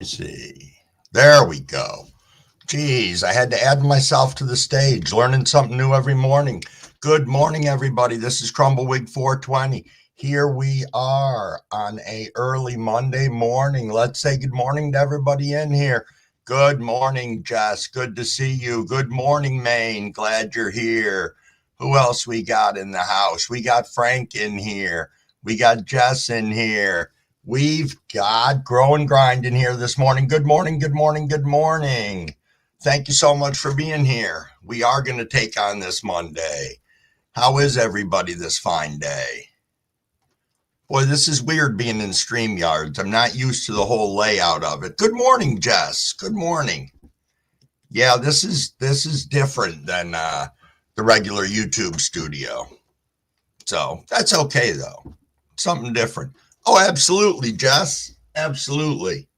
See. There we go. Geez, I had to add myself to the stage, learning something new every morning. Good morning, everybody. This is Crumbleweed 420. Here we are on a early Monday morning. Let's say good morning to everybody in here. Good morning, Jess. Good to see you. Good morning, Maine. Glad you're here. Who else we got in the house? We got Frank in here. We got Jess in here. We've got Grow and Grind in here this morning. Good morning, good morning, good morning. Thank you so much for being here. We are going to take on this Monday. How is everybody this fine day? Boy, this is weird being in StreamYards. I'm not used to the whole layout of it. Good morning, Jess. Good morning. Yeah, this is different than the regular YouTube studio. So that's okay, though. Something different. Oh, absolutely, Jess. Absolutely.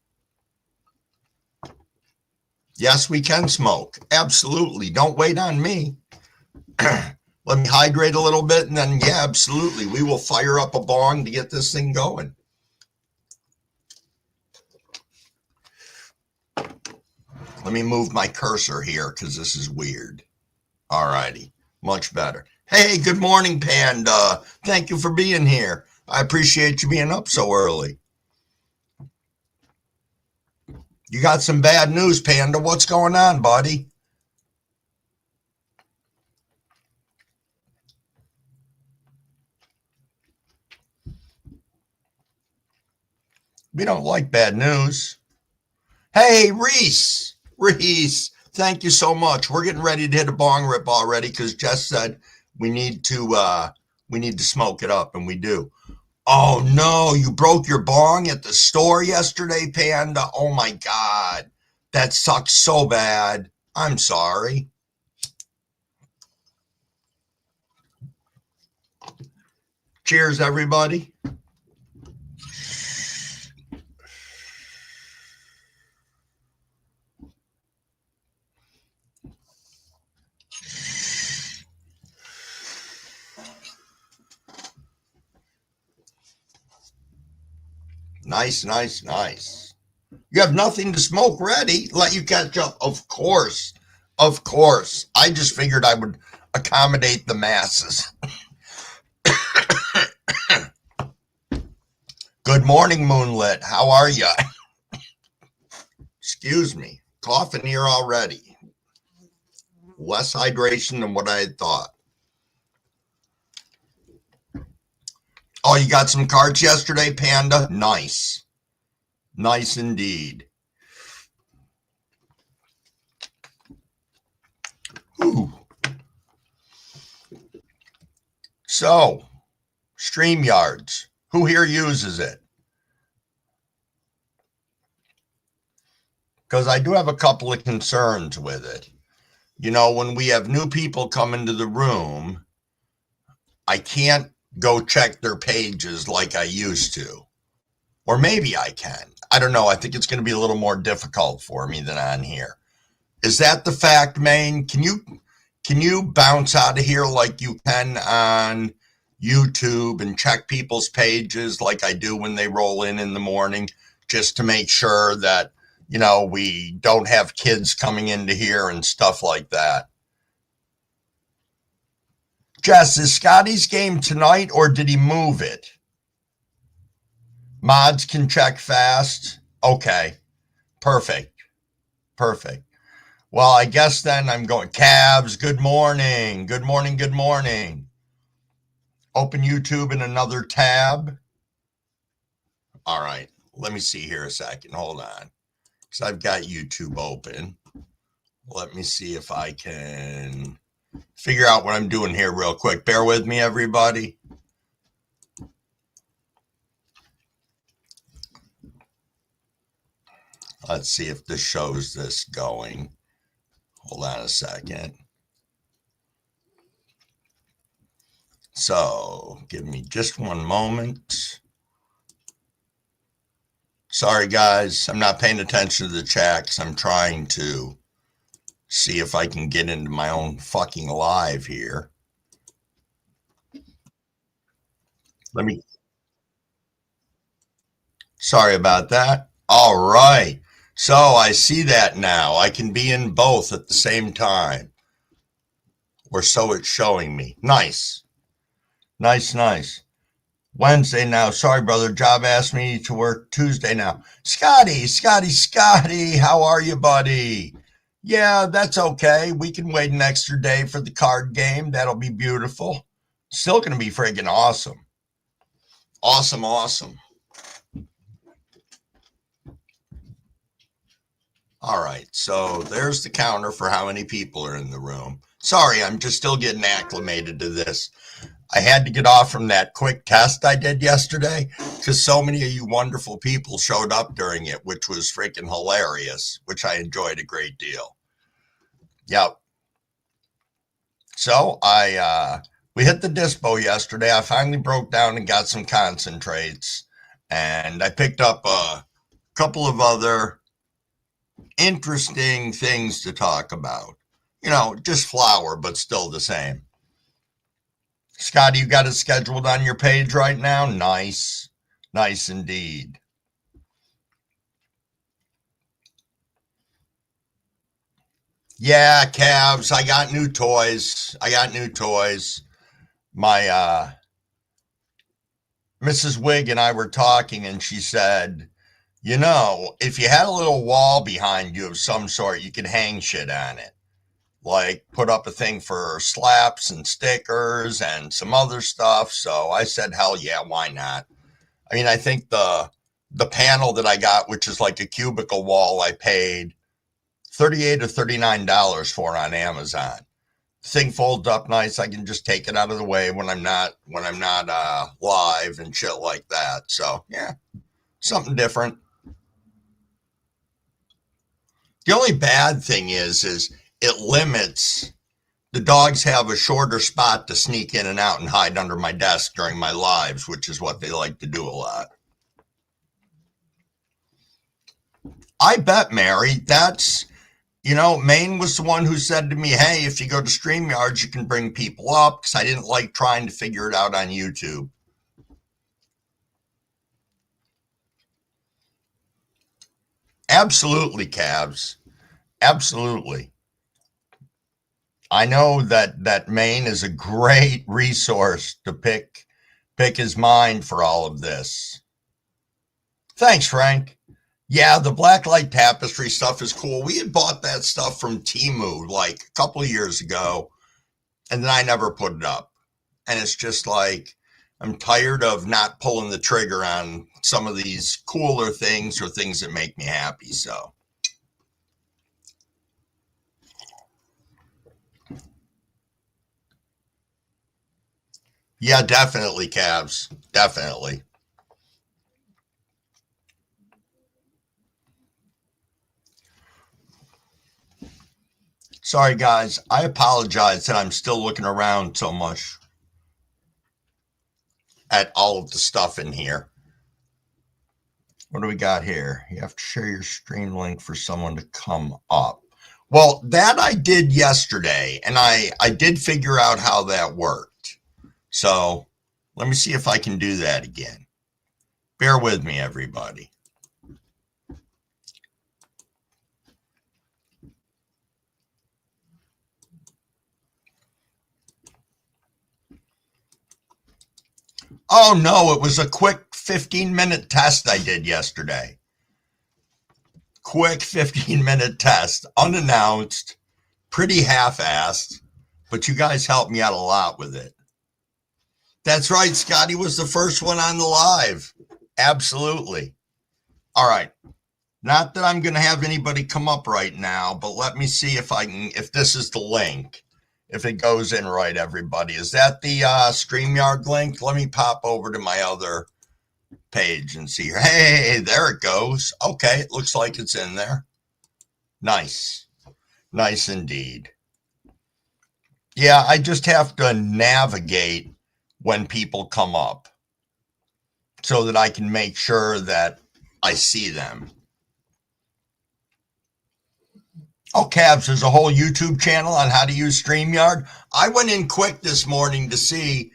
Yes, we can smoke. Absolutely. Don't wait on me. Let me hydrate a little bit, and then, yeah, absolutely. We will fire up a bong to get this thing going. Let me move my cursor here because this is weird. All righty. Much better. Hey, good morning, Panda. Thank you for being here. I appreciate you being up so early. You got some bad news, Panda. What's going on, buddy? We don't like bad news. Hey, Reese. Reese, thank you so much. We're getting ready to hit a bong rip already because Jess said we need to smoke it up, and we do. Oh no, you broke your bong at the store yesterday, Panda. Oh my God. That sucks so bad. I'm sorry. Cheers, everybody. Nice, nice, nice. You have nothing to smoke ready. Let you catch up. Of course. Of course. I just figured I would accommodate the masses. Good morning, Moonlit. How are you? Excuse me. Coughing here already. Less hydration than what I had thought. Oh, you got some cards yesterday, Panda? Nice. Nice indeed. Ooh. So, StreamYards. Who here uses it? Because I do have a couple of concerns with it. You know, when we have new people come into the room, I can't go check their pages like I used to. Or maybe I can. I don't know. I think it's going to be a little more difficult for me than on here. Is that the fact, Maine? Can you bounce out of here like you can on YouTube and check people's pages like I do when they roll in the morning, just to make sure that, you know, we don't have kids coming into here and stuff like that? Jess, is Scotty's game tonight or did he move it? Mods can check fast. Okay. Perfect. Perfect. Well, I guess then I'm going. Cavs, good morning. Good morning. Good morning. Open YouTube in another tab. All right. Let me see here a second. Hold on. Because I've got YouTube open. Let me see if I can figure out what I'm doing here real quick. Bear with me, everybody. Let's see if this shows this going. Hold on a second. So give me just one moment. Sorry, guys. I'm not paying attention to the chat because I'm trying to see if I can get into my own fucking live here. Let me. Sorry about that. All right. So I see that now. I can be in both at the same time. Or so it's showing me. Nice. Nice, nice. Wednesday now. Sorry, brother. Job asked me to work Tuesday now. Scotty. How are you, buddy? Yeah, that's okay. We can wait an extra day for the card game. That'll be beautiful. Still going to be friggin' awesome. Awesome. All right, so there's the counter for how many people are in the room. Sorry, I'm just still getting acclimated to this. I had to get off from that quick test I did yesterday because so many of you wonderful people showed up during it, which was freaking hilarious, which I enjoyed a great deal. Yep. So we hit the dispo yesterday. I finally broke down and got some concentrates, and I picked up a couple of other interesting things to talk about. You know, just flour, but still the same. Scotty, you got it scheduled on your page right now? Nice. Nice indeed. Yeah, Cavs, I got new toys. My Mrs. Wig and I were talking, and she said, you know, if you had a little wall behind you of some sort, you could hang shit on it. Like put up a thing for slaps and stickers and some other stuff. So I said, hell yeah, why not? I mean, I think the panel that I got, which is like a cubicle wall, I paid $38 or $39 for on Amazon. Thing folds up nice. I can just take it out of the way when I'm not live and shit like that. So yeah, something different. The only bad thing is it limits. The dogs have a shorter spot to sneak in and out and hide under my desk during my lives, which is what they like to do a lot. I bet, Mary, that's, you know, Maine was the one who said to me, hey, if you go to StreamYards, you can bring people up, because I didn't like trying to figure it out on YouTube. Absolutely, Cavs. Absolutely. I know that Maine is a great resource to pick his mind for all of this. Thanks, Frank. Yeah, the blacklight tapestry stuff is cool. We had bought that stuff from Temu like a couple of years ago, and then I never put it up. And it's just like, I'm tired of not pulling the trigger on some of these cooler things or things that make me happy. So, yeah, definitely, Cavs. Definitely. Sorry, guys. I apologize that I'm still looking around so much at all of the stuff in here. What do we got here? You have to share your stream link for someone to come up. Well, that I did yesterday, and I did figure out how that worked. So let me see if I can do that again. Bear with me, everybody. Oh, no, it was a quick 15-minute test I did yesterday. Quick 15-minute test, unannounced, pretty half-assed, but you guys helped me out a lot with it. That's right, Scotty was the first one on the live. Absolutely. All right. Not that I'm going to have anybody come up right now, but let me see if this is the link. If it goes in right, everybody. Is that the StreamYard link? Let me pop over to my other page and see. Hey, there it goes. Okay, it looks like it's in there. Nice. Nice indeed. Yeah, I just have to navigate when people come up so that I can make sure that I see them. Oh, Cavs, there's a whole YouTube channel on how to use StreamYard. I went in quick this morning to see,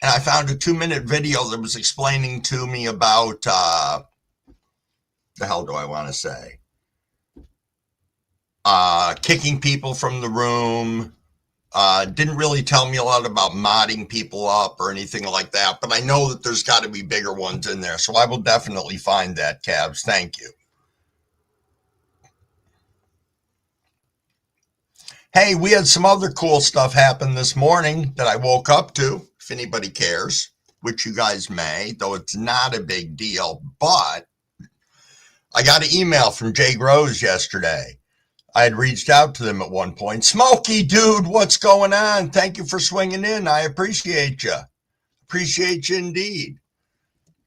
and I found a 2-minute video that was explaining to me about, the hell do I want to say? kicking people from the room. Didn't really tell me a lot about modding people up or anything like that, but I know that there's got to be bigger ones in there, so I will definitely find that, Cavs. Thank you. Hey, we had some other cool stuff happen this morning that I woke up to, if anybody cares, which you guys may, though it's not a big deal, but I got an email from Jay Groves yesterday. I had reached out to them at one point. Smokey, dude, what's going on? Thank you for swinging in. I appreciate you. Appreciate you indeed.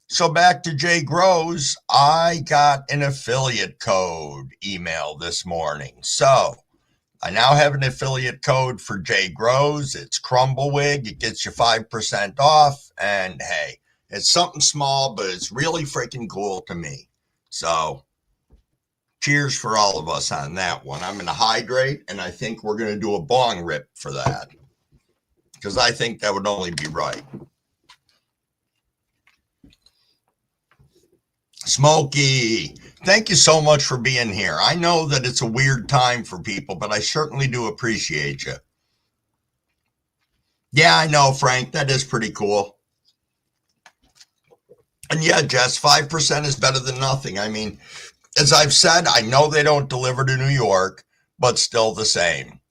So back to Jay Groves, I got an affiliate code email this morning. So I now have an affiliate code for Jay Groves. It's Crumbawig. It gets you 5% off. And hey, it's something small, but it's really freaking cool to me. So cheers for all of us on that one. I'm going to hydrate, and I think we're going to do a bong rip for that, because I think that would only be right. Smokey, thank you so much for being here. I know that it's a weird time for people, but I certainly do appreciate you. Yeah, I know, Frank. That is pretty cool. And yeah, Jess, 5% is better than nothing. I mean, as I've said, I know they don't deliver to New York, but still the same.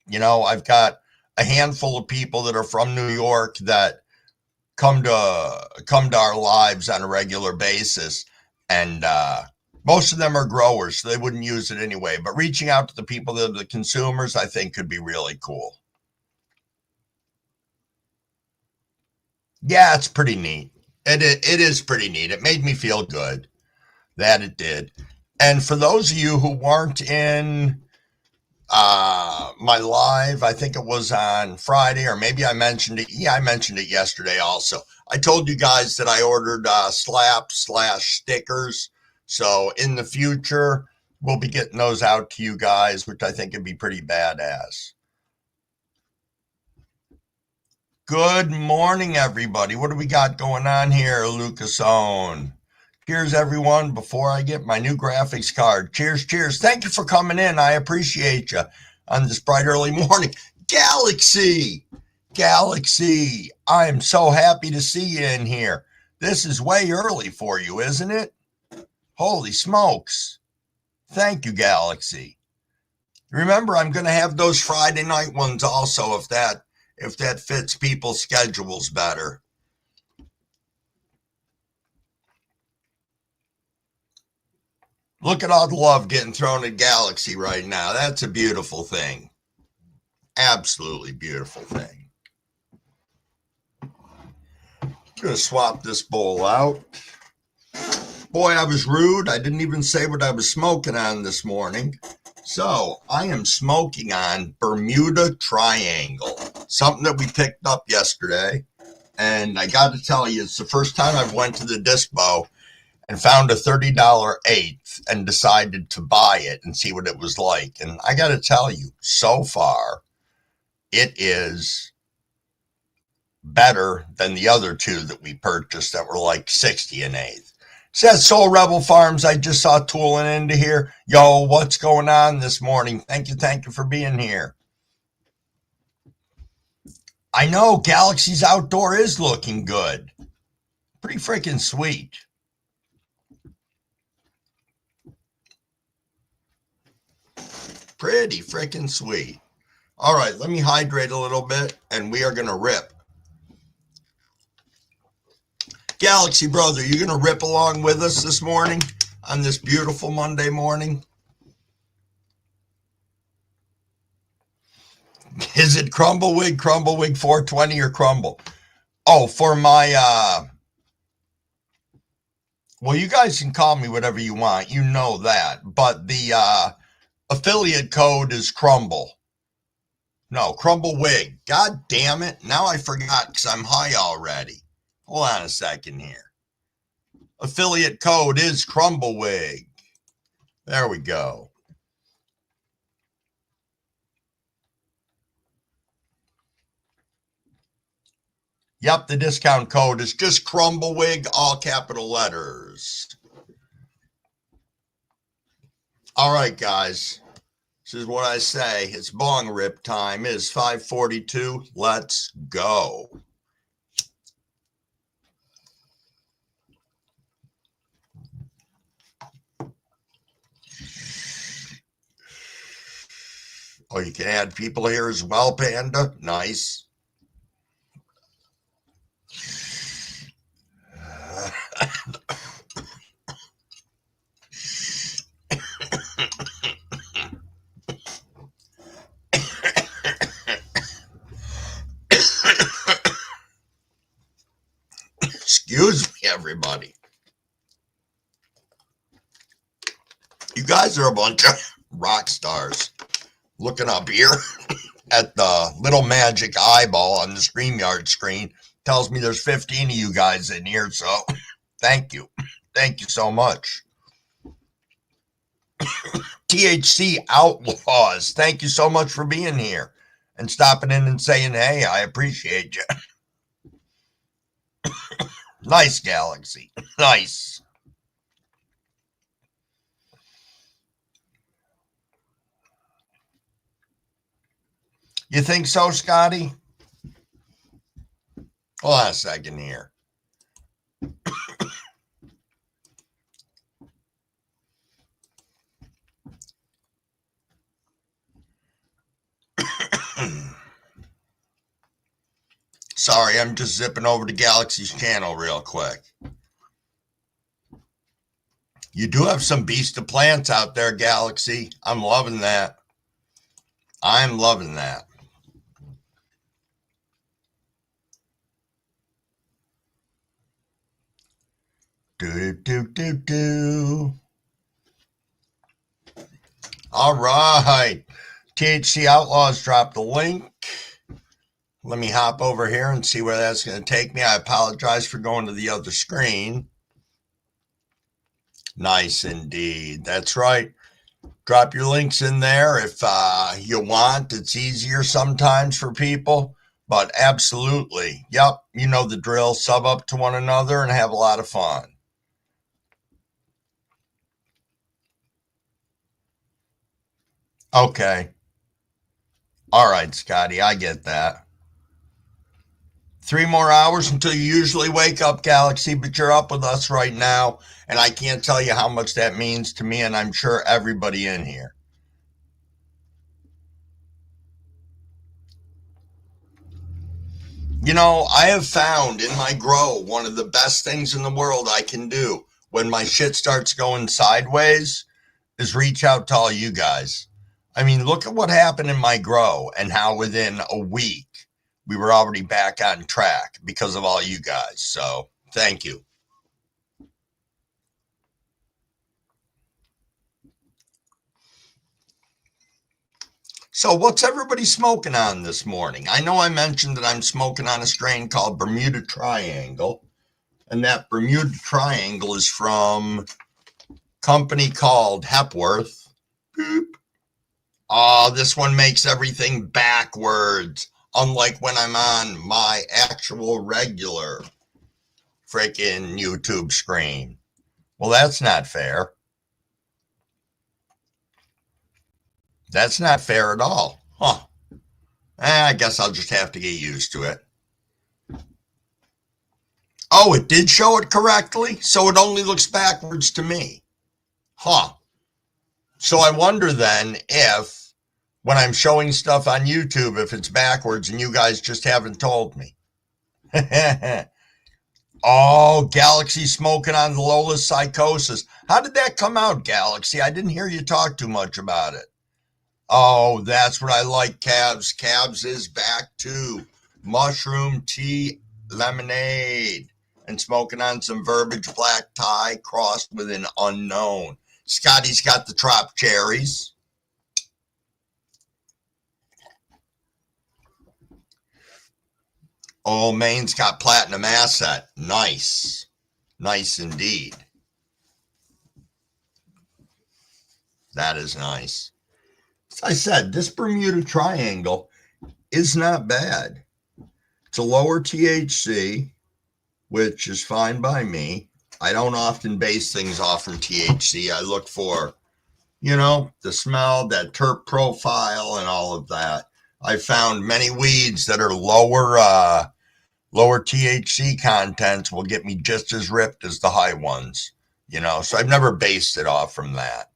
You know, I've got a handful of people that are from New York that come to our lives on a regular basis, and most of them are growers, so they wouldn't use it anyway. But reaching out to the people that are the consumers, I think, could be really cool. Yeah, it's pretty neat. It is pretty neat. It made me feel good. That it did. And for those of you who weren't in my live, I think it was on Friday, or maybe I mentioned it. Yeah, I mentioned it yesterday also. I told you guys that I ordered slap/stickers. So in the future, we'll be getting those out to you guys, which I think would be pretty badass. Good morning, everybody. What do we got going on here, Lucasone? Cheers, everyone. Before I get my new graphics card, cheers, cheers. Thank you for coming in. I appreciate you on this bright early morning. Galaxy, I am so happy to see you in here. This is way early for you, isn't it? Holy smokes. Thank you, Galaxy. Remember, I'm going to have those Friday night ones also, if that fits people's schedules better. Look at all the love getting thrown at Galaxy right now. That's a beautiful thing. Absolutely beautiful thing. I'm going to swap this bowl out. Boy, I was rude. I didn't even say what I was smoking on this morning. So I am smoking on Bermuda Triangle, something that we picked up yesterday. And I got to tell you, it's the first time I've went to the dispo and found a $30 eighth and decided to buy it and see what it was like. And I got to tell you, so far, it is better than the other two that we purchased that were like 60 an eighth. Says Soul Rebel Farms, I just saw tooling into here. Yo, what's going on this morning? Thank you for being here. I know Galaxy's outdoor is looking good. Pretty freaking sweet. Pretty freaking sweet. All right, let me hydrate a little bit, and we are going to rip. Galaxy brother, you going to rip along with us this morning on this beautiful Monday morning? Is it Crumbawig 420 or Crumble? Oh, for my, well, you guys can call me whatever you want. You know that. But the affiliate code is Crumble. No, Crumbawig. God damn it. Now I forgot because I'm high already. Hold on a second here. Affiliate code is Crumbawig. There we go. Yep, the discount code is just Crumbawig, all capital letters. All right, guys. This is what I say. It's bong rip time. It is 5:42. Let's go. Oh, you can add people here as well, Panda. Nice. Excuse me, everybody. You guys are a bunch of rock stars. Looking up here at the little magic eyeball on the StreamYard screen tells me there's 15 of you guys in here, so thank you. Thank you so much. THC Outlaws, thank you so much for being here and stopping in and saying, hey, I appreciate you. Nice, Galaxy. Nice. You think so, Scotty? Hold on a second here. Sorry, I'm just zipping over to Galaxy's channel real quick. You do have some beast of plants out there, Galaxy. I'm loving that. I'm loving that. Do. All right. THC Outlaws dropped the link. Let me hop over here and see where that's going to take me. I apologize for going to the other screen. Nice indeed. That's right. Drop your links in there if you want. It's easier sometimes for people, but absolutely. Yep, you know the drill. Sub up to one another and have a lot of fun. Okay. All right, Scotty, I get that. 3 more hours until you usually wake up, Galaxy, but you're up with us right now, and I can't tell you how much that means to me, and I'm sure everybody in here. You know, I have found in my grow one of the best things in the world I can do when my shit starts going sideways is reach out to all you guys. I mean, look at what happened in my grow and how within a week we were already back on track because of all you guys. So thank you. So what's everybody smoking on this morning? I know I mentioned that I'm smoking on a strain called Bermuda Triangle, and that Bermuda Triangle is from a company called Hepworth. Boop. Oh, this one makes everything backwards, unlike when I'm on my actual regular freaking YouTube screen. Well, that's not fair. That's not fair at all. Huh. I guess I'll just have to get used to it. Oh, it did show it correctly? So it only looks backwards to me. Huh. So I wonder then if, when I'm showing stuff on YouTube, if it's backwards and you guys just haven't told me. Oh, Galaxy smoking on Lola's psychosis. How did that come out, Galaxy? I didn't hear you talk too much about it. Oh, that's what I like, Cabs. Cabs is back to mushroom tea lemonade and smoking on some verbiage black tie crossed with an unknown. Scotty's got the trop cherries. Oh, Maine's got platinum asset. Nice. Nice indeed. That is nice. As I said, this Bermuda Triangle is not bad. It's a lower THC, which is fine by me. I don't often base things off from THC. I look for You know, the smell, that terp profile, and all of that. I found many weeds that are lower THC contents will get me just as ripped as the high ones. You know, so I've never based it off from that.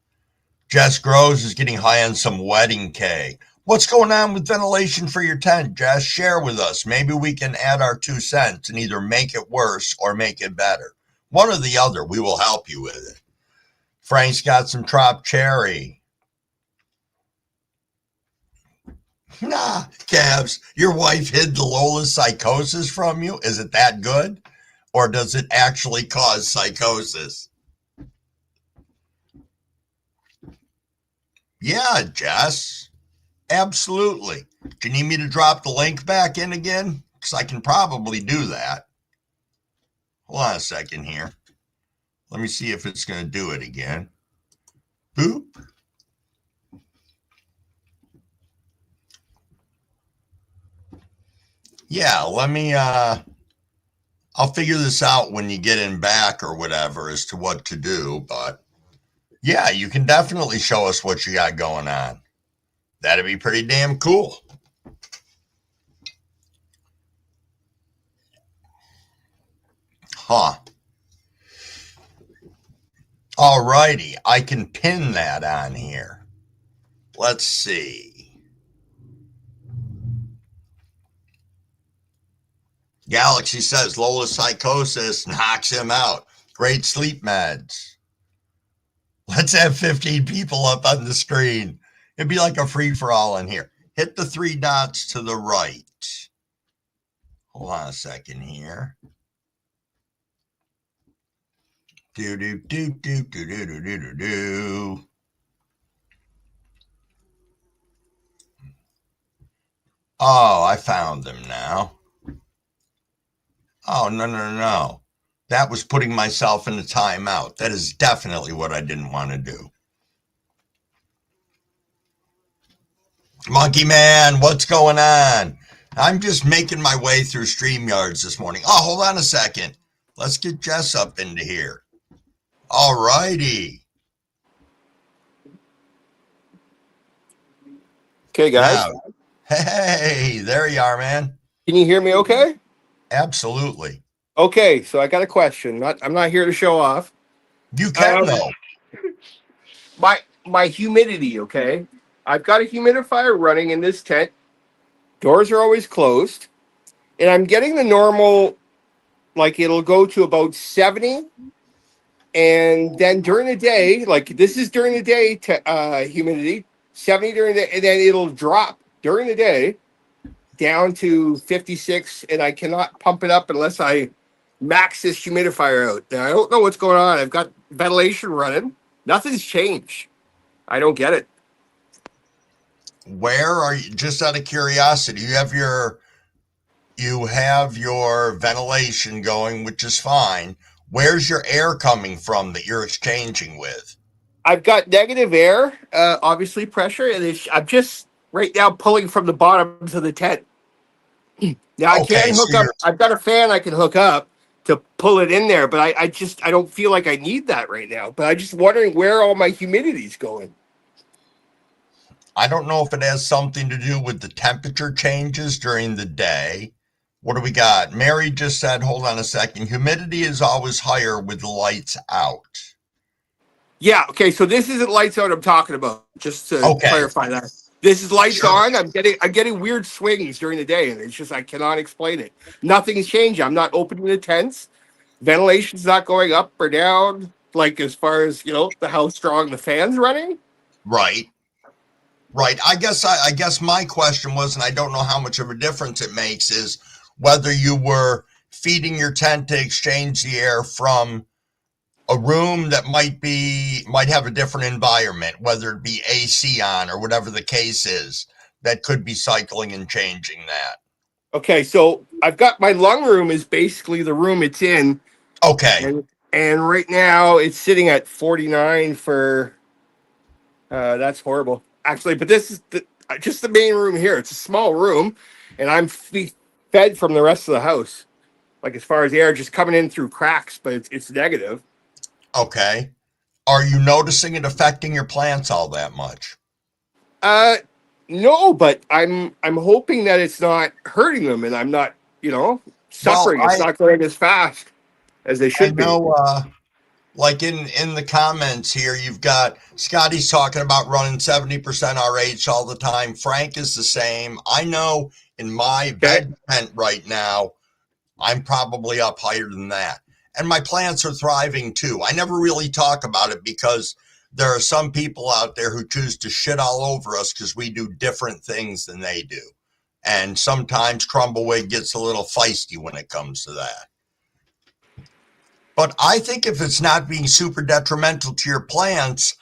Jess Groves is getting high on some wedding cake. What's going on with ventilation for your tent, Jess? Share with us. Maybe we can add our 2 cents and either make it worse or make it better. One or the other. We will help you with it. Frank's got some Trop Cherry. Nah, Cavs, your wife hid the Lola's psychosis from you? Is it that good? Or does it actually cause psychosis? Yeah, Jess. Absolutely. Do you need me to drop the link back in again? Because I can probably do that. Hold on a second here. Let me see if it's going to do it again. Boop. Yeah, let me, I'll figure this out when you get in back or whatever as to what to do. But yeah, you can definitely show us what you got going on. That'd be pretty damn cool. Huh. Alrighty, I can pin that on here. Let's see. Galaxy says Lola's psychosis knocks him out. Great sleep meds. Let's have 15 people up on the screen. It'd be like a free-for-all in here. Hit the 3 dots to the right. Hold on a second here. Do do do do do do do do do. Oh, I found them now. Oh, no. That was putting myself in a timeout. That is definitely what I didn't want to do. Monkey Man, what's going on? I'm just making my way through StreamYards this morning. Oh, hold on a second. Let's get Jess up into here. All righty. Okay, guys. Now, hey, there you are, man. Can you hear me okay? Absolutely. Okay, so I got a question. I'm not here to show off. You can, though. My humidity, okay? I've got a humidifier running in this tent. Doors are always closed. And I'm getting the normal, like it'll go to about 70. And then during the day, like this is during the day humidity, 70 during the day, and then it'll drop during the day down to 56, and I cannot pump it up unless I max this humidifier out. Now, I don't know what's going on. I've got ventilation running. Nothing's changed. I don't get it. Where are you? Just out of curiosity, you have your ventilation going, which is fine. Where's your air coming from that you're exchanging with? I've got negative air, obviously pressure, and I'm just right now pulling from the bottoms of the tent. Now I can hook up. I've got a fan I can hook up to pull it in there, but I don't feel like I need that right now. But I'm just wondering where all my humidity's going. I don't know if it has something to do with the temperature changes during the day. What do we got? Mary just said, hold on a second. Humidity is always higher with the lights out. Yeah, okay, so this isn't lights out I'm talking about, just to clarify that. This is lights on. I'm getting weird swings during the day, and it's just I cannot explain it. Nothing's changed. I'm not opening the tents. Ventilation's not going up or down, like as far as, how strong the fan's running. Right. I guess my question was, and I don't know how much of a difference it makes, is whether you were feeding your tent to exchange the air from a room that might have a different environment, whether it be AC on or whatever the case is, that could be cycling and changing that. Okay, so I've got my lung room is basically the room it's in. Okay. And right now it's sitting at 49 for, that's horrible. Actually, but this is just the main room here. It's a small room, and I'm fed from the rest of the house. Like as far as air just coming in through cracks, but it's negative. Okay. Are you noticing it affecting your plants all that much? Uh, no, but I'm hoping that it's not hurting them, and I'm not, Well, suffering. It's not going as fast as they I should be. know, like in the comments here, you've got Scotty's talking about running 70% RH all the time. Frank is the same. I know in my Okay. veg tent right now, I'm probably up higher than that. And my plants are thriving too. I never really talk about it because there are some people out there who choose to shit all over us because we do different things than they do. And sometimes Crumbleweed gets a little feisty when it comes to that. But I think if it's not being super detrimental to your plants,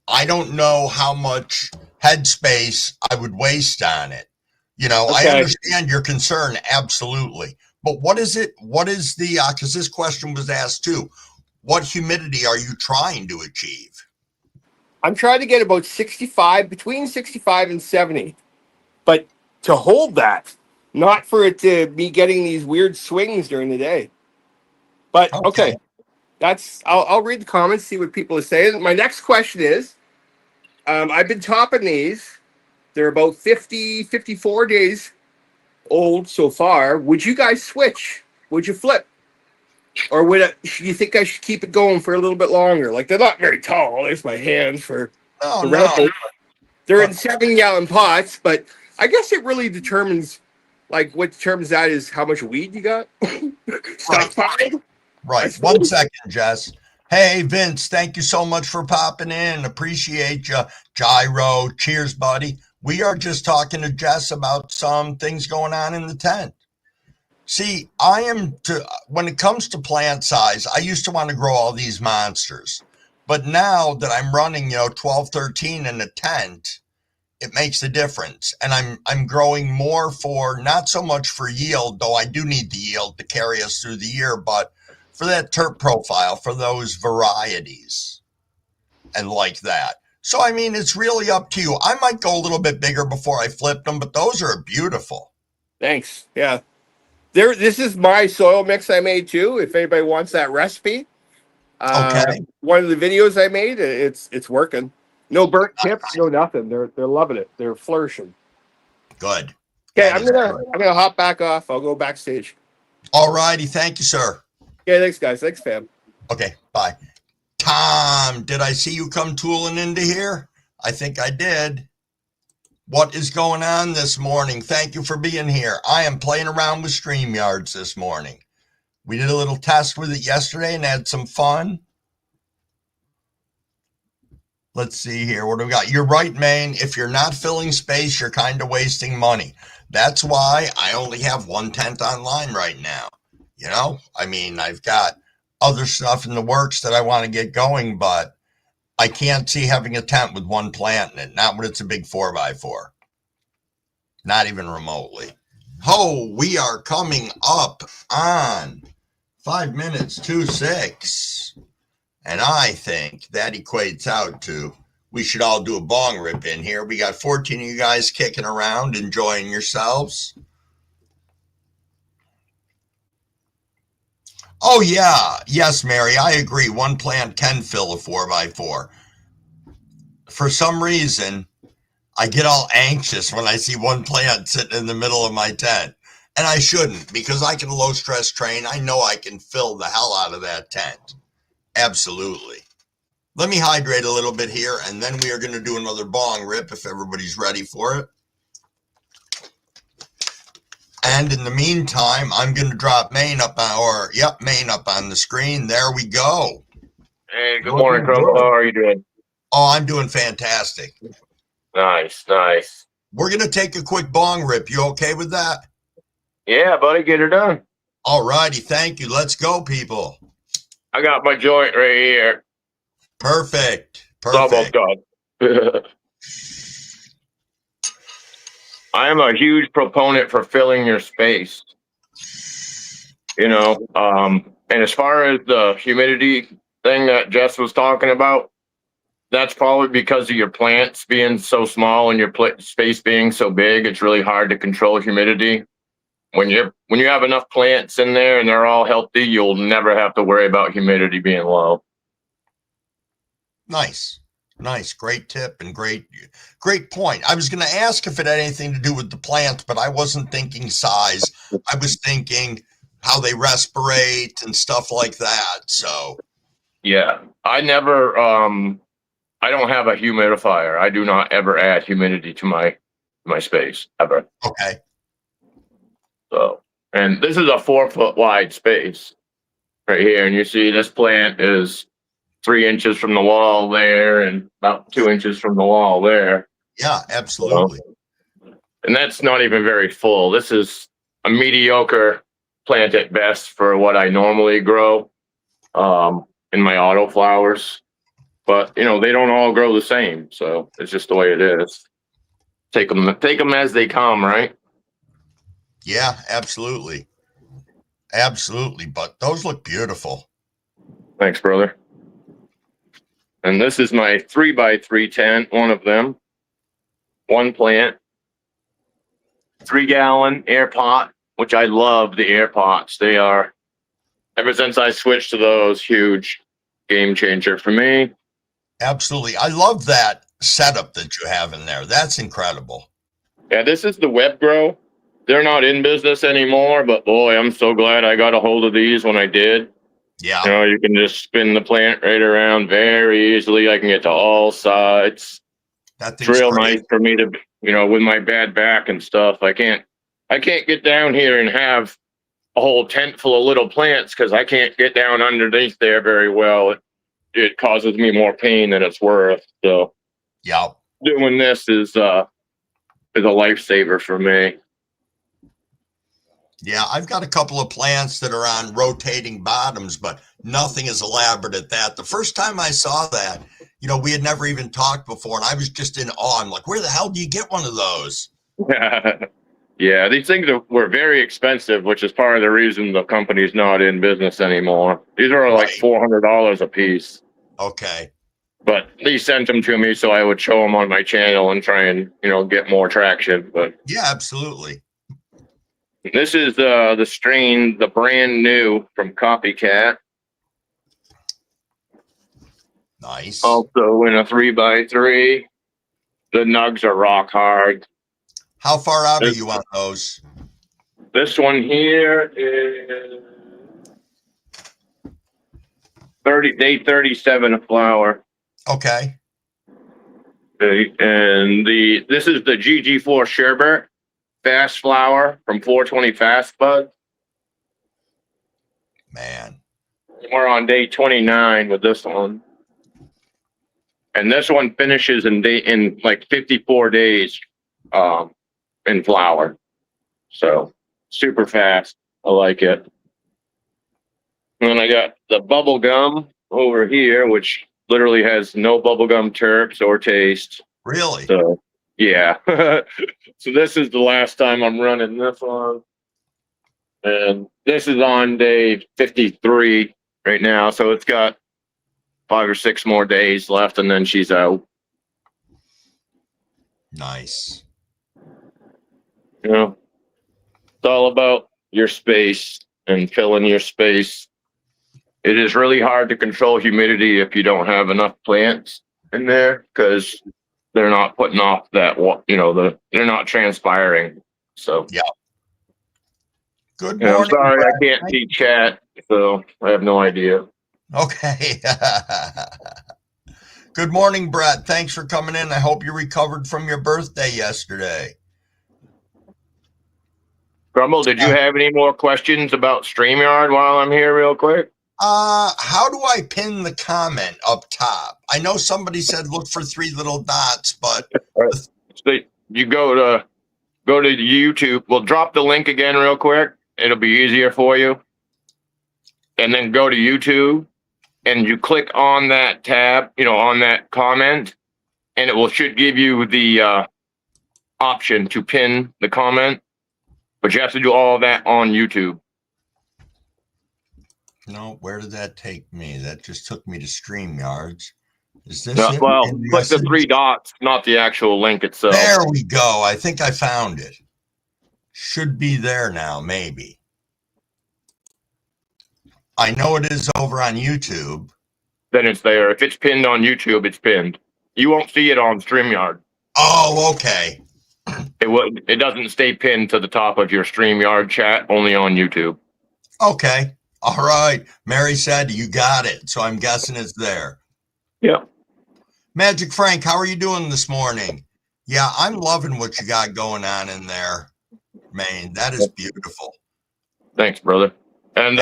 I don't know how much headspace I would waste on it. I Okay. understand your concern, absolutely. But what is it? What is the, because this question was asked too, what humidity are you trying to achieve? I'm trying to get about 65, between 65 and 70, but to hold that, not for it to be getting these weird swings during the day. But Okay. okay, I'll read the comments, see what people are saying. My next question is, I've been topping these. They're about 50, 54 days old so far. Would you guys switch? Would you flip? Or you think I should keep it going for a little bit longer? Like, they're not very tall. There's my hands for No, the no. record. They're in But 7-gallon pots, but I guess it really determines, like, what determines that is how much weed you got. right, Stockpiled, I right. One suppose. second, Jess. Hey, Vince, thank you so much for popping in. Appreciate you. Gyro, cheers, buddy. We are just talking to Jess about some things going on in the tent. See, when it comes to plant size, I used to want to grow all these monsters. But now that I'm running, 12, 13 in a tent, it makes a difference. And I'm growing more for not so much for yield, though I do need the yield to carry us through the year, but for that terp profile, for those varieties and like that. So I mean, it's really up to you. I might go a little bit bigger before I flip them, but those are beautiful. Thanks. Yeah. This is my soil mix I made too. If anybody wants that recipe, Okay, one of the videos I made, it's working. No burnt tips, no nothing. They're loving it. They're flourishing. good. Okay, That I'm is gonna good. I'm gonna hop back off. I'll go backstage. All righty. Thank you, sir. Okay, thanks guys. Thanks, fam. Okay, bye. Tom, did I see you come tooling into here? I think I did. What is going on this morning? Thank you for being here. I am playing around with StreamYards this morning. We did a little test with it yesterday and had some fun. Let's see here. What do we got? You're right, Maine. If you're not filling space, you're kind of wasting money. That's why I only have one tent online right now. I mean, I've got other stuff in the works that I want to get going, but I can't see having a tent with one plant in it. Not when it's a big 4x4. Not even remotely. Oh, we are coming up on 5 minutes to 6. And I think that equates out to we should all do a bong rip in here. We got 14 of you guys kicking around, enjoying yourselves. Oh, yeah. Yes, Mary, I agree. One plant can fill a 4x4. For some reason, I get all anxious when I see one plant sitting in the middle of my tent. And I shouldn't, because I can low stress train. I know I can fill the hell out of that tent. Absolutely. Let me hydrate a little bit here, and then we are going to do another bong rip if everybody's ready for it. And in the meantime, I'm going to drop Maine up on the screen. There we go. Hey, good morning, Looking Crumble. How good. are you doing? Oh, I'm doing fantastic. Nice, nice. We're going to take a quick bong rip. You okay with that? Yeah, buddy, get her done. All righty. Thank you. Let's go, people. I got my joint right here. Perfect. It's almost done. I am a huge proponent for filling your space. And as far as the humidity thing that Jess was talking about, that's probably because of your plants being so small and your space being so big. It's really hard to control humidity. When you have enough plants in there and they're all healthy, you'll never have to worry about humidity being low. Nice. Nice. Great tip and great point. I was going to ask if it had anything to do with the plant, but I wasn't thinking size. I was thinking how they respirate and stuff like that. So, Yeah, I never. I don't have a humidifier. I do not ever add humidity to my space ever. okay. So, and this is a 4 foot wide space right here, and you see this plant is 3 inches from the wall there, and about 2 inches from the wall there. Yeah, absolutely. And that's not even very full. This is a mediocre plant at best for what I normally grow in my auto flowers. But they don't all grow the same, so it's just the way it is. Take them as they come, right? Yeah, absolutely. Absolutely. But those look beautiful. Thanks, brother. And this is my 3x3 tent, one of them. One plant, 3-gallon air pot, which I love the air pots. They are, ever since I switched to those, huge game changer for me. Absolutely. I love that setup that you have in there. That's incredible. Yeah, this is the web grow. They're not in business anymore, but boy, I'm so glad I got a hold of these when I did. Yeah. You can just spin the plant right around very easily. I can get to all sides. It's real nice for me to, with my bad back and stuff. I can't get down here and have a whole tent full of little plants because I can't get down underneath there very well. It causes me more pain than it's worth. So, yeah, doing this is a lifesaver for me. Yeah, I've got a couple of plants that are on rotating bottoms, but nothing as elaborate at that. The first time I saw that, we had never even talked before, and I was just in awe. I'm like, where the hell do you get one of those? Yeah, these things were very expensive, which is part of the reason the company's not in business anymore. These are like $400 a piece. Okay. But they sent them to me so I would show them on my channel and try and, get more traction. But yeah, absolutely. This is the strain, the brand new from Copycat. Nice. Also in a 3x3. The nugs are rock hard. How far out are you on those? This one here is day 37 a flower. Okay. And this is the GG4 Sherbert fast flower from 420 Fast Bud. Man. We're on day 29 with this one. And this one finishes in like 54 days in flower. So super fast. I like it. And then I got the bubble gum over here, which literally has no bubblegum terps or taste. Really? So, yeah. So this is the last time I'm running this one. And this is on day 53 right now. So it's got 5 or 6 more days left, and then she's out. Nice. It's all about your space and filling your space. It is really hard to control humidity if you don't have enough plants in there because they're not putting off that, they're not transpiring. So, yeah. Good morning. I'm sorry, Brad. I can't see chat, so I have no idea. Okay. Good morning, Brett. Thanks for coming in. I hope you recovered from your birthday yesterday. Grumble, did you have any more questions about StreamYard while I'm here real quick? How do I pin the comment up top? I know somebody said look for 3 little dots, but so you go to YouTube. We'll drop the link again real quick. It'll be easier for you. And then go to YouTube and you click on that tab, on that comment, and it should give you the option to pin the comment. But you have to do all of that on YouTube. No, where did that take me? That just took me to StreamYards. Is this it? Well, click the 3 dots, not the actual link itself. There we go. I think I found it. Should be there now, maybe. I know it is over on YouTube. then it's there. If it's pinned on YouTube, it's pinned. You won't see it on StreamYard. Oh, okay. It doesn't stay pinned to the top of your StreamYard chat, only on YouTube. Okay. All right. Mary said you got it. So I'm guessing it's there. Yeah. Magic Frank, how are you doing this morning? Yeah, I'm loving what you got going on in there, Maine. That is beautiful. Thanks, brother. And,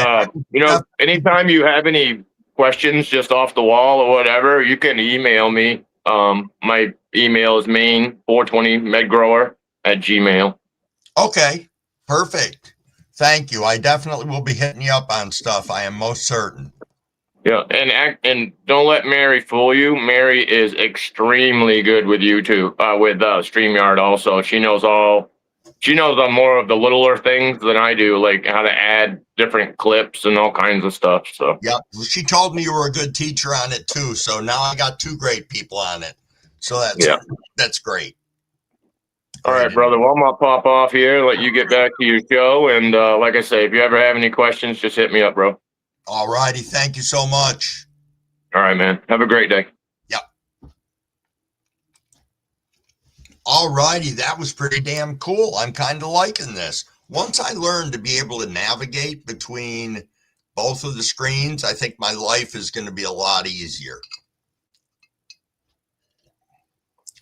anytime you have any questions just off the wall or whatever, you can email me. My email is main420medgrower@gmail. Okay, perfect. Thank you. I definitely will be hitting you up on stuff. I am most certain. Yeah, and don't let Mary fool you. Mary is extremely good with YouTube, with StreamYard. Also, she knows more of the littler things than I do, like how to add different clips and all kinds of stuff. So yeah, she told me you were a good teacher on it too. So now I got two great people on it. So that's great. All right, brother. Well, I'm gonna pop off here, let you get back to your show, and like I say, if you ever have any questions, just hit me up, bro. All righty. Thank you so much. All right, man. Have a great day. Yep. All righty. That was pretty damn cool. I'm kind of liking this. Once I learned to be able to navigate between both of the screens, I think my life is going to be a lot easier.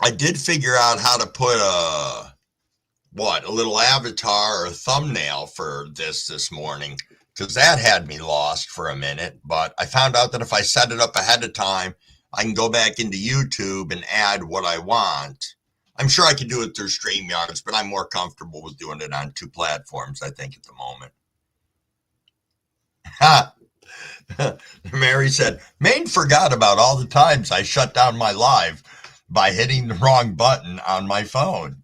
I did figure out how to put a little avatar or a thumbnail for this morning, because that had me lost for a minute. But I found out that if I set it up ahead of time, I can go back into YouTube and add what I want. I'm sure I could do it through StreamYards, but I'm more comfortable with doing it on two platforms, I think, at the moment. Mary said, Maine forgot about all the times I shut down my live by hitting the wrong button on my phone.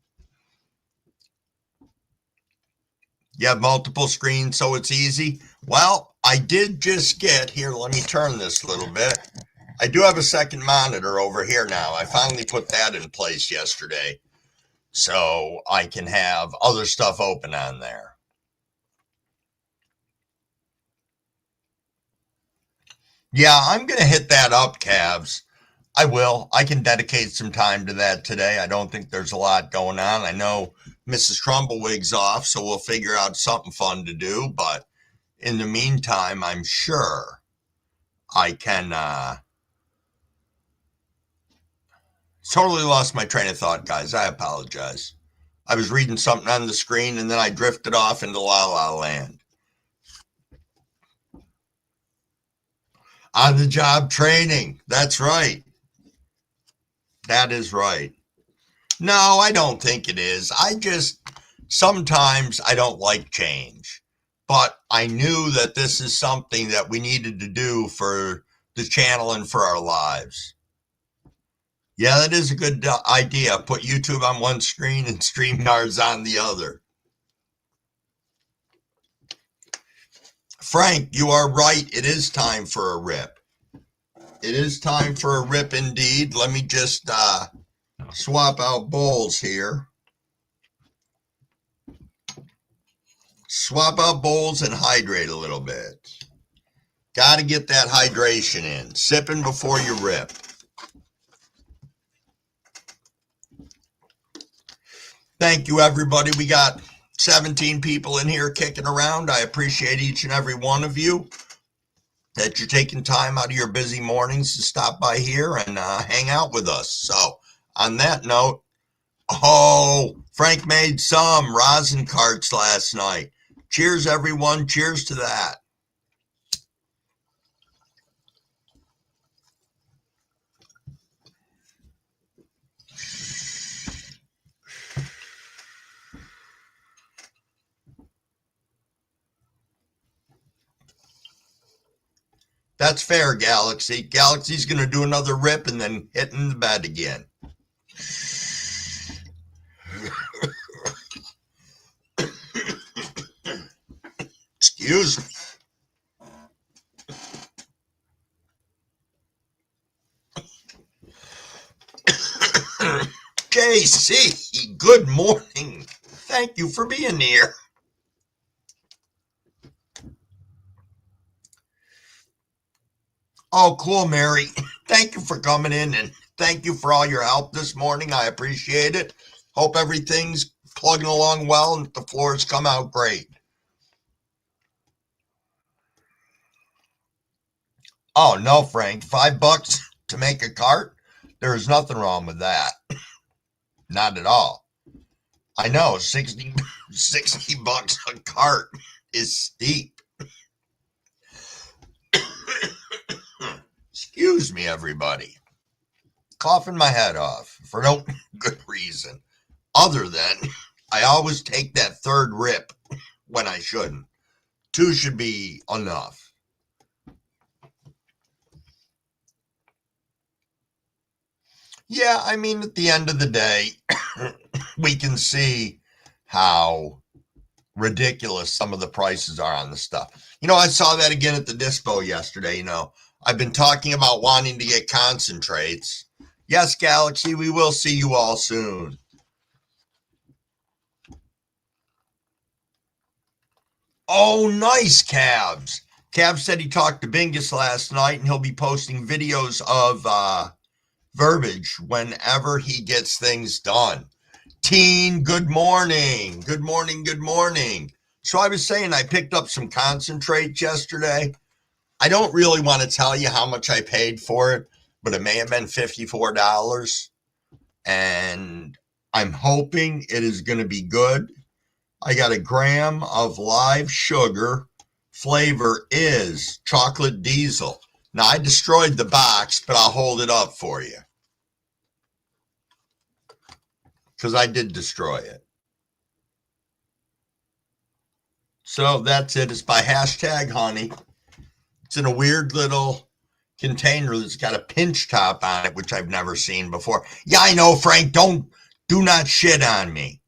You have multiple screens, so it's easy. Well, I did just get here. Let me turn this a little bit. I do have a second monitor over here now. I finally put that in place yesterday, so I can have other stuff open on there. Yeah, I'm going to hit that up, Cavs. I will. I can dedicate some time to that today. I don't think there's a lot going on. I know Mrs. Crumblewigg's off, so we'll figure out something fun to do. But in the meantime, I'm sure I can. Totally lost my train of thought, guys. I apologize. I was reading something on the screen, and then I drifted off into La La Land. On the job training. That's right. That is right. No, I don't think it is. Sometimes I don't like change, but I knew that this is something that we needed to do for the channel and for our lives. Yeah, that is a good idea. Put YouTube on one screen and StreamYards on the other. Frank, you are right. It is time for a rip. It is time for a rip indeed. Let me just swap out bowls here. Swap out bowls and hydrate a little bit. Got to get that hydration in. Sipping before you rip. Thank you, everybody. We got 17 people in here kicking around. I appreciate each and every one of you that you're taking time out of your busy mornings to stop by here and hang out with us. So on that note, Frank made some rosin carts last night. Cheers, everyone. Cheers to that. That's fair, Galaxy. Galaxy's going to do another rip and then hit in the bed again. Excuse me. JC, good morning. Thank you for being here. Oh, cool, Mary. Thank you for coming in and thank you for all your help this morning. I appreciate it. Hope everything's plugging along well and the floors come out great. Oh, no, Frank. $5 to make a cart? There is nothing wrong with that. Not at all. I know, 60 bucks a cart is steep. Excuse me, everybody. Coughing my head off for no good reason. Other than I always take that third rip when I shouldn't. 2 should be enough. Yeah, I mean, at the end of the day, we can see how ridiculous some of the prices are on the stuff. I saw that again at the dispo yesterday. I've been talking about wanting to get concentrates. Yes, Galaxy, we will see you all soon. Oh, nice, Cabs. Cabs said he talked to Bingus last night, and he'll be posting videos of verbiage whenever he gets things done. Teen, good morning. Good morning, good morning. So I was saying I picked up some concentrate yesterday. I don't really want to tell you how much I paid for it, but it may have been $54. And I'm hoping it is going to be good. I got a gram of live sugar. Flavor is chocolate diesel. Now, I destroyed the box, but I'll hold it up for you. Because I did destroy it. So that's it. It's by #honey. It's in a weird little container that's got a pinch top on it, which I've never seen before. Yeah, I know, Frank. Do not shit on me.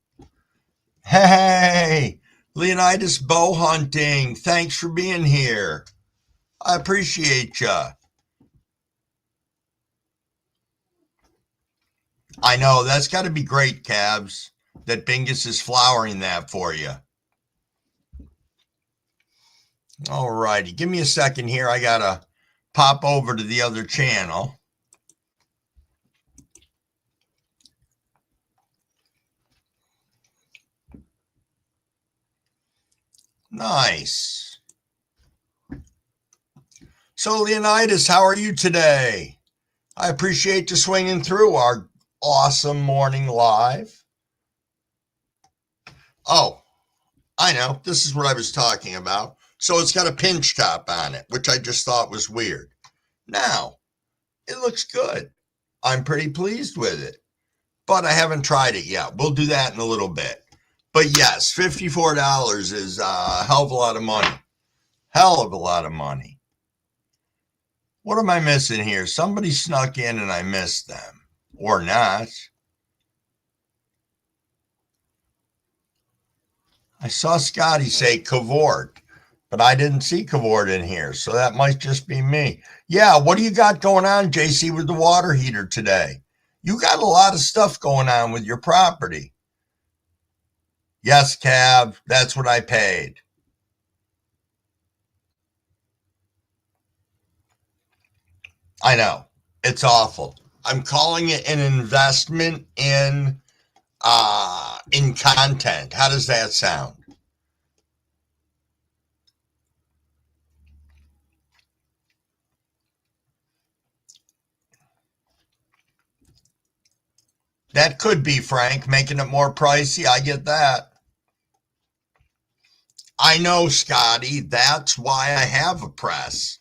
Hey, Leonidas bow hunting. Thanks for being here. I appreciate ya. I know, that's got to be great, Cabs, that Bingus is flowering that for you. All righty. Give me a second here. I got to pop over to the other channel. Nice. So, Leonidas, how are you today? I appreciate you swinging through our awesome morning live. Oh, I know. This is what I was talking about. So it's got a pinch top on it, which I just thought was weird. Now, it looks good. I'm pretty pleased with it, but I haven't tried it yet. We'll do that in a little bit. But yes, $54 is a hell of a lot of money. Hell of a lot of money. What am I missing here? Somebody snuck in and I missed them. Or not. I saw Scotty say cavort, but I didn't see cavort in here, so that might just be me. Yeah, what do you got going on, JC, with the water heater today? You got a lot of stuff going on with your property. Yes, Cav, that's what I paid. I know. It's awful. I'm calling it an investment in content. How does that sound? That could be, Frank, making it more pricey. I get that. I know, Scotty. That's why I have a press.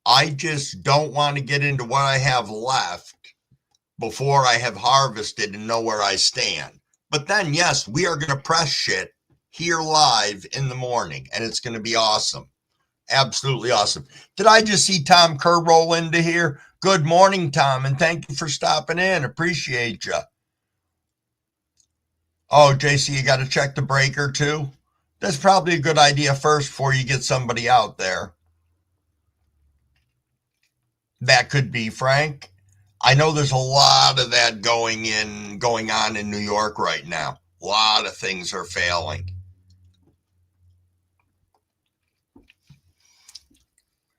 I just don't want to get into what I have left before I have harvested and know where I stand. But then, yes, we are going to press shit here live in the morning, and it's going to be awesome. Absolutely awesome. Did I just see Tom Kerr roll into here? Good morning, Tom, and thank you for stopping in. Appreciate you. Oh, JC, you got to check the breaker too? That's probably a good idea first before you get somebody out there. That could be, Frank. I know there's a lot of that going on in New York right now. A lot of things are failing.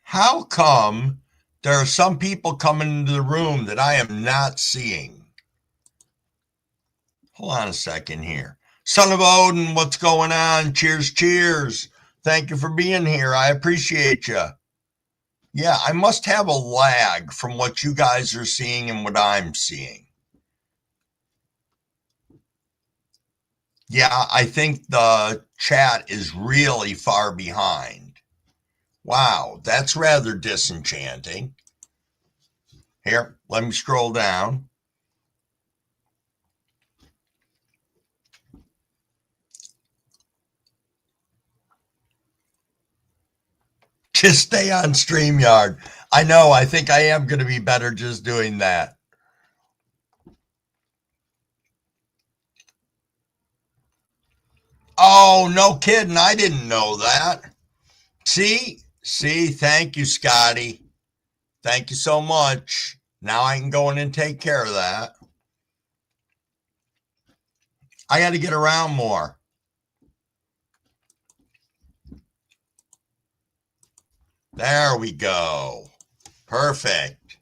How come There are some people coming into the room that I am not seeing. Hold on a second here. Son of Odin, what's going on? Cheers, cheers. Thank you for being here. I appreciate you. Yeah, I must have a lag from what you guys are seeing and what I'm seeing. Yeah, I think the chat is really far behind. Wow, that's rather disenchanting. Here, let me scroll down. Just stay on StreamYard. I know, I think I am going to be better just doing that. Oh, no kidding. I didn't know that. See, thank you, Scotty. Thank you so much. Now I can go in and take care of that. I got to get around more. There we go. Perfect.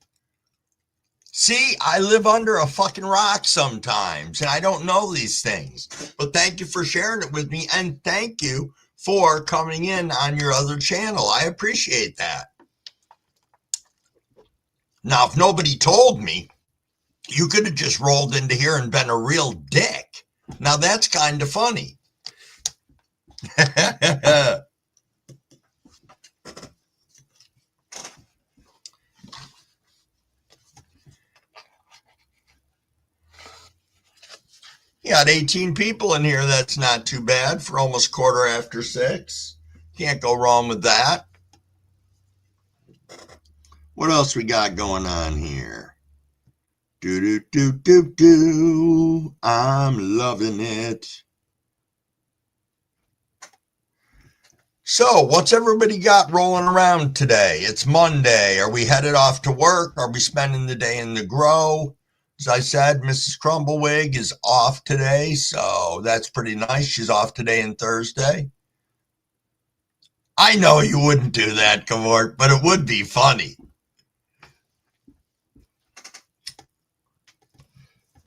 See, I live under a fucking rock sometimes, and I don't know these things. But thank you for sharing it with me, and thank you for coming in on your other channel. I appreciate that. Now, if nobody told me, you could have just rolled into here and been a real dick. Now, that's kind of funny. You got 18 people in here. That's not too bad for almost 6:15. Can't go wrong with that. What else we got going on here? Do. I'm loving it. So, what's everybody got rolling around today? It's Monday. Are we headed off to work? Are we spending the day in the grow? As I said, Mrs. Crumblewig is off today, so that's pretty nice. She's off today and Thursday. I know you wouldn't do that, Cavort, but it would be funny.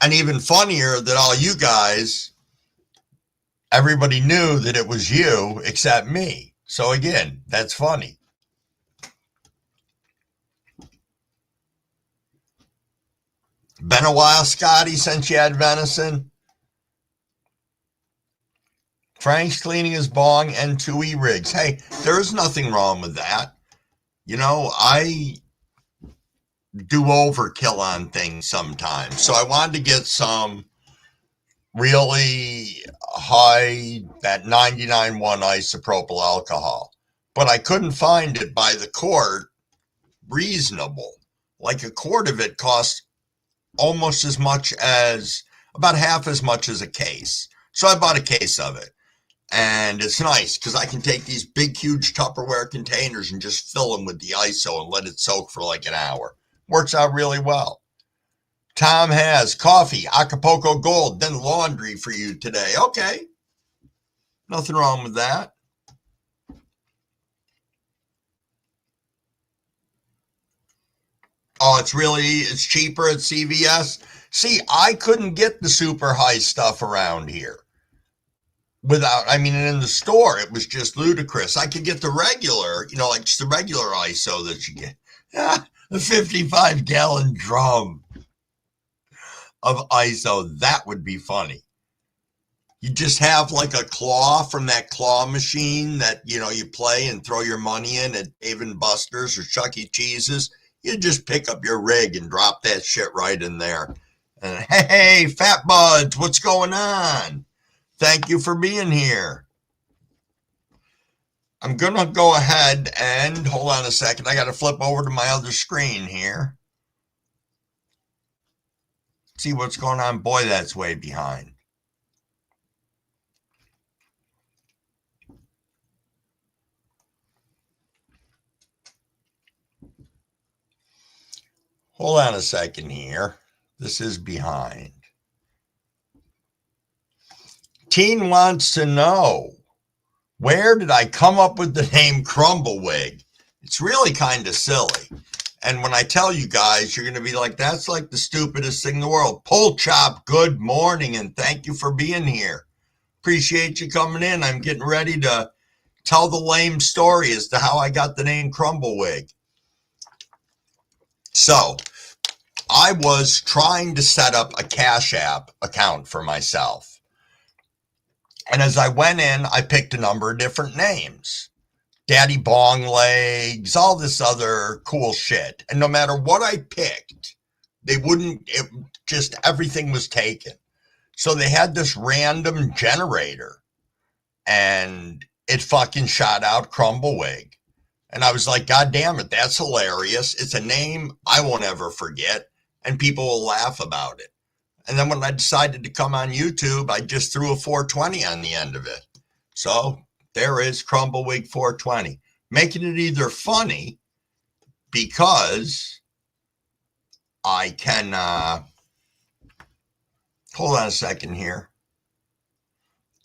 And even funnier that all you guys, everybody knew that it was you except me. So again, that's funny. Been a while, Scotty, since you had venison. Frank's cleaning his bong and 2E rigs. Hey, there's nothing wrong with that. You know, I do overkill on things sometimes. So I wanted to get some really high, that 99.1 isopropyl alcohol. But I couldn't find it by the quart reasonable. Like a quart of it costs almost as much as, about half as much as a case. So I bought a case of it. And it's nice because I can take these big, huge Tupperware containers and just fill them with the ISO and let it soak for like an hour. Works out really well. Tom has coffee, Acapulco Gold, then laundry for you today. Okay. Nothing wrong with that. Oh, it's cheaper at CVS. See, I couldn't get the super high stuff around here in the store, it was just ludicrous. I could get the regular, like just the regular ISO that you get. The 55-gallon drum of ISO. That would be funny. You just have like a claw from that claw machine that, you play and throw your money in at Dave & Buster's or Chuck E. Cheese's. You just pick up your rig and drop that shit right in there. And hey, Fat Buds, what's going on? Thank you for being here. I'm going to go ahead and hold on a second. I got to flip over to my other screen here. See what's going on. Boy, that's way behind. Hold on a second here. This is behind. Teen wants to know, where did I come up with the name Crumblewig? It's really kind of silly. And when I tell you guys, you're going to be like, that's like the stupidest thing in the world. Pull Chop, good morning, and thank you for being here. Appreciate you coming in. I'm getting ready to tell the lame story as to how I got the name Crumblewig. So I was trying to set up a Cash App account for myself. And as I went in, I picked a number of different names. Daddy Bong Legs, all this other cool shit. And no matter what I picked, everything was taken. So they had this random generator and it fucking shot out Crumblewig. And I was like, God damn it, that's hilarious. It's a name I won't ever forget and people will laugh about it. And then when I decided to come on YouTube, I just threw a 420 on the end of it. So there is Crumblewig 420, making it either funny because I can, hold on a second here.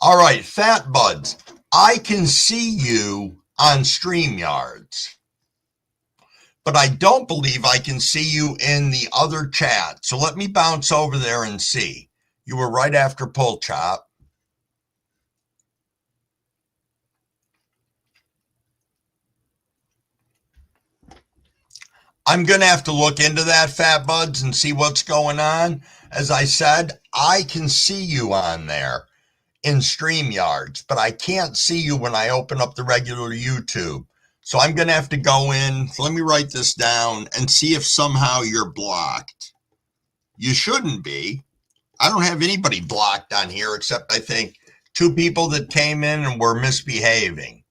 All right, Fat Buds, I can see you on StreamYards, but I don't believe I can see you in the other chat. So let me bounce over there and see. You were right after Pull Chop. I'm going to have to look into that, Fat Buds, and see what's going on. As I said, I can see you on there in StreamYards, but I can't see you when I open up the regular YouTube. So I'm going to have to go in. Let me write this down and see if somehow you're blocked. You shouldn't be. I don't have anybody blocked on here except I think 2 people that came in and were misbehaving.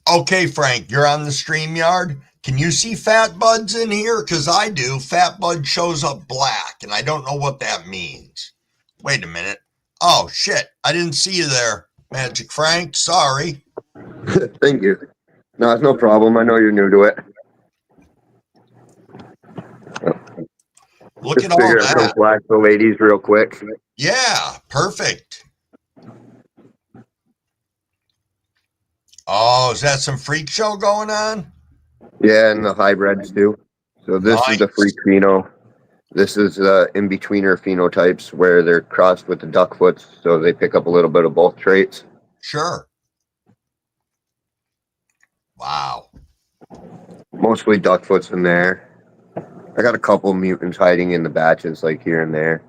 Okay, Frank, you're on the StreamYard. Can you see Fat Buds in here? Because I do. Fat Bud shows up black, and I don't know what that means. Wait a minute. Oh, shit. I didn't see you there, Magic Frank. Sorry. Thank you. No, it's no problem. I know you're new to it. Look Just at all figured I'd come that. flash the ladies real quick. Yeah, perfect. Oh, is that some freak show going on? Yeah, and the hybrids too. So this is the freak pheno. This is in-betweener phenotypes where they're crossed with the duckfoots, so they pick up a little bit of both traits. Sure. Wow. Mostly duckfoots in there. I got a couple mutants hiding in the batches, like here and there.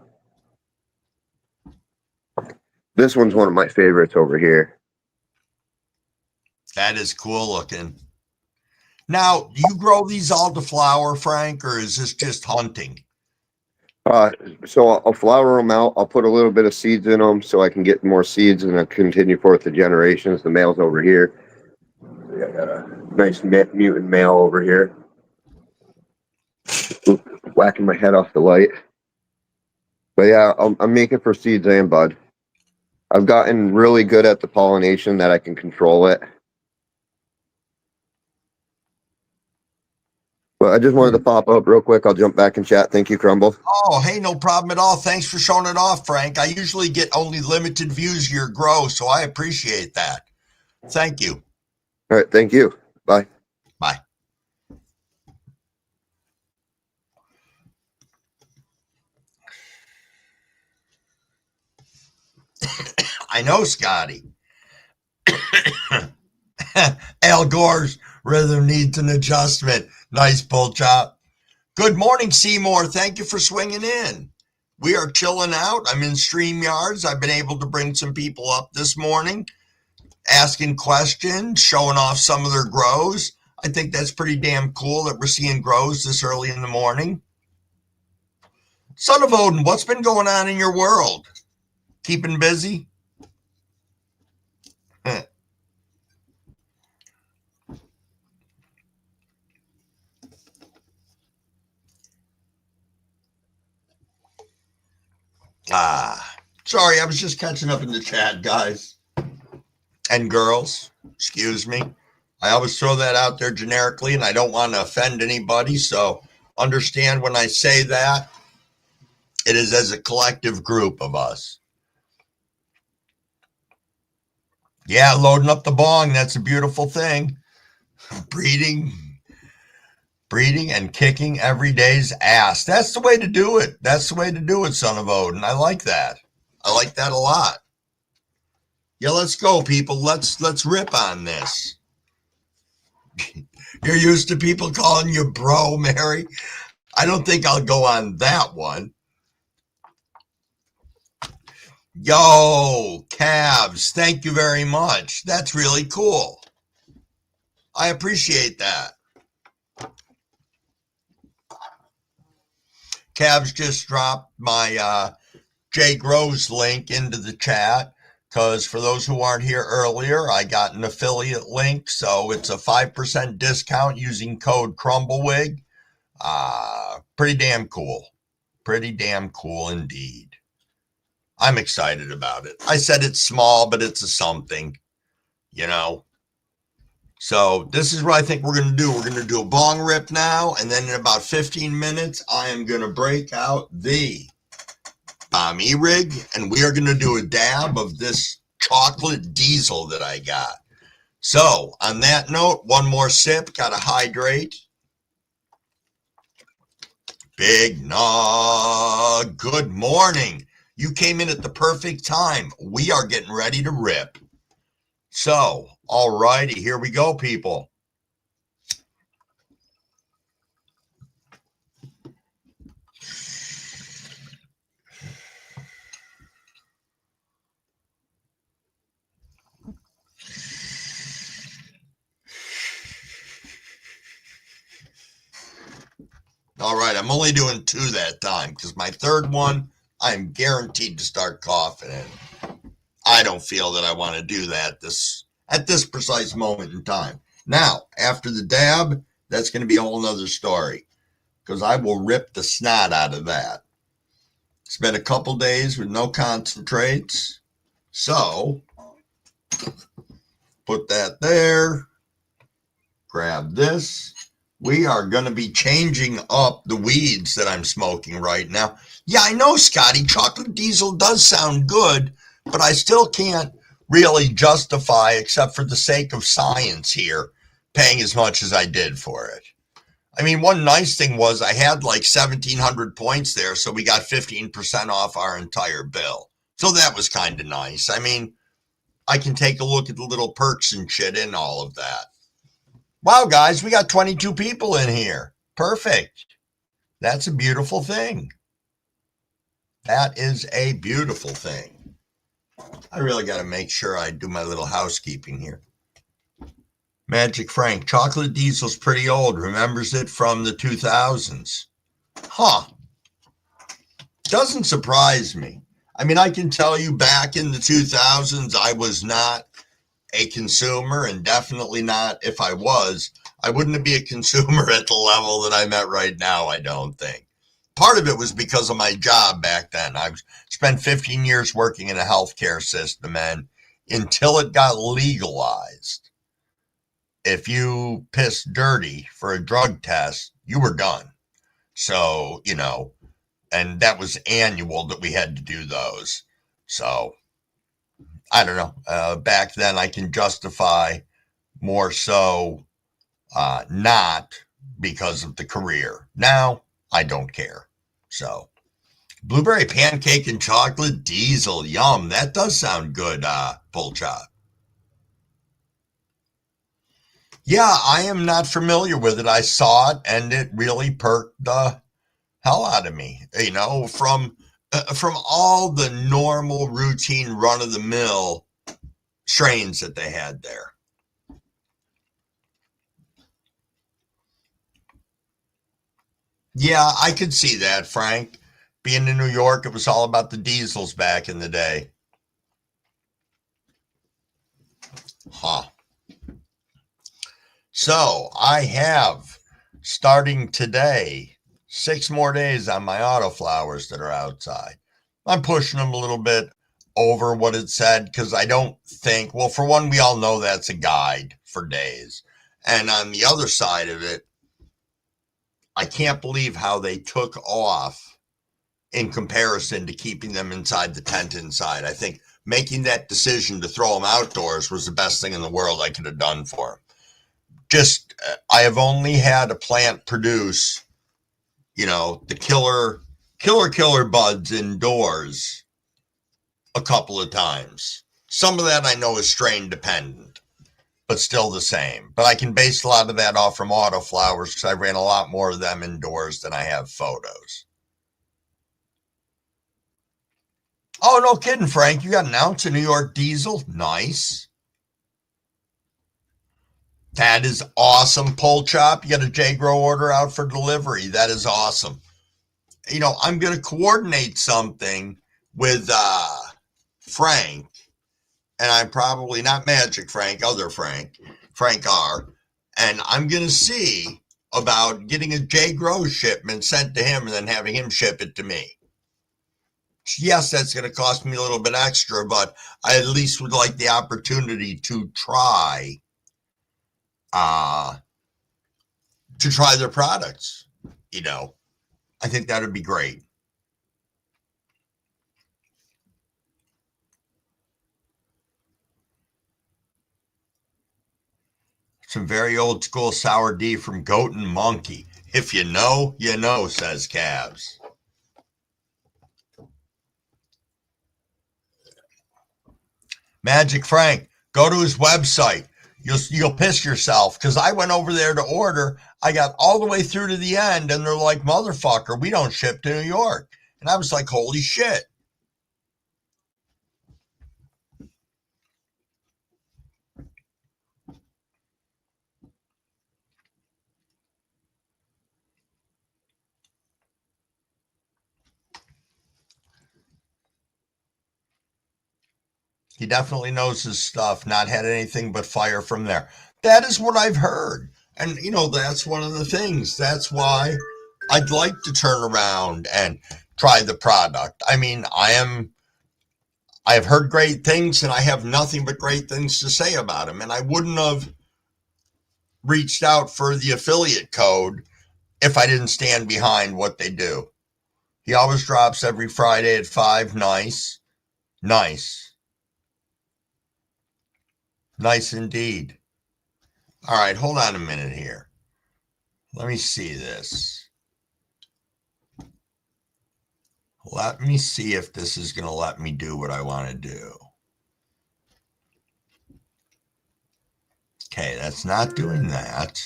This one's one of my favorites over here. That is cool looking. Now, do you grow these all to flower, Frank, or is this just hunting? So I'll flower them out. I'll put a little bit of seeds in them so I can get more seeds and I'll continue forth the generations. The male's over here. I got a nice mutant male over here. Oops, whacking my head off the light. But yeah, I'm making for seeds and bud. I've gotten really good at the pollination that I can control it. But I just wanted to pop up real quick. I'll jump back and chat. Thank you, Crumble. Oh, hey, no problem at all. Thanks for showing it off, Frank. I usually get only limited views of your grow, so I appreciate that. Thank you. All right, thank you. Bye. Bye. I know, Scotty. Al Gore's rhythm needs an adjustment. Nice Pull Chop. Good morning, Seymour. Thank you for swinging in. We are chilling out. I'm in StreamYards. I've been able to bring some people up this morning, asking questions, showing off some of their grows. I think that's pretty damn cool that we're seeing grows this early in the morning. Son of Odin, what's been going on in your world? Keeping busy? Sorry, I was just catching up in the chat, guys and girls. Excuse me. I always throw that out there generically, and I don't want to offend anybody. So understand when I say that, it is as a collective group of us. Yeah, loading up the bong. That's a beautiful thing. Breeding and kicking every day's ass. That's the way to do it. That's the way to do it, son of Odin. I like that. I like that a lot. Yeah, let's go, people. Let's rip on this. You're used to people calling you bro, Mary. I don't think I'll go on that one. Yo, calves, thank you very much. That's really cool. I appreciate that. Calves just dropped my Jay Groves link into the chat because for those who aren't here earlier, I got an affiliate link. So it's a 5% discount using code CrumbleWig. Pretty damn cool. Pretty damn cool indeed. I'm excited about it. I said it's small, but it's a something, you know. So this is what I think we're going to do. We're going to do a bong rip now, and then in about 15 minutes, I am going to break out the Bommy rig, and we are going to do a dab of this chocolate diesel that I got. So on that note, one more sip, got to hydrate. Big Nog, good morning. You came in at the perfect time. We are getting ready to rip. So, all righty, here we go, people. All right, I'm only doing 2 that time because my third one, I'm guaranteed to start coughing in. I don't feel that I want to do that at this precise moment in time. Now, after the dab, that's going to be a whole nother story because I will rip the snot out of that. It's been a couple days with no concentrates. So, put that there. Grab this. We are going to be changing up the weeds that I'm smoking right now. Yeah, I know, Scotty, chocolate diesel does sound good, but I still can't really justify, except for the sake of science here, paying as much as I did for it. I mean, one nice thing was I had like 1,700 points there, so we got 15% off our entire bill. So that was kind of nice. I mean, I can take a look at the little perks and shit in all of that. Wow, guys, we got 22 people in here. Perfect. That's a beautiful thing. That is a beautiful thing. I really got to make sure I do my little housekeeping here. Magic Frank, chocolate diesel's pretty old. Remembers it from the 2000s. Huh. Doesn't surprise me. I mean, I can tell you back in the 2000s, I was not a consumer, and definitely not, if I was, I wouldn't be a consumer at the level that I'm at right now, I don't think. Part of it was because of my job back then. I spent 15 years working in a healthcare system, and until it got legalized, if you pissed dirty for a drug test, you were done. So, you know, and that was annual that we had to do those. So, I don't know. Back then, I can justify more so not because of the career. Now, I don't care. So, blueberry pancake and chocolate diesel. Yum. That does sound good, Bull Chop. Yeah, I am not familiar with it. I saw it, and it really perked the hell out of me. You know, from all the normal, routine, run-of-the-mill strains that they had there. Yeah, I could see that, Frank. Being in New York, it was all about the diesels back in the day. Huh. So I have, starting today, 6 more days on my autoflowers that are outside. I'm pushing them a little bit over what it said because I don't think, well, for one, we all know that's a guide for days. And on the other side of it, I can't believe how they took off in comparison to keeping them inside the tent inside. I think making that decision to throw him outdoors was the best thing in the world I could have done for him. Just, I have only had a plant produce, the killer buds indoors a couple of times. Some of that I know is strain dependent, but still the same. But I can base a lot of that off from autoflowers because I ran a lot more of them indoors than I have photos. Oh, no kidding, Frank. You got an ounce of New York diesel? Nice. That is awesome. Pole chop. You got a J-Grow order out for delivery. That is awesome. I'm going to coordinate something with Frank, and I'm probably not Magic Frank, other Frank R. And I'm going to see about getting a J-Grow shipment sent to him and then having him ship it to me. Yes, that's going to cost me a little bit extra, but I at least would like the opportunity to try their products. I think that would be great. Some very old school sour D from Goat and Monkey. If you know, you know, says Cavs. Magic Frank, go to his website. You'll piss yourself because I went over there to order. I got all the way through to the end and they're like, motherfucker, we don't ship to New York. And I was like, holy shit. He definitely knows his stuff, not had anything but fire from there. That is what I've heard. And, that's one of the things. That's why I'd like to turn around and try the product. I mean, I have heard great things and I have nothing but great things to say about him. And I wouldn't have reached out for the affiliate code if I didn't stand behind what they do. He always drops every Friday at 5. Nice. Nice indeed. All right, hold on a minute here. Let me see this. Let me see if this is going to let me do what I want to do. Okay, that's not doing that.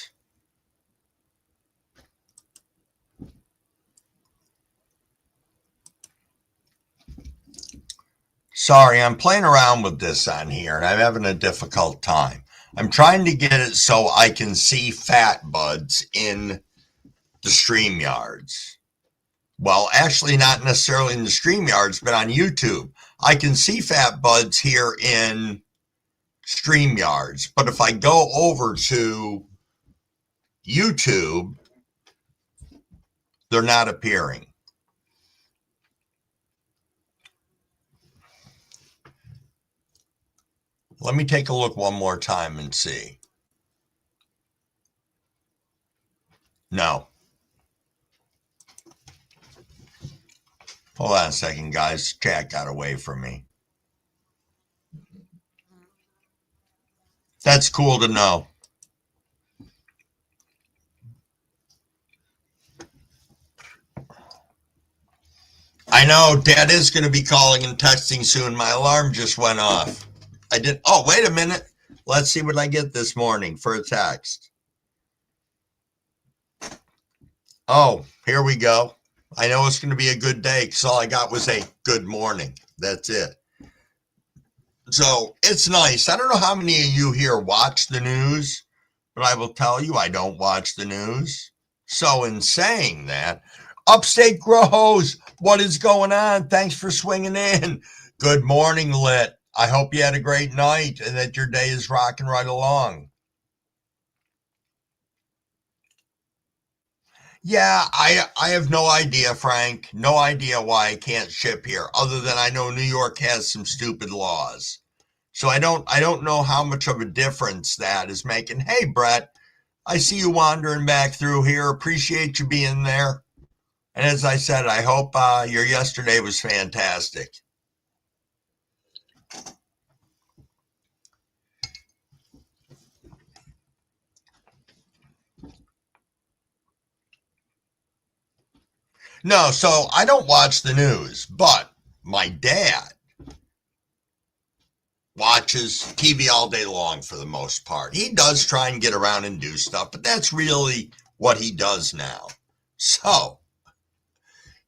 Sorry, I'm playing around with this on here and I'm having a difficult time. I'm trying to get it so I can see fat buds in the StreamYards. Well, actually not necessarily in the StreamYards, but on YouTube. I can see fat buds here in StreamYards. But if I go over to YouTube, they're not appearing. Let me take a look one more time and see. No. Hold on a second, guys. Chat got away from me. That's cool to know. I know Dad is going to be calling and texting soon. My alarm just went off. Oh, wait a minute. Let's see what I get this morning for a text. Oh, here we go. I know it's going to be a good day because all I got was a good morning. That's it. So it's nice. I don't know how many of you here watch the news, but I will tell you I don't watch the news. So in saying that, Upstate Grows, what is going on? Thanks for swinging in. Good morning, Lit. I hope you had a great night and that your day is rocking right along. Yeah, I have no idea, Frank. No idea why I can't ship here, other than I know New York has some stupid laws. So I don't know how much of a difference that is making. Hey, Brett, I see you wandering back through here. Appreciate you being there. And as I said, I hope your yesterday was fantastic. No, so I don't watch the news, but my dad watches TV all day long for the most part. He does try and get around and do stuff, but that's really what he does now. So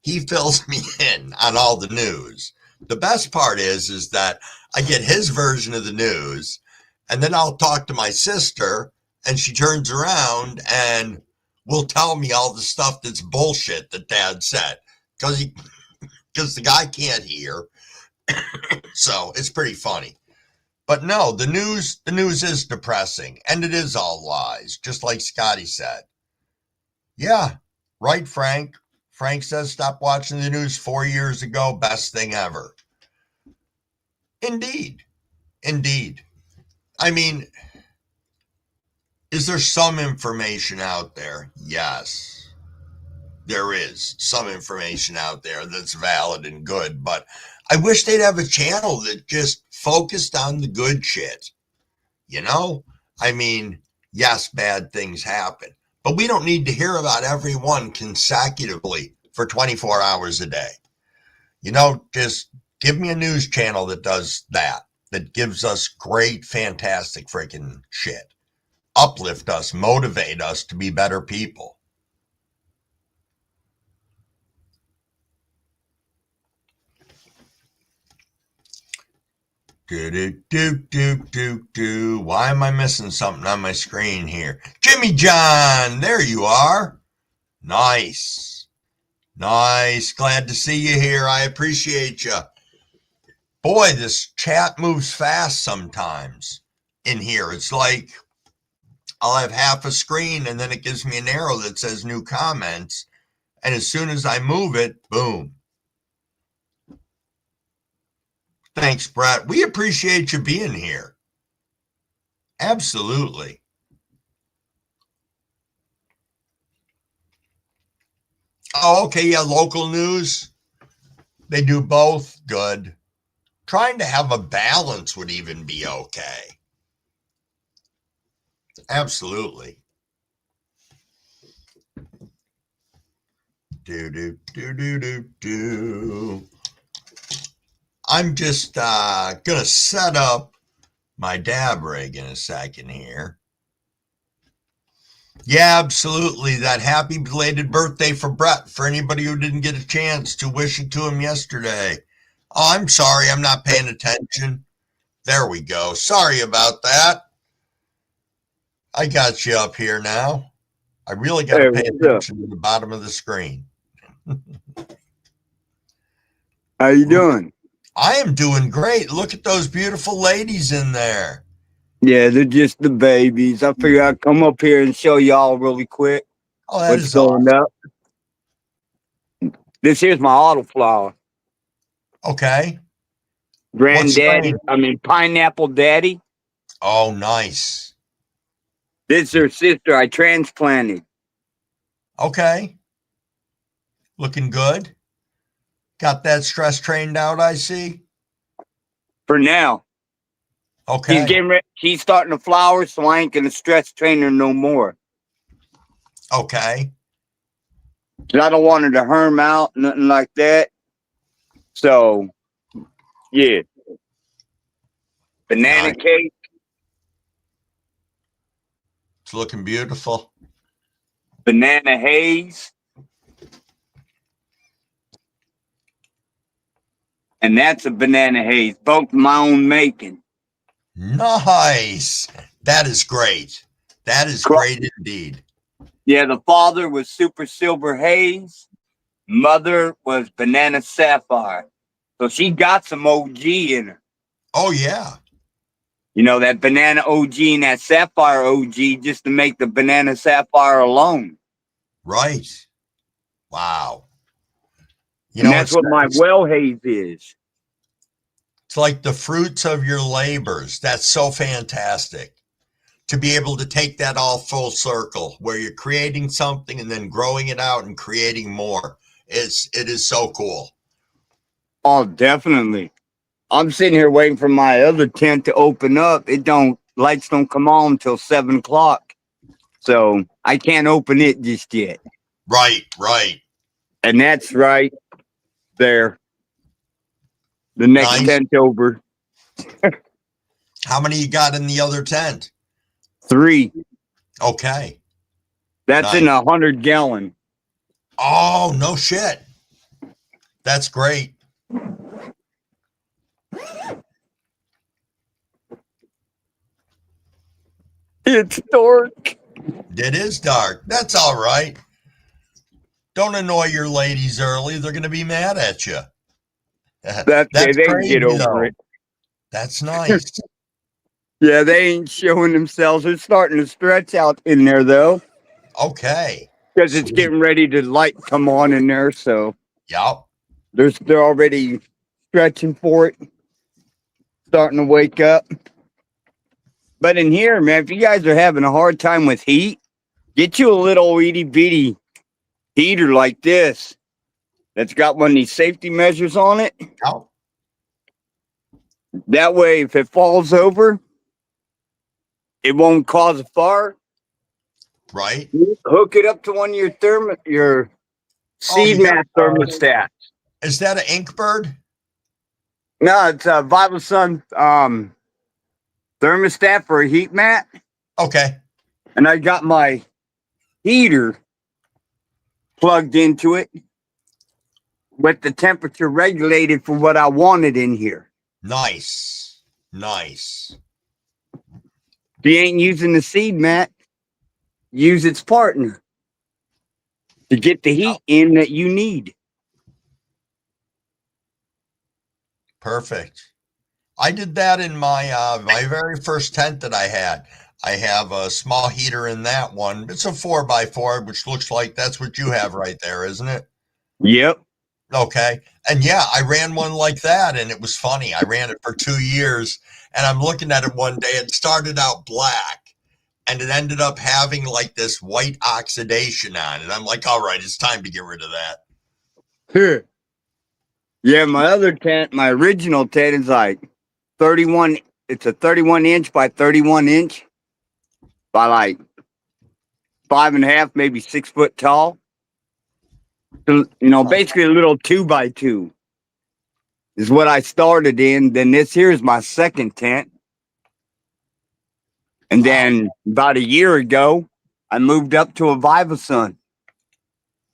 he fills me in on all the news. The best part is that I get his version of the news, and then I'll talk to my sister, and she turns around and will tell me all the stuff that's bullshit that Dad said because the guy can't hear. So it's pretty funny. But no, the news is depressing, and it is all lies, just like Scotty said. Yeah, right, Frank. Frank says stop watching the news 4 years ago. Best thing ever. Indeed. Indeed. I mean, is there some information out there? Yes. There is some information out there that's valid and good, but I wish they'd have a channel that just focused on the good shit. You know? I mean, yes, bad things happen, but we don't need to hear about every one consecutively for 24 hours a day. You know, just give me a news channel that does that gives us great, fantastic freaking shit. Uplift us, motivate us to be better people. Why am I missing something on my screen here? Jimmy John, there you are. Nice. Nice. Glad to see you here. I appreciate you. Boy, this chat moves fast sometimes in here. It's like I'll have half a screen and then it gives me an arrow that says new comments. And as soon as I move it, boom. Thanks, Brett. We appreciate you being here. Absolutely. Oh, okay. Yeah, local news. They do both. Good. Trying to have a balance would even be okay. Absolutely. I'm just gonna set up my dab rig in a second here. Yeah, absolutely. That happy belated birthday for Brett, for anybody who didn't get a chance to wish it to him yesterday. Oh, I'm sorry, I'm not paying attention. There we go. Sorry about that. I got you up here now. I really got to pay attention to the bottom of the screen. How you doing? I am doing great. Look at those beautiful ladies in there. Yeah, they're just the babies. I figured I'd come up here and show y'all really quick What's going up. This here's my autoflower. Okay. Granddaddy, Pineapple Daddy. Oh, nice. This is her sister I transplanted. Okay. Looking good. Got that stress trained out, I see. For now. Okay. She's starting to flower, so I ain't gonna stress train her no more. Okay. I don't want her to herm out, nothing like that. So, yeah. Banana cake. It's looking beautiful. Banana haze. And that's a banana haze, both my own making. Nice. That is great. That is great indeed. Yeah, the father was super silver haze. Mother was banana sapphire. So she got some OG in her. Oh, yeah. You know, that banana OG and that sapphire OG just to make the banana sapphire alone. Right. Wow. You know, that's what my well haze is. It's like the fruits of your labors. That's so fantastic. To be able to take that all full circle where you're creating something and then growing it out and creating more. It is so cool. Oh, definitely. I'm sitting here waiting for my other tent to open up. Lights don't come on until 7 o'clock. So I can't open it just yet. Right, right. And that's right there. The next Nice. tent over. How many you got in the other tent? 3. Okay. That's in Nice. 100-gallon. Oh, no shit. That's great. It's dark. It is dark. That's all right. Don't annoy your ladies early. They're going to be mad at you. That's okay. That's They can crazy, get over though. it. That's nice. Yeah, they ain't showing themselves. They're starting to stretch out in there, though, Okay. because it's Sweet. getting ready to light come on in there. So Yep. they're already stretching for it, starting to wake up. But in here, man, if you guys are having a hard time with heat, get you a little itty bitty heater like this that's got one of these safety measures on it. Yep. That way, if it falls over, it won't cause a fire. Right. Hook it up to one of your seed you mat thermostats. Is that an Inkbird? No, it's a Vital Sun thermostat for a heat mat. Okay. And I got my heater plugged into it with the temperature regulated for what I wanted in here. Nice. Nice. If you ain't using the seed mat, use its partner to get the heat in that you need. Perfect. I did that in my my very first tent that I had. I have a small heater in that one. It's a 4x4, which looks like that's what you have right there, isn't it? Yep. Okay. And yeah, I ran one like that, and it was funny. I ran it for 2 years, and I'm looking at it one day. It started out black, and it ended up having like this white oxidation on it. I'm like, all right, it's time to get rid of that. Yeah, my other tent, my original tent is like 31. It's a 31 inch by 31 inch by like 5.5, maybe 6 foot tall. So, basically a little 2x2 is what I started in. Then this here is my second tent. And then about a year ago, I moved up to a Vivasun.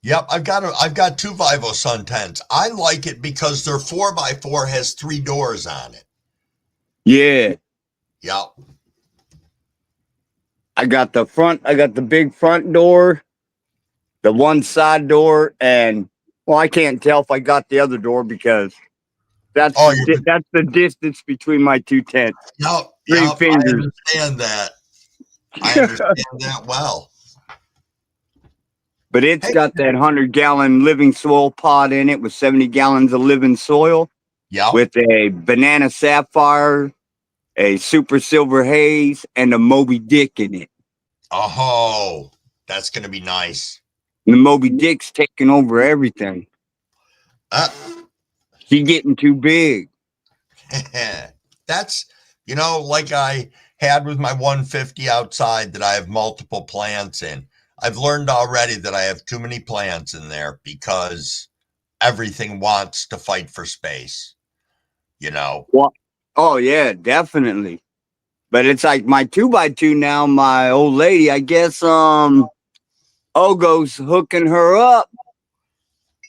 Yep, I've got 2 Vivo Sun tents. I like it because their 4x4 has 3 doors on it. Yeah. Yep. I got the big front door, the one side door, and I can't tell if I got the other door because that's the distance between my 2 tents. Yep. 3 Yep. fingers. I understand that. I understand that well. But it's got that 100-gallon living soil pot in it with 70 gallons of living soil. Yep. With a banana sapphire, a super silver haze, and a Moby Dick in it. Oh, that's going to be nice. And the Moby Dick's taking over everything. She's getting too big. That's, like I had with my 150 outside that I have multiple plants in. I've learned already that I have too many plants in there because everything wants to fight for space, Well, oh, yeah, definitely. But it's like my 2x2 now, my old lady, I guess, Ogo's hooking her up.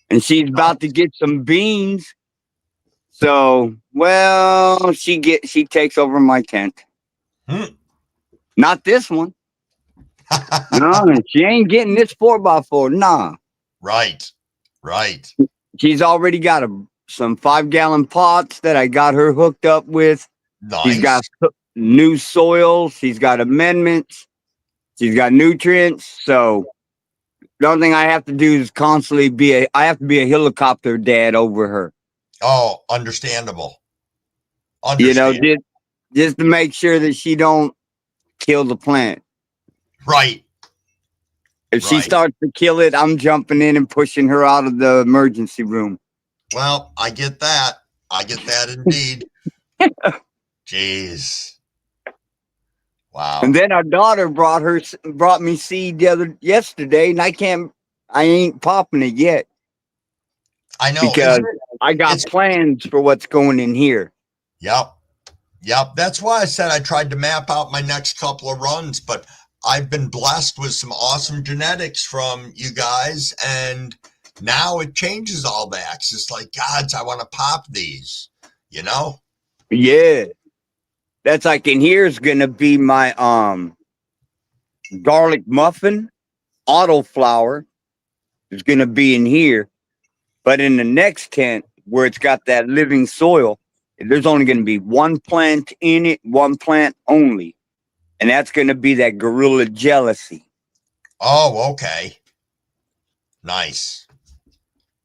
And she's about to get some beans. So, she takes over my tent. Not this one. No, she ain't getting this 4x4. Nah. Right. She's already got some 5-gallon pots that I got her hooked up with. Nice. She's got new soil. She's got amendments. She's got nutrients. So the only thing I have to do is constantly I have to be a helicopter dad over her. Oh, understandable. Just to make sure that she don't kill the plant. Right. If she starts to kill it, I'm jumping in and pushing her out of the emergency room. Well, I get that. Indeed. Jeez. Wow. And then our daughter brought me seed yesterday, and I ain't popping it yet. I know. because I got it's- plans for what's going in here. Yep. Yep. That's why I said I tried to map out my next couple of runs, but I've been blessed with some awesome genetics from you guys. And now it changes all that. It's just like, gods, I want to pop these, you know? Yeah. That's like in here is gonna be my garlic muffin autoflower is gonna be in here. But in the next tent where it's got that living soil, there's only gonna be one plant in it, one plant only. And that's gonna be that gorilla jealousy. Oh, okay. Nice.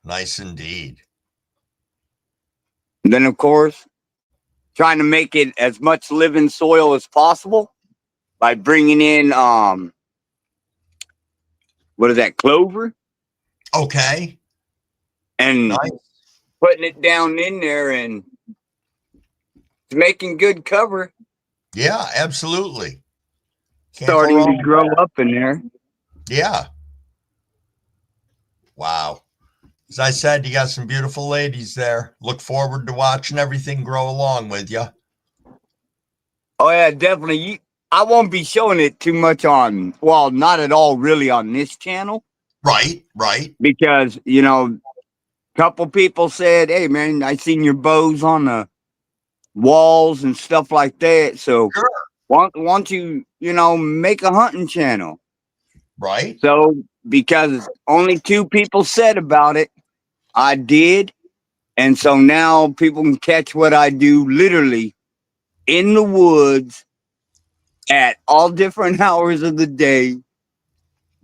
Nice indeed. And then of course, trying to make it as much living soil as possible by bringing in what is that, clover, Okay. and Nice. putting it down in there and making good cover, Yeah, absolutely. Can't go starting wrong to with grow that. up in there. Yeah. Wow. As I said, you got some beautiful ladies there. Look forward to watching everything grow along with you. Oh yeah, definitely. I won't be showing it too much on, well, not at all really on this channel, Right, right. because a couple people said, "Hey man, I seen your bows on the walls and stuff like that. So Sure. want you, make a hunting channel." Right. So because only two people said about it, I did. And so now people can catch what I do literally in the woods at all different hours of the day,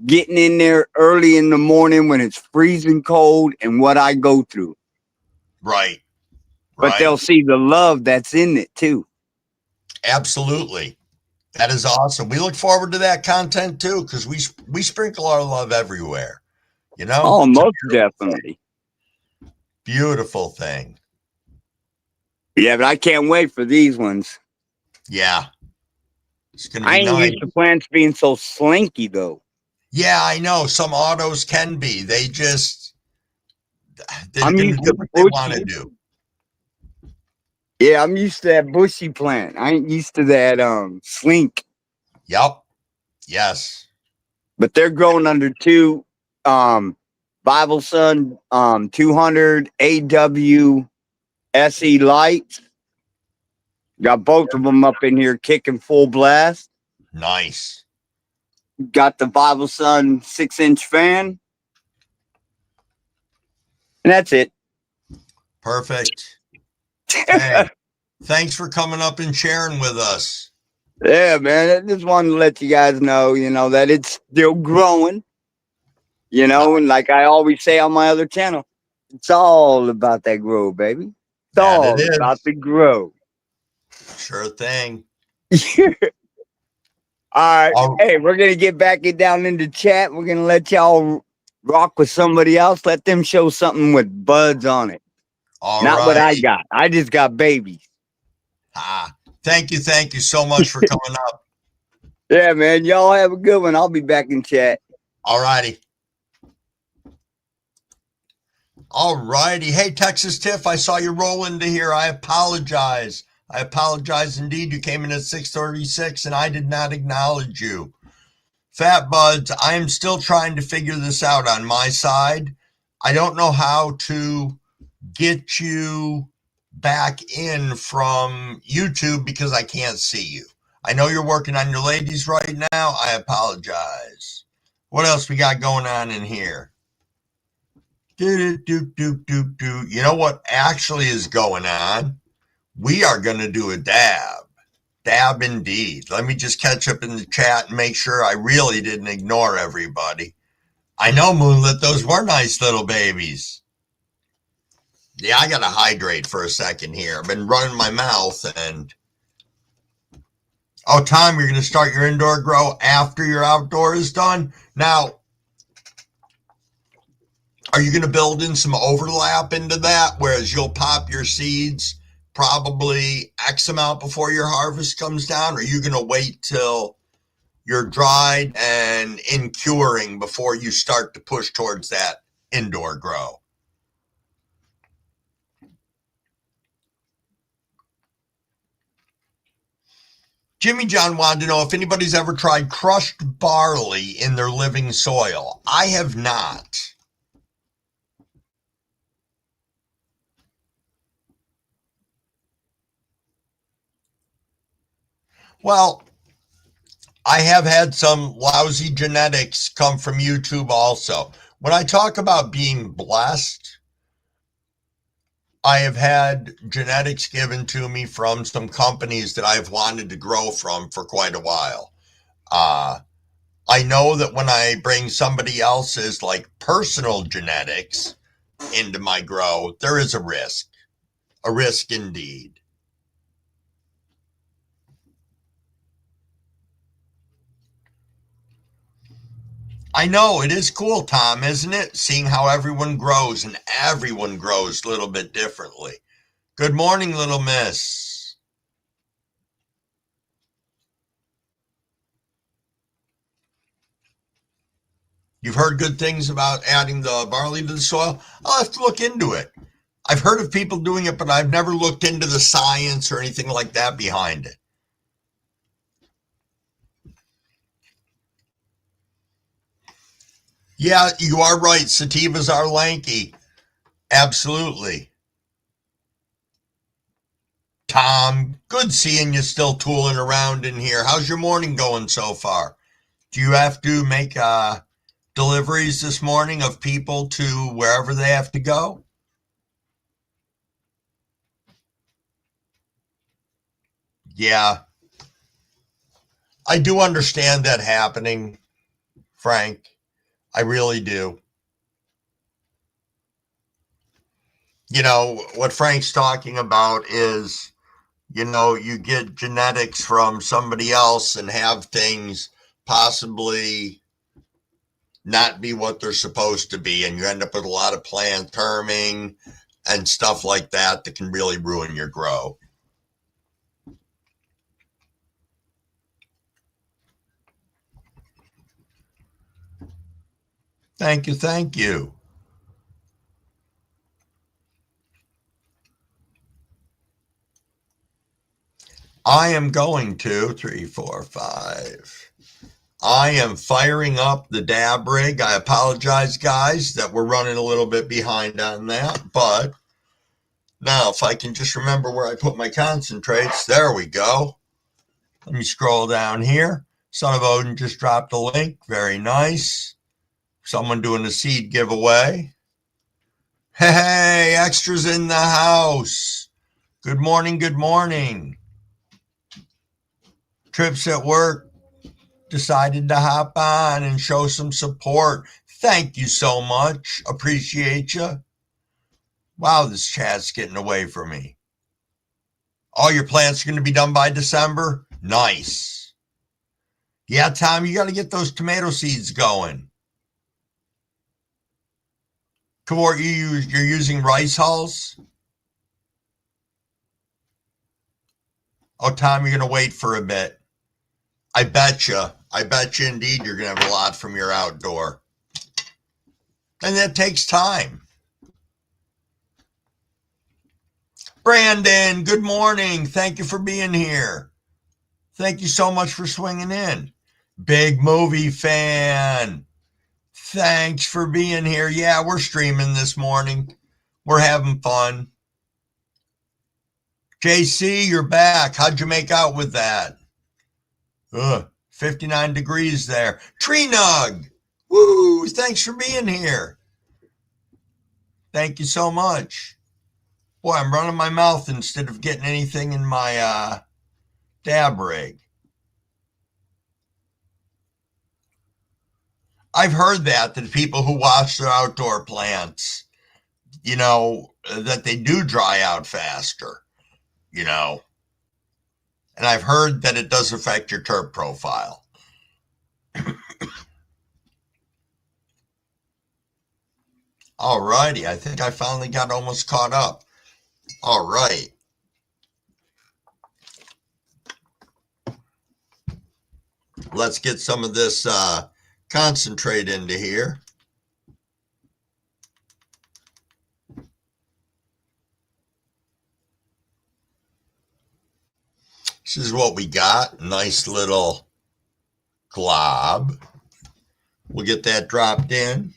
getting in there early in the morning when it's freezing cold and what I go through. Right. But they'll Right. see the love that's in it too. Absolutely. That is awesome. We look forward to that content too, because we sprinkle our love everywhere. You know? Oh, It's a most definitely. beautiful thing. Yeah, but I can't wait for these ones. Yeah. It's gonna I be ain't nice. used to plants being so slinky though. Yeah, I know. Some autos can be. They're I'm gonna used do to what they want to bushy. do. Yeah, I'm used to that bushy plant. I ain't used to that slink. Yep. Yes. But they're growing under two Bible Sun 200 AW SE lights. Got both of them up in here kicking full blast. Nice. Got the Bible Sun 6-inch fan. And that's it. Perfect. Hey, thanks for coming up and sharing with us. Yeah, man. I just wanted to let you guys know, that it's still growing. And like I always say on my other channel, it's all about that grow, baby. It's That all it is. about the grow. Sure thing. All right. All, Hey, we're gonna get back down into chat. We're gonna let y'all rock with somebody else. Let them show something with buds on it. all Not what I right. got. I just got babies. Thank you so much for coming up. Yeah, man. Y'all have a good one. I'll be back in chat. All righty. All righty. Hey, Texas Tiff, I saw you roll into here. I apologize. I apologize indeed. You came in at 6:36 and I did not acknowledge you. Fat Buds, I am still trying to figure this out on my side. I don't know how to get you back in from YouTube because I can't see you. I know you're working on your ladies right now. I apologize. What else we got going on in here? You know what actually is going on? We are going to do a dab. Dab indeed. Let me just catch up in the chat and make sure I really didn't ignore everybody. I know, Moonlit, those were nice little babies. Yeah, I got to hydrate for a second here. I've been running my mouth and... Oh, Tom, you're going to start your indoor grow after your outdoor is done? Now, are you going to build in some overlap into that, whereas you'll pop your seeds probably X amount before your harvest comes down? Or are you going to wait till you're dried and in curing before you start to push towards that indoor grow? Jimmy John wanted to know if anybody's ever tried crushed barley in their living soil. I have not. Well, I have had some lousy genetics come from YouTube also. When I talk about being blessed, I have had genetics given to me from some companies that I've wanted to grow from for quite a while. I know that when I bring somebody else's like personal genetics into my grow, there is a risk indeed. I know it is cool, Tom, isn't it? Seeing how everyone grows and everyone grows a little bit differently. Good morning, little miss. You've heard good things about adding the barley to the soil? I'll have to look into it. I've heard of people doing it, but I've never looked into the science or anything like that behind it. Yeah, you are right. Sativas are lanky. Absolutely. Tom, good seeing you still tooling around in here. How's your morning going so far? Do you have to make deliveries this morning of people to wherever they have to go? Yeah, I do understand that happening, Frank. I really do. You know, what Frank's talking about is, you know, you get genetics from somebody else and have things possibly not be what they're supposed to be. And you end up with a lot of plant terming and stuff like that that can really ruin your grow. Thank you. Thank you. I am going to 3, 4, 5. I am firing up the dab rig. I apologize, guys, that we're running a little bit behind on that. But now, if I can just remember where I put my concentrates, there we go. Let me scroll down here. Son of Odin just dropped a link. Very nice. Someone doing a seed giveaway. Hey, extras in the house. Good morning. Good morning. Trips at work. Decided to hop on and show some support. Thank you so much. Appreciate you. Wow, this chat's getting away from me. All your plants are going to be done by December? Nice. Yeah, Tom, you got to get those tomato seeds going. Kavort, you're using rice hulls? Oh, Tom, you're going to wait for a bit. I bet you indeed you're going to have a lot from your outdoor. And that takes time. Brandon, good morning. Thank you for being here. Thank you so much for swinging in. Big movie fan. Thanks for being here. Yeah, we're streaming this morning. We're having fun. JC, you're back. How'd you make out with that? 59 degrees there. Tree Nug. Woo, thanks for being here. Thank you so much. Boy, I'm running my mouth instead of getting anything in my dab rig. I've heard that people who watch their outdoor plants, you know, that they do dry out faster, you know. And I've heard that it does affect your terp profile. All righty. I think I finally got almost caught up. All right. Let's get some of this concentrate into here. This is what we got. Nice little glob. We'll get that dropped in.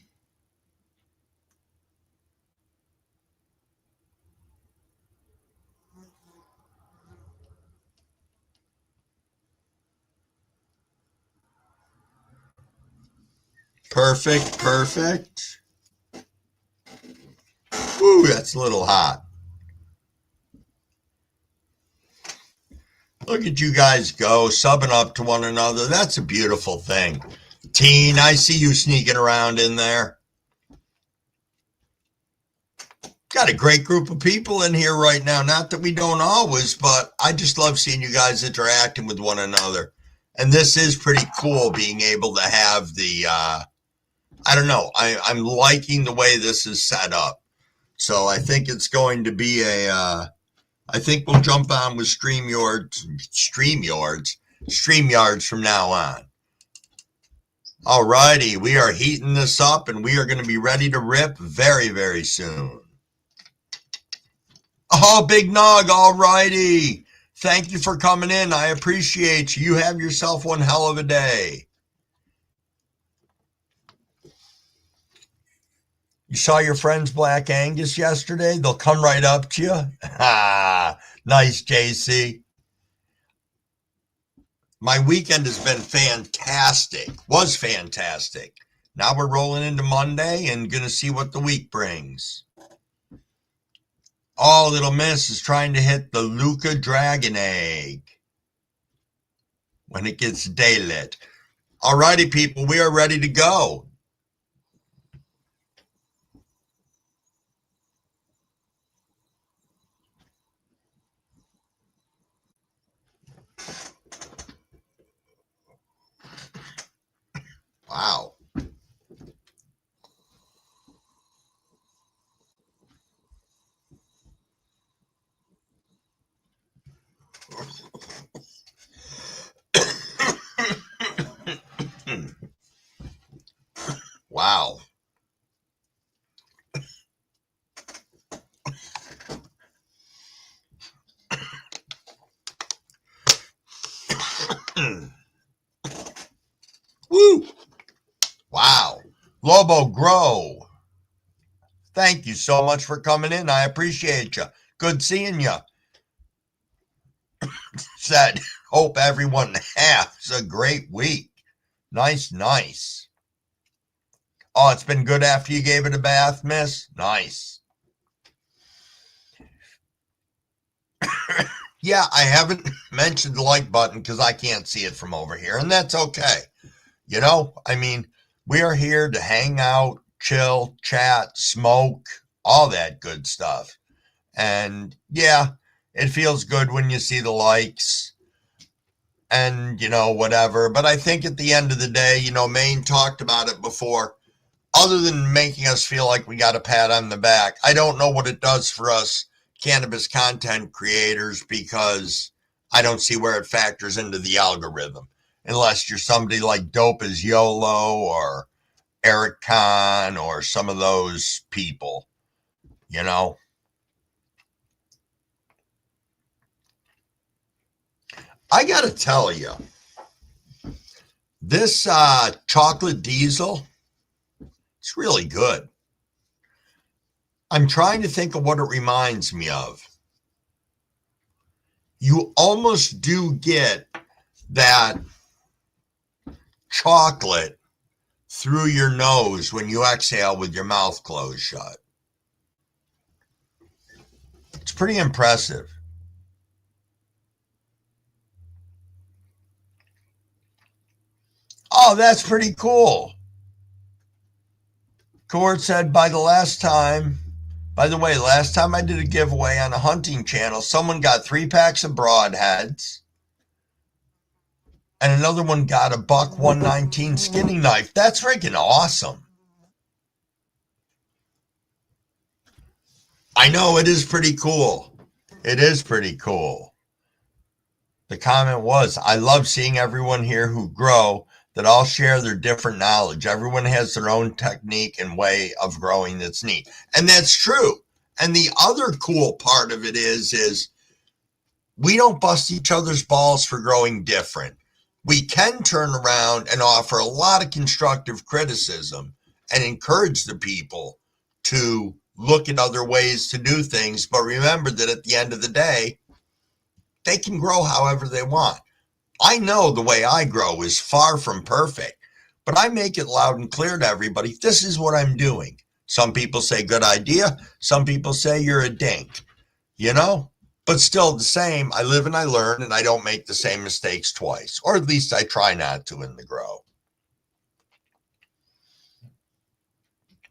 Perfect, perfect. Woo, that's a little hot. Look at you guys go, subbing up to one another. That's a beautiful thing. Teen, I see you sneaking around in there. Got a great group of people in here right now. Not that we don't always, but I just love seeing you guys interacting with one another. And this is pretty cool being able to have the, I don't know, I'm liking the way this is set up. So I think it's going to be a, I think we'll jump on with StreamYards from now on. All righty, we are heating this up and we are going to be ready to rip very, very soon. Oh, Big Nog, all righty. Thank you for coming in. I appreciate you. You have yourself one hell of a day. You saw your friends Black Angus yesterday? They'll come right up to you. Nice, JC. My weekend has been fantastic. Was fantastic. Now we're rolling into Monday and going to see what the week brings. Oh, Little Miss is trying to hit the Luca Dragon Egg when it gets daylit. All righty, people, we are ready to go. Wow. Wow. Woo. Wow. Lobo Grow. Thank you so much for coming in. I appreciate you. Good seeing you. Said, hope everyone has a great week. Nice, nice. Oh, it's been good after you gave it a bath, miss? Nice. Yeah, I haven't mentioned the like button because I can't see it from over here, and that's okay. You know, I mean, we are here to hang out, chill, chat, smoke, all that good stuff. And yeah, it feels good when you see the likes and, you know, whatever. But I think at the end of the day, you know, Maine talked about it before. Other than making us feel like we got a pat on the back, I don't know what it does for us cannabis content creators because I don't see where it factors into the algorithm. Unless you're somebody like Dope as YOLO or Eric Kahn or some of those people, you know. I got to tell you, this chocolate diesel, it's really good. I'm trying to think of what it reminds me of. You almost do get that chocolate through your nose when you exhale with your mouth closed shut. It's pretty impressive. Oh, that's pretty cool. Cord said by the way, last time I did a giveaway on a hunting channel, someone got 3 packs of broadheads and another one got a buck 119 skinning knife. That's freaking awesome. I know, it is pretty cool. It is pretty cool. The comment was, I love seeing everyone here who grow that all share their different knowledge. Everyone has their own technique and way of growing that's neat. And that's true. And the other cool part of it is We don't bust each other's balls for growing different. We can turn around and offer a lot of constructive criticism and encourage the people to look at other ways to do things. But remember that at the end of the day, they can grow however they want. I know the way I grow is far from perfect, but I make it loud and clear to everybody, this is what I'm doing. Some people say good idea. Some people say you're a dink, but still the same. I live and I learn, and I don't make the same mistakes twice, or at least I try not to in the grow.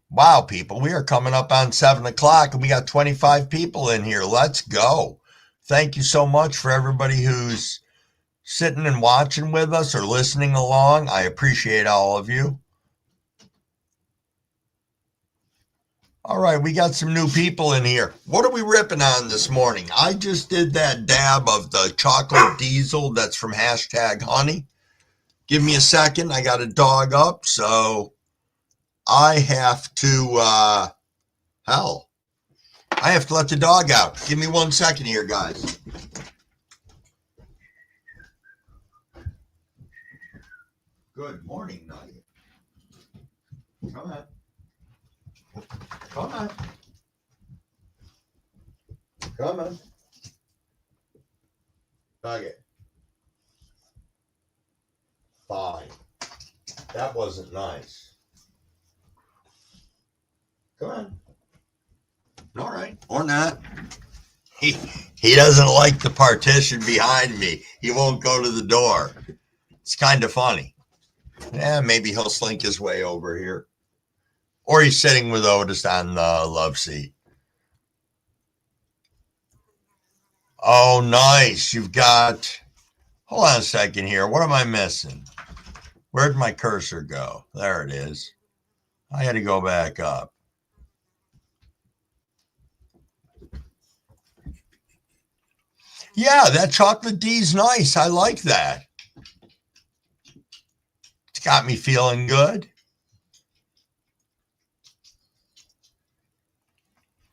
Wow, people, we are coming up on 7 o'clock and we got 25 people in here. Let's go. Thank you so much for everybody who's sitting and watching with us or listening along. I appreciate all of you. All right, we got some new people in here. What are we ripping on this morning? I just did that dab of the chocolate diesel that's from #honey. Give me a second. I got a dog up, so I have to, I have to let the dog out. Give me 1 second here, guys. Good morning, Nugget. Come on. Come on. Come on. Nugget. Fine. That wasn't nice. Come on. All right. Or not. He doesn't like the partition behind me. He won't go to the door. It's kind of funny. Yeah, maybe he'll slink his way over here. Or he's sitting with Otis on the love seat. Oh, nice. You've got, hold on a second here. What am I missing? Where'd my cursor go? There it is. I had to go back up. Yeah, that chocolate D's nice. I like that. It's got me feeling good.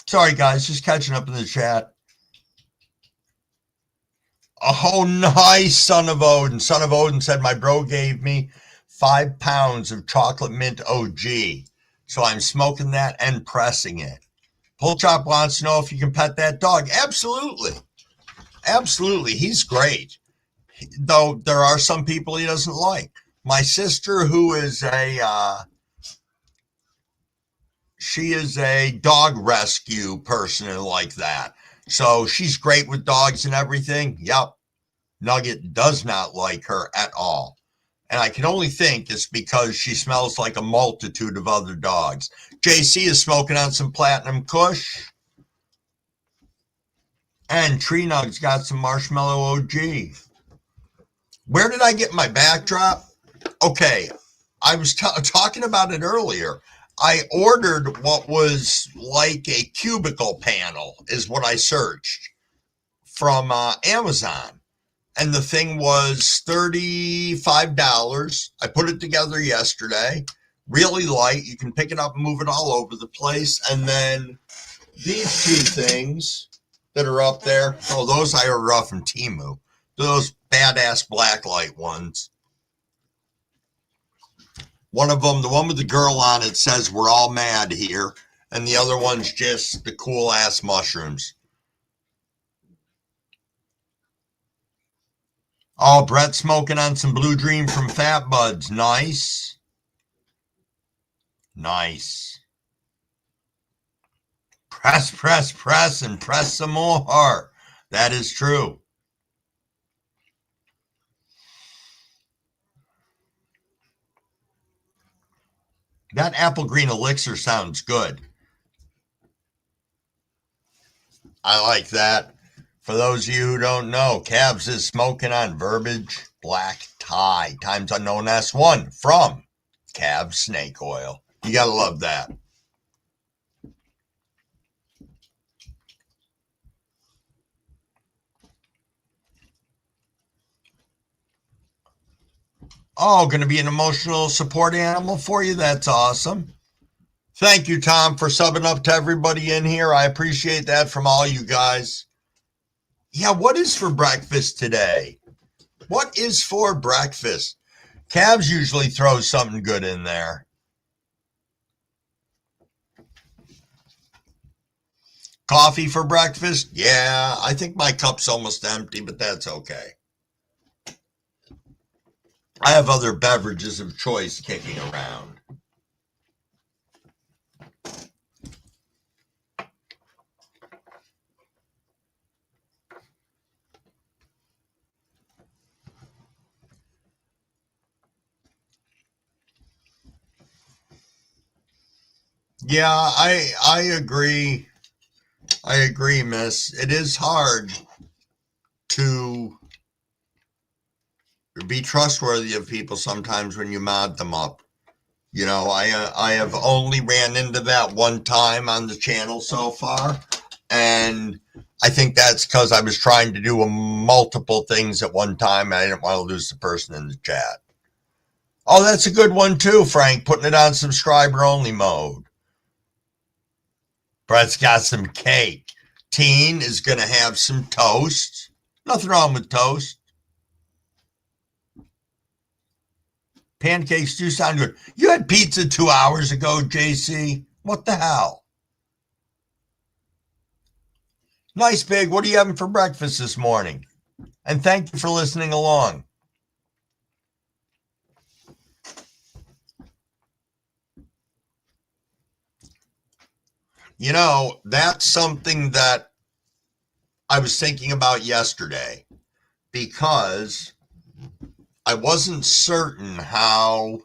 Sorry, guys, just catching up in the chat. Oh, nice, Son of Odin. Son of Odin said my bro gave me 5 pounds of chocolate mint OG. So I'm smoking that and pressing it. Pull Chop wants to know if you can pet that dog. Absolutely. Absolutely. He's great. Though there are some people he doesn't like. My sister, who is she is a dog rescue person like that. So she's great with dogs and everything. Yep. Nugget does not like her at all. And I can only think it's because she smells like a multitude of other dogs. JC is smoking on some Platinum Kush. And Tree Nug's got some Marshmallow OG. Where did I get my backdrop? Okay, I was talking about it earlier. I ordered what was like a cubicle panel, is what I searched from Amazon. And the thing was $35. I put it together yesterday. Really light. You can pick it up and move it all over the place. And then these two things that are up there. Oh, those I ordered off from Temu. Those badass blacklight ones. One of them, the one with the girl on it, says we're all mad here. And the other one's just the cool ass mushrooms. Oh, Brett smoking on some Blue Dream from Fat Buds. Nice. Nice. Press, press, press, and press some more. That is true. That apple green elixir sounds good. I like that. For those of you who don't know, Cavs is smoking on Verbiage Black Tie times unknown S1 from Cavs Snake Oil. You got to love that. Oh, going to be an emotional support animal for you? That's awesome. Thank you, Tom, for subbing up to everybody in here. I appreciate that from all you guys. Yeah, what is for breakfast today? What is for breakfast? Cavs usually throw something good in there. Coffee for breakfast? Yeah, I think my cup's almost empty, but that's okay. I have other beverages of choice kicking around. Yeah, I agree. I agree, miss. It is hard to be trustworthy of people sometimes when you mod them up. You know, I have only ran into that one time on the channel so far, and I think that's because I was trying to do multiple things at one time, and I didn't want to lose the person in the chat. Oh, that's a good one too, Frank, putting it on subscriber only mode. Brett's got some cake. Teen is going to have some toast. Nothing wrong with toast. Pancakes do sound good. You had pizza 2 hours ago, JC. What the hell? Nice, Big. What are you having for breakfast this morning? And thank you for listening along. You know, that's something that I was thinking about yesterday because I wasn't certain how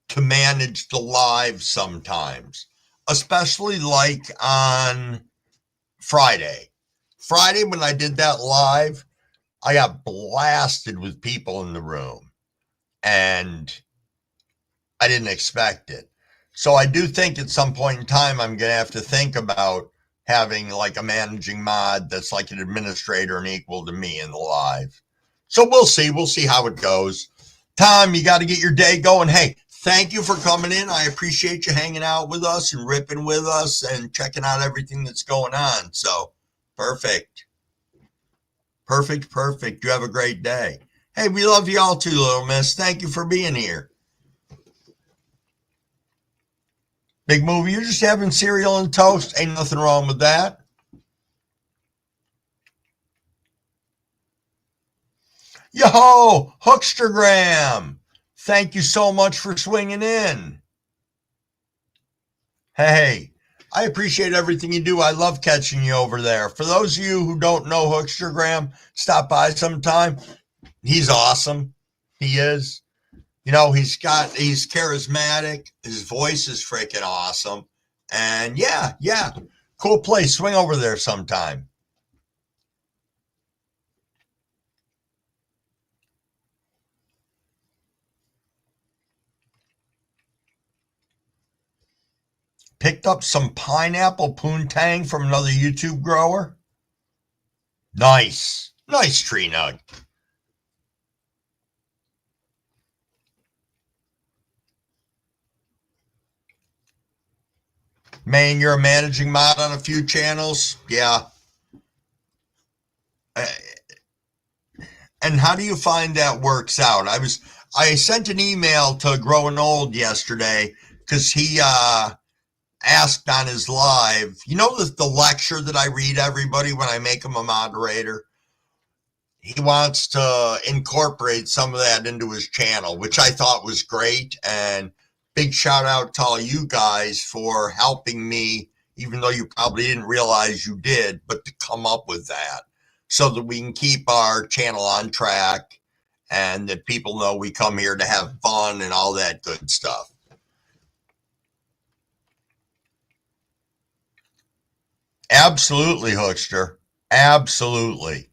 to manage the live sometimes, especially like on Friday. Friday, when I did that live, I got blasted with people in the room and I didn't expect it. So I do think at some point in time, I'm going to have to think about having like a managing mod that's like an administrator and equal to me in the live. So we'll see. We'll see how it goes. Tom, you got to get your day going. Hey, thank you for coming in. I appreciate you hanging out with us and ripping with us and checking out everything that's going on. So perfect. Perfect, perfect. You have a great day. Hey, we love you all too, little miss. Thank you for being here. Big movie, you're just having cereal and toast. Ain't nothing wrong with that. Yo, Hookstergram. Thank you so much for swinging in. Hey, I appreciate everything you do. I love catching you over there. For those of you who don't know Hookstergram, stop by sometime. He's awesome. He is. You know, he's charismatic. His voice is freaking awesome. And yeah, cool place. Swing over there sometime. Picked up some pineapple poontang from another YouTube grower. Nice. Nice tree nug. Man, you're a managing mod on a few channels. Yeah. And how do you find that works out? I sent an email to Growing Old yesterday because he asked on his live, you know, the lecture that I read everybody when I make him a moderator? He wants to incorporate some of that into his channel, which I thought was great. And big shout out to all you guys for helping me, even though you probably didn't realize you did, but to come up with that so that we can keep our channel on track and that people know we come here to have fun and all that good stuff. Absolutely, Hookster. Absolutely.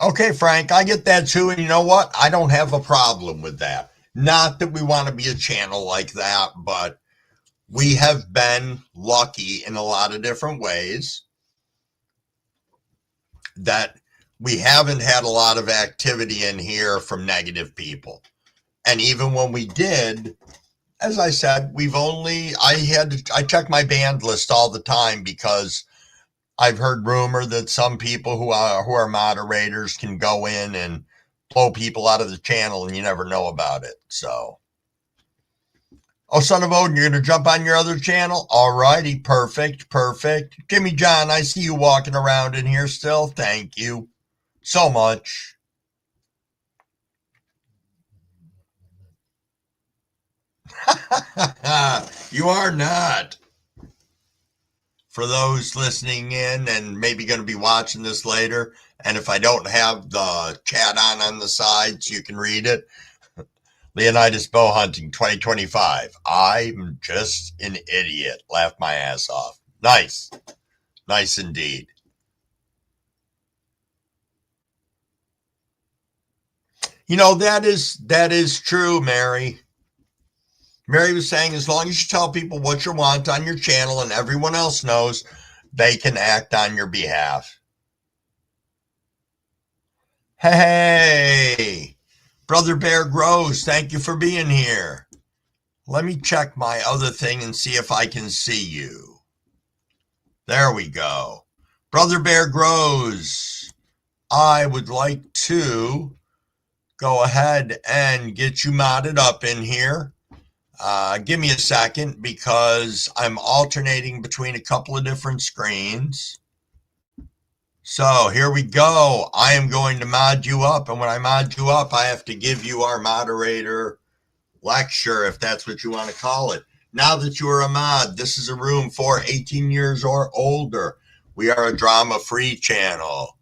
Okay, Frank, I get that too. And you know what? I don't have a problem with that. Not that we want to be a channel like that, but we have been lucky in a lot of different ways that we haven't had a lot of activity in here from negative people. And even when we did, as I said, I check my band list all the time because I've heard rumor that some people who are moderators can go in and blow people out of the channel and you never know about it. So, oh, son of Odin, you're going to jump on your other channel? All righty. Perfect. Jimmy John, I see you walking around in here still. Thank you so much. You are not. For those listening in and maybe going to be watching this later, and if I don't have the chat on the sides, you can read it. Leonidas Bow Hunting 2025. I'm just an idiot. Laughed my ass off. Nice indeed. You know, that is true, Mary. Mary was saying, as long as you tell people what you want on your channel and everyone else knows, they can act on your behalf. Hey, Brother Bear Grows, thank you for being here. Let me check my other thing and see if I can see you. There we go. Brother Bear Grows, I would like to go ahead and get you modded up in here. Give me a second because I'm alternating between a couple of different screens. So here we go. I am going to mod you up. And when I mod you up, I have to give you our moderator lecture, if that's what you want to call it. Now that you are a mod, this is a room for 18 years or older. We are a drama-free channel.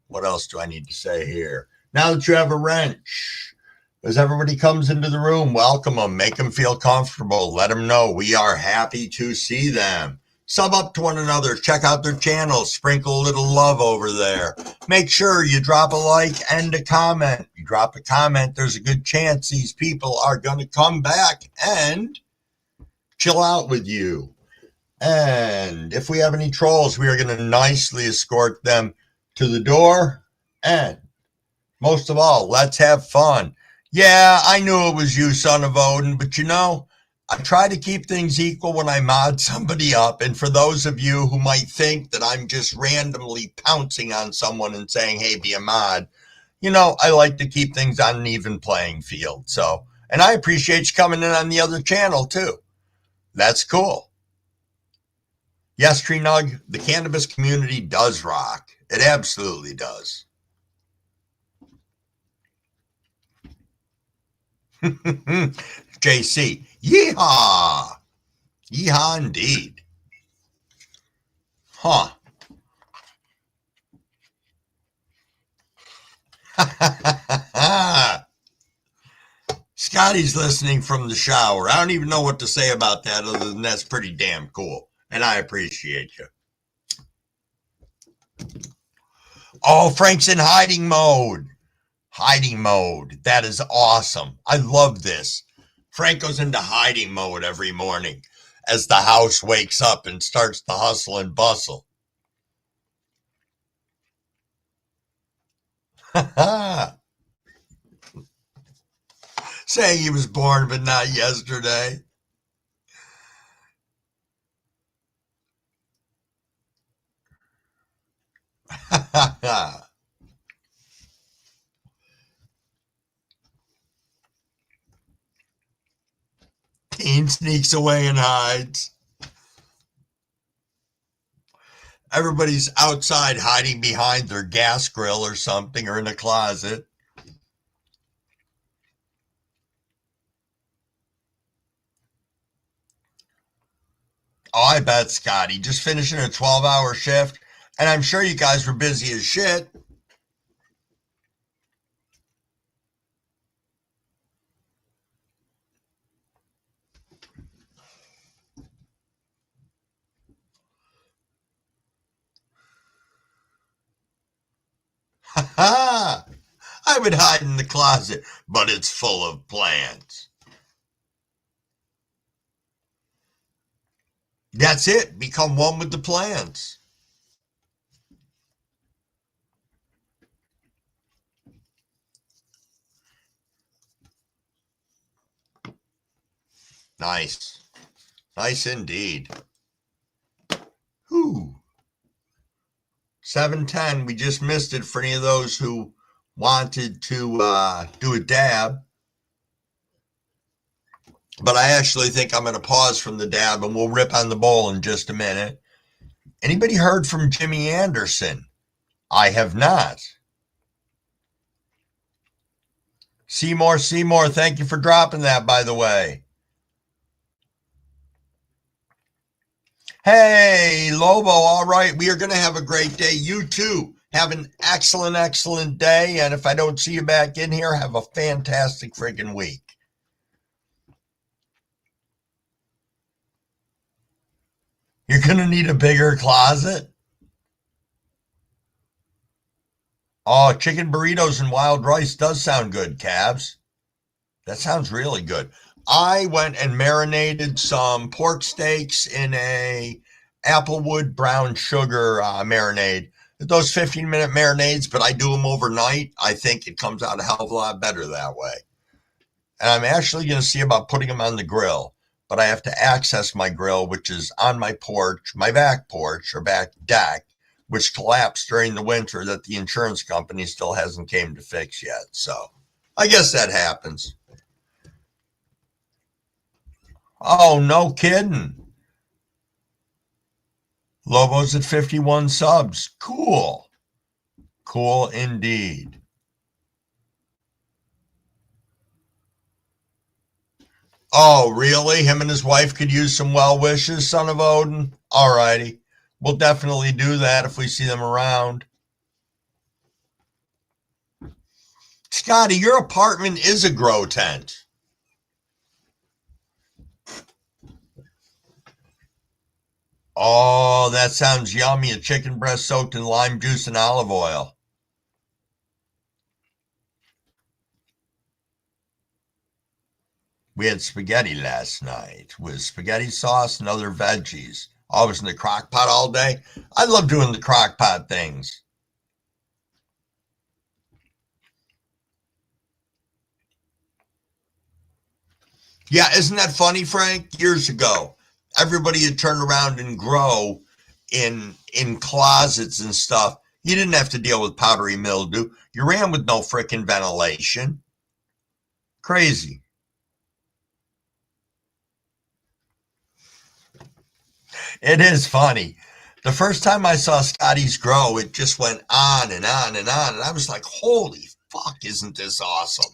What else do I need to say here? Now that you have a wrench, as everybody comes into the room, welcome them, make them feel comfortable, let them know we are happy to see them. Sub up to one another, check out their channels, sprinkle a little love over there. Make sure you drop a like and a comment. You drop a comment, there's a good chance these people are going to come back and chill out with you. And if we have any trolls, we are going to nicely escort them to the door. And most of all, let's have fun. Yeah, I knew it was you, son of Odin, but you know, I try to keep things equal when I mod somebody up. And for those of you who might think that I'm just randomly pouncing on someone and saying, hey, be a mod, you know, I like to keep things on an even playing field. So, and I appreciate you coming in on the other channel too. That's cool. Yes, Tree Nug, the cannabis community does rock. It absolutely does. JC, yeehaw! Yeehaw indeed. Huh. Scotty's listening from the shower. I don't even know what to say about that other than that's pretty damn cool. And I appreciate you. Oh, Frank's in hiding mode. Hiding mode. That is awesome. I love this. Frank goes into hiding mode every morning as the house wakes up and starts the hustle and bustle. Saying he was born but not yesterday. Teen sneaks away and hides. Everybody's outside hiding behind their gas grill or something or in a closet. Oh, I bet, Scotty. Just finishing a 12-hour shift. And I'm sure you guys were busy as shit. Ha! I would hide in the closet, but it's full of plants. That's it. Become one with the plants. Nice. Nice indeed. Whew. 7:10. We just missed it for any of those who wanted to do a dab. But I actually think I'm going to pause from the dab and we'll rip on the bowl in just a minute. Anybody heard from Jimmy Anderson? I have not. Seymour, thank you for dropping that, by the way. Hey, Lobo, all right. We are going to have a great day. You too. Have an excellent, excellent day. And if I don't see you back in here, have a fantastic freaking week. You're going to need a bigger closet. Oh, chicken burritos and wild rice does sound good, Cavs. That sounds really good. I went and marinated some pork steaks in a applewood brown sugar marinade. Those 15-minute marinades, but I do them overnight. I think it comes out a hell of a lot better that way. And I'm actually going to see about putting them on the grill, but I have to access my grill, which is on my porch, my back porch or back deck, which collapsed during the winter that the insurance company still hasn't came to fix yet. So I guess that happens. Oh, no kidding. Lobo's at 51 subs. Cool. Cool indeed. Oh, really? Him and his wife could use some well wishes, son of Odin? All righty. We'll definitely do that if we see them around. Scotty, your apartment is a grow tent. Oh, that sounds yummy. A chicken breast soaked in lime juice and olive oil. We had spaghetti last night with spaghetti sauce and other veggies. I was in the crock pot all day. I love doing the crock pot things. Yeah, isn't that funny, Frank? Years ago, everybody had turned around and grow in closets and stuff. You didn't have to deal with powdery mildew. You ran with no frickin' ventilation. Crazy. It is funny. The first time I saw Scotty's grow, it just went on and on and on. And I was like, holy fuck, isn't this awesome?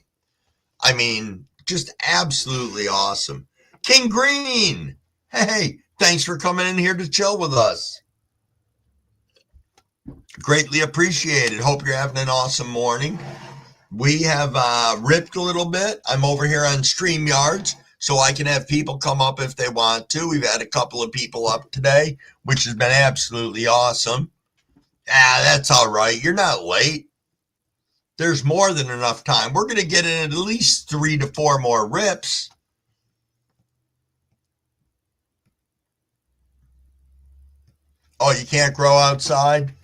I mean, just absolutely awesome. King Green, hey, thanks for coming in here to chill with us. Greatly appreciated. Hope you're having an awesome morning. We have ripped a little bit. I'm over here on StreamYards, so I can have people come up if they want to. We've had a couple of people up today, which has been absolutely awesome. That's all right. You're not late. There's more than enough time. We're going to get in at least 3 to 4 more rips. Oh, you can't grow outside?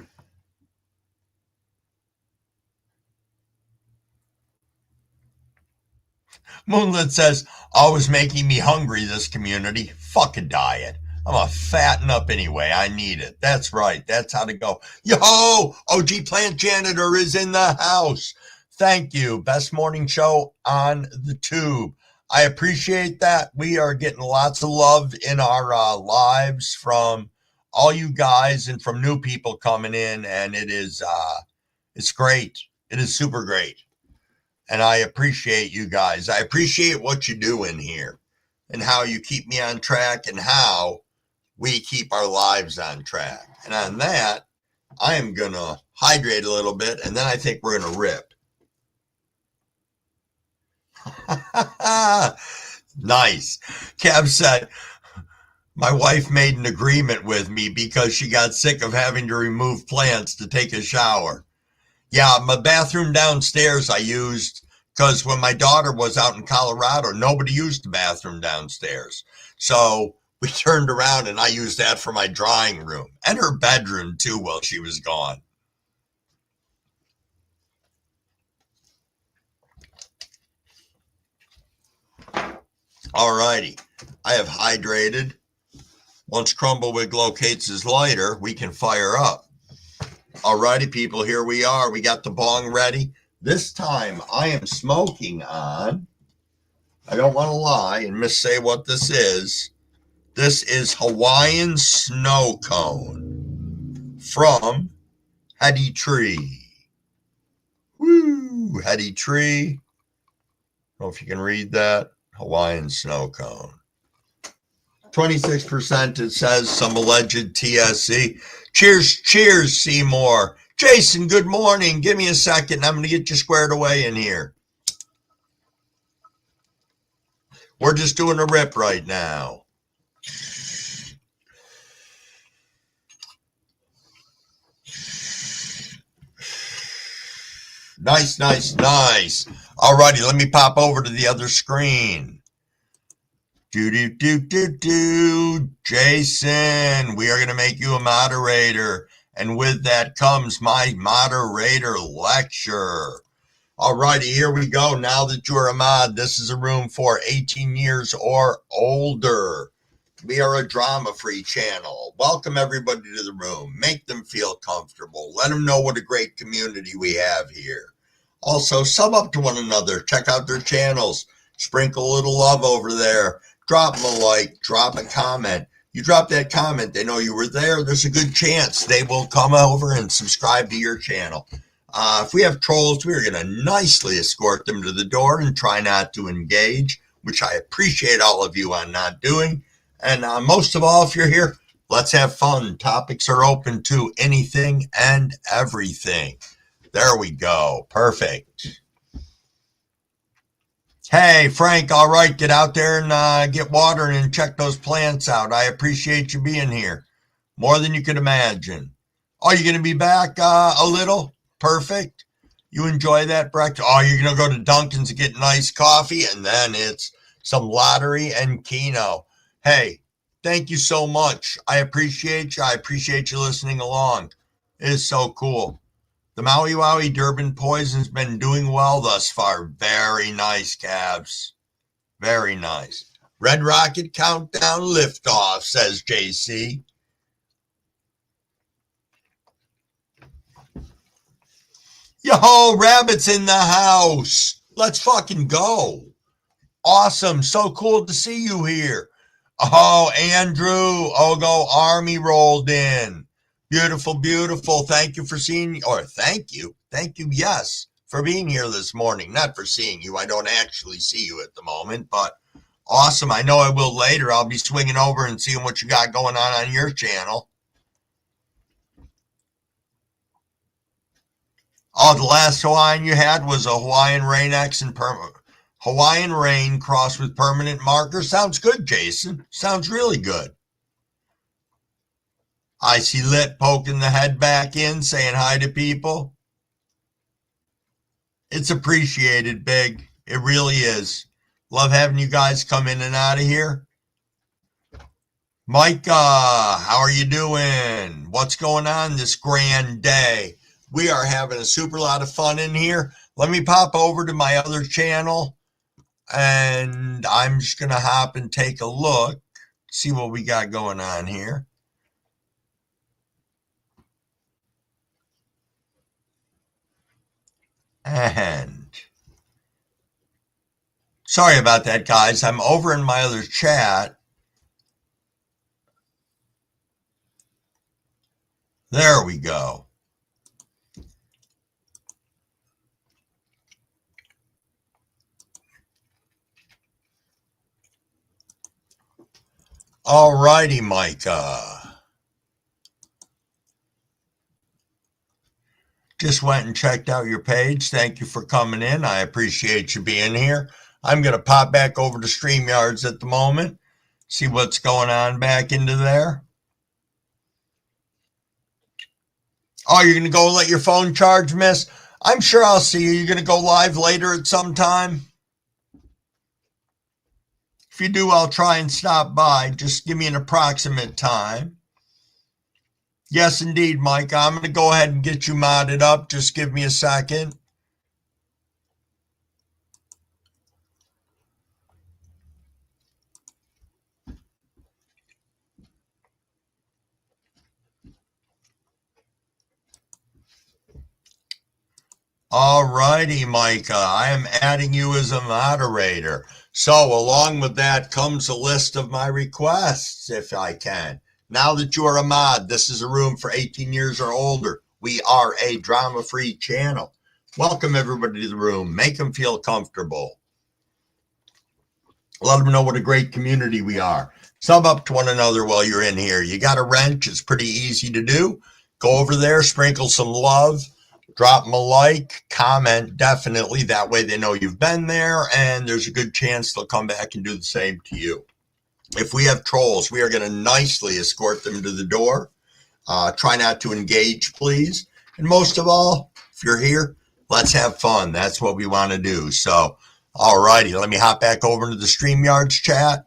Moonlit says, always making me hungry, this community. Fuck a diet. I'm a fatten up anyway. I need it. That's right. That's how to go. Yo, OG Plant Janitor is in the house. Thank you. Best morning show on the tube. I appreciate that. We are getting lots of love in our lives from all you guys and from new people coming in. And it is, it's great. It is super great. And I appreciate you guys. I appreciate what you do in here and how you keep me on track and how we keep our lives on track. And on that, I am going to hydrate a little bit, and then I think we're going to rip. Nice. Kev said, my wife made an agreement with me because she got sick of having to remove plants to take a shower. Yeah, my bathroom downstairs I used because when my daughter was out in Colorado, nobody used the bathroom downstairs. So we turned around and I used that for my drawing room and her bedroom too while she was gone. All righty. I have hydrated. Once Crumblewick locates his lighter, we can fire up. Alrighty, people, here we are. We got the bong ready. This time I am smoking on, I don't want to lie and missay what this is. This is Hawaiian Snow Cone from Heady Tree. Woo, Heady Tree. I don't know if you can read that. Hawaiian Snow Cone. 26% it says, some alleged TSC. Cheers, Seymour. Jason, good morning. Give me a second. I'm going to get you squared away in here. We're just doing a rip right now. Nice. All righty, let me pop over to the other screen. Jason, we are going to make you a moderator. And with that comes my moderator lecture. All righty, here we go. Now that you're a mod, this is a room for 18 years or older. We are a drama-free channel. Welcome everybody to the room. Make them feel comfortable. Let them know what a great community we have here. Also, sub up to one another. Check out their channels. Sprinkle a little love over there. Drop them a like. Drop a comment. You drop that comment, they know you were there. There's a good chance they will come over and subscribe to your channel. If we have trolls, we are going to nicely escort them to the door and try not to engage, which I appreciate all of you on not doing. And most of all, if you're here, let's have fun. Topics are open to anything and everything. There we go. Perfect. Hey, Frank, all right, get out there and get watering and check those plants out. I appreciate you being here. More than you could imagine. Are you going to be back a little? Perfect. You enjoy that breakfast? Oh, you're going to go to Dunkin's and get nice coffee, and then it's some lottery and Keno. Hey, thank you so much. I appreciate you. I appreciate you listening along. It is so cool. The Maui Wowie Durban Poison's been doing well thus far. Very nice, Cavs. Very nice. Red Rocket Countdown Liftoff, says JC. Yo, Rabbit's in the house. Let's fucking go. Awesome. So cool to see you here. Oh, Andrew Ogo Army rolled in. Beautiful. Thank you for seeing, or thank you, yes, for being here this morning. Not for seeing you. I don't actually see you at the moment, but awesome. I know I will later. I'll be swinging over and seeing what you got going on your channel. Oh, the last Hawaiian you had was a Hawaiian Rain X and Hawaiian Rain crossed with permanent marker. Sounds good, Jason. Sounds really good. I see Lit poking the head back in, saying hi to people. It's appreciated, Big. It really is. Love having you guys come in and out of here. Micah, how are you doing? What's going on this grand day? We are having a super lot of fun in here. Let me pop over to my other channel, and I'm just going to hop and take a look, see what we got going on here. And sorry about that, guys. I'm over in my other chat. There we go. All righty, Micah. Just went and checked out your page. Thank you for coming in. I appreciate you being here. I'm going to pop back over to StreamYards at the moment, see what's going on back into there. Oh, you're going to go let your phone charge, miss? I'm sure I'll see you. You're going to go live later at some time? If you do, I'll try and stop by. Just give me an approximate time. Yes, indeed, Mike. I'm going to go ahead and get you modded up. Just give me a second. All righty, Micah. I am adding you as a moderator. So, along with that comes a list of my requests, if I can. Now that you are a mod, this is a room for 18 years or older. We are a drama-free channel. Welcome everybody to the room. Make them feel comfortable. Let them know what a great community we are. Sub up to one another while you're in here. You got a wrench, it's pretty easy to do. Go over there, sprinkle some love, drop them a like, comment, definitely. That way they know you've been there, and there's a good chance they'll come back and do the same to you. If we have trolls, we are going to nicely escort them to the door. Try not to engage, please. And most of all, if you're here, let's have fun. That's what we want to do. So, all righty, let me hop back over to the StreamYards chat.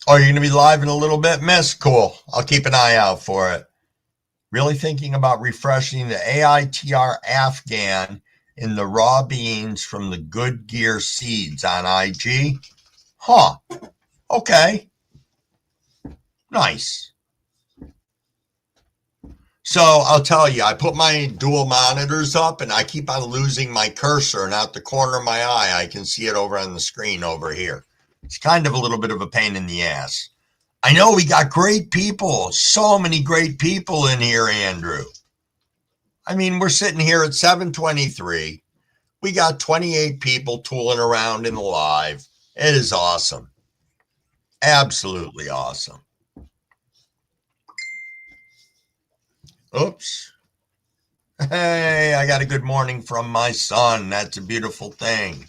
Oh, you're going to be live in a little bit, miss? Cool. I'll keep an eye out for it. Really thinking about refreshing the AITR Afghan in the raw beans from the Good Gear seeds on IG. Huh. Okay. Nice. So I'll tell you, I put my dual monitors up and I keep on losing my cursor, and out the corner of my eye, I can see it over on the screen over here. It's kind of a little bit of a pain in the ass. I know we got great people, so many great people in here, Andrew. I mean, we're sitting here at 7:23. We got 28 people tooling around in the live. It is awesome. Absolutely awesome. Oops. Hey, I got a good morning from my son. That's a beautiful thing.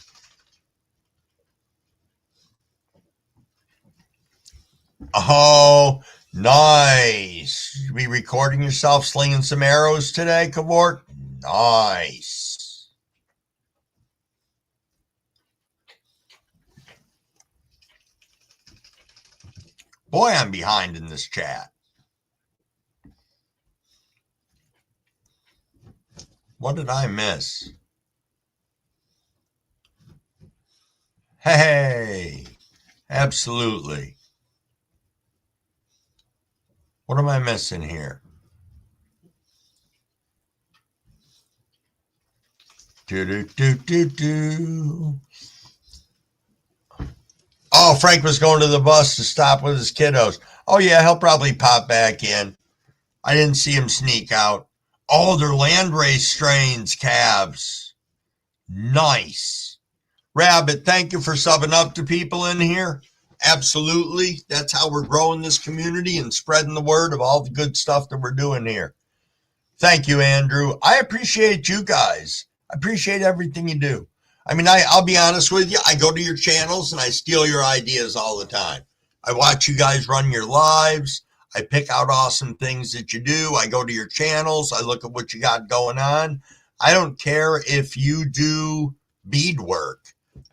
Oh, nice. You be recording yourself slinging some arrows today, Kavort? Nice. Boy, I'm behind in this chat. What did I miss? Hey, absolutely. What am I missing here? Do. Oh, Frank was going to the bus to stop with his kiddos. Oh, yeah, he'll probably pop back in. I didn't see him sneak out. Oh, they're landrace strains, calves. Nice. Rabbit, thank you for subbing up to people in here. Absolutely. That's how we're growing this community and spreading the word of all the good stuff that we're doing here. Thank you, Andrew. I appreciate you guys. I appreciate everything you do. I mean, I'll be honest with you. I go to your channels and I steal your ideas all the time. I watch you guys run your lives. I pick out awesome things that you do. I go to your channels. I look at what you got going on. I don't care if you do beadwork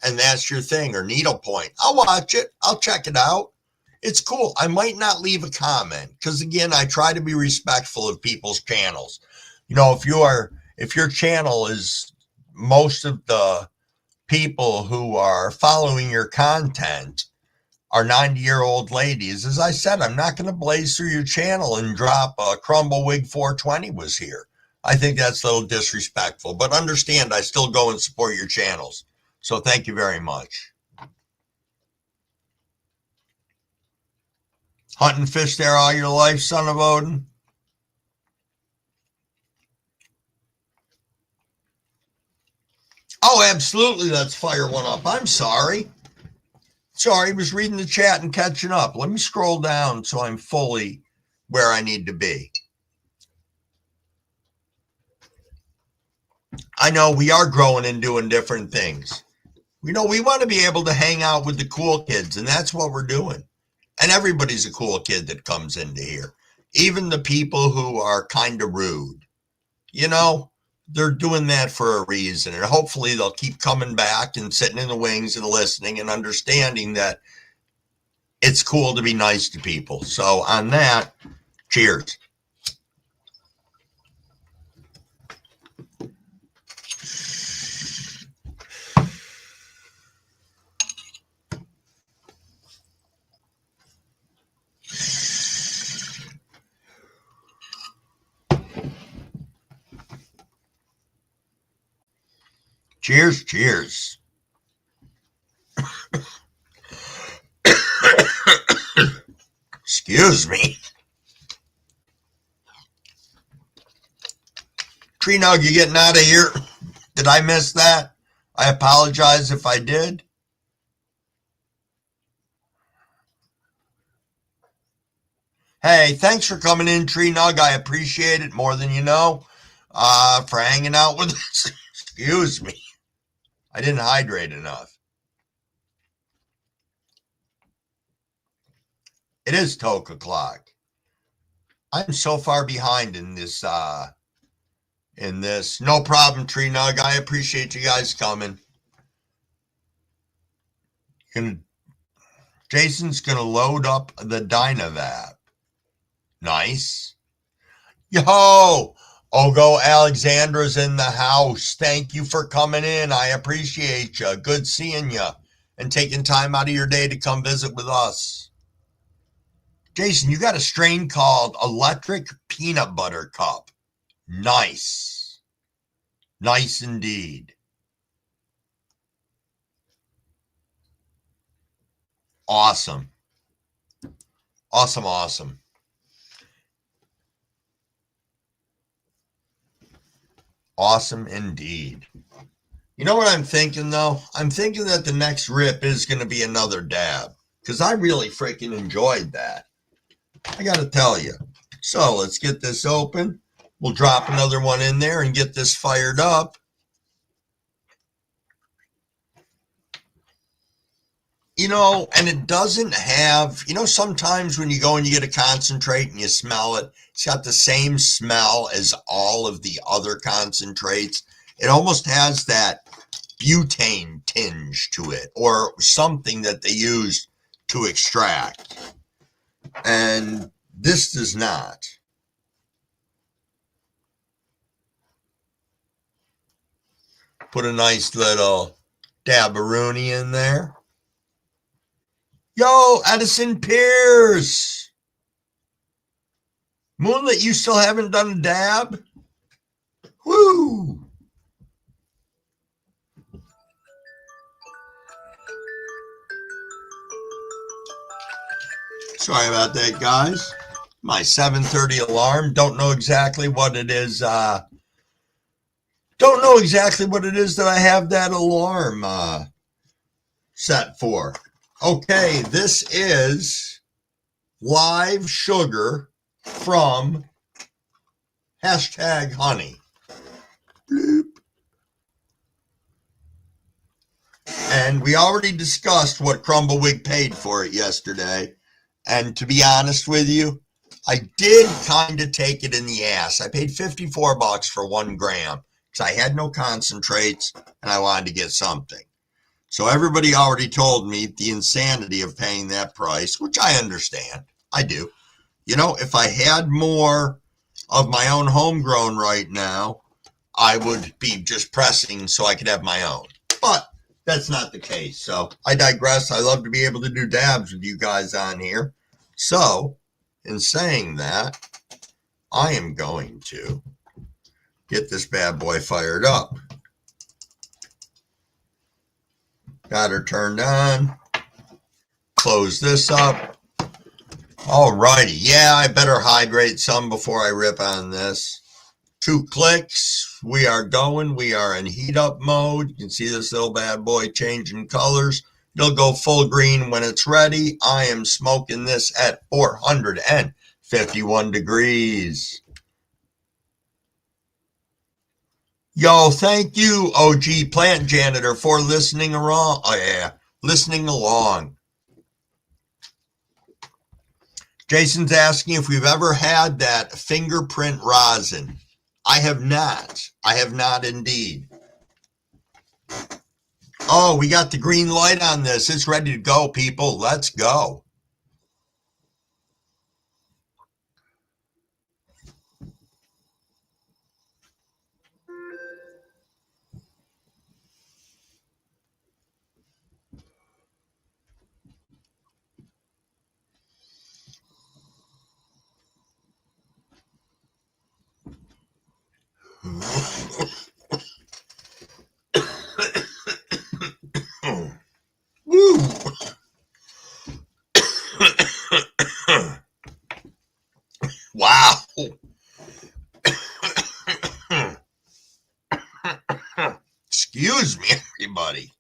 and that's your thing, or needlepoint. I'll watch it. I'll check it out. It's cool. I might not leave a comment because, again, I try to be respectful of people's channels. You know, if your channel is most of the people who are following your content are 90-year-old ladies, as I said, I'm not going to blaze through your channel and drop a Crumblewig 420 was here. I think that's a little disrespectful, but understand I still go and support your channels. So thank you very much. Hunt and fish there all your life, son of Odin? Oh, absolutely. Let's fire one up. I'm sorry. Sorry, I was reading the chat and catching up. Let me scroll down so I'm fully where I need to be. I know we are growing and doing different things. We know we want to be able to hang out with the cool kids, and that's what we're doing. And everybody's a cool kid that comes into here. Even the people who are kind of rude. You know, they're doing that for a reason, and hopefully they'll keep coming back and sitting in the wings and listening and understanding that it's cool to be nice to people. So on that, cheers. Cheers, cheers. Excuse me. Tree Nug, you getting out of here? Did I miss that? I apologize if I did. Hey, thanks for coming in, Tree Nug. I appreciate it more than you know. For hanging out with us. Excuse me. I didn't hydrate enough. It is 12 o'clock. I'm so far behind in this. No problem, Tree Nug. I appreciate you guys coming. Jason's gonna load up the Dynavap. Nice. Yo, Ogo Alexandra's in the house. Thank you for coming in. I appreciate you. Good seeing you and taking time out of your day to come visit with us. Jason, you got a strain called Electric Peanut Butter Cup. Nice. Nice indeed. Awesome. Awesome, awesome. Awesome indeed. You know what I'm thinking, though? I'm thinking that the next rip is going to be another dab because I really freaking enjoyed that. I got to tell you. So let's get this open. We'll drop another one in there and get this fired up. You know, and it doesn't have, you know, sometimes when you go and you get a concentrate and you smell it, it's got the same smell as all of the other concentrates. It almost has that butane tinge to it or something that they use to extract. And this does not. Put a nice little dabaroonie in there. Yo, Edison Pierce. Moonlit, you still haven't done a dab? Woo! Sorry about that, guys. My 7:30 alarm. Don't know exactly what it is. Don't know exactly what it is that I have that alarm set for. Okay, this is live sugar from #honey. Bloop. And we already discussed what Crumblewick paid for it yesterday. And to be honest with you, I did kind of take it in the ass. I paid $54 for 1 gram because I had no concentrates and I wanted to get something. So everybody already told me the insanity of paying that price, which I understand. I do. You know, if I had more of my own homegrown right now, I would be just pressing so I could have my own. But that's not the case. So I digress. I love to be able to do dabs with you guys on here. So in saying that, I am going to get this bad boy fired up. Got her turned on. Close this up. All righty. Yeah, I better hydrate some before I rip on this. 2 clicks. We are going. We are in heat up mode. You can see this little bad boy changing colors. It'll go full green when it's ready. I am smoking this at 451 degrees. Yo, thank you, OG Plant Janitor, for listening along. Oh, yeah, listening along. Jason's asking if we've ever had that fingerprint rosin. I have not. I have not indeed. Oh, we got the green light on this. It's ready to go, people. Let's go. Excuse me, everybody.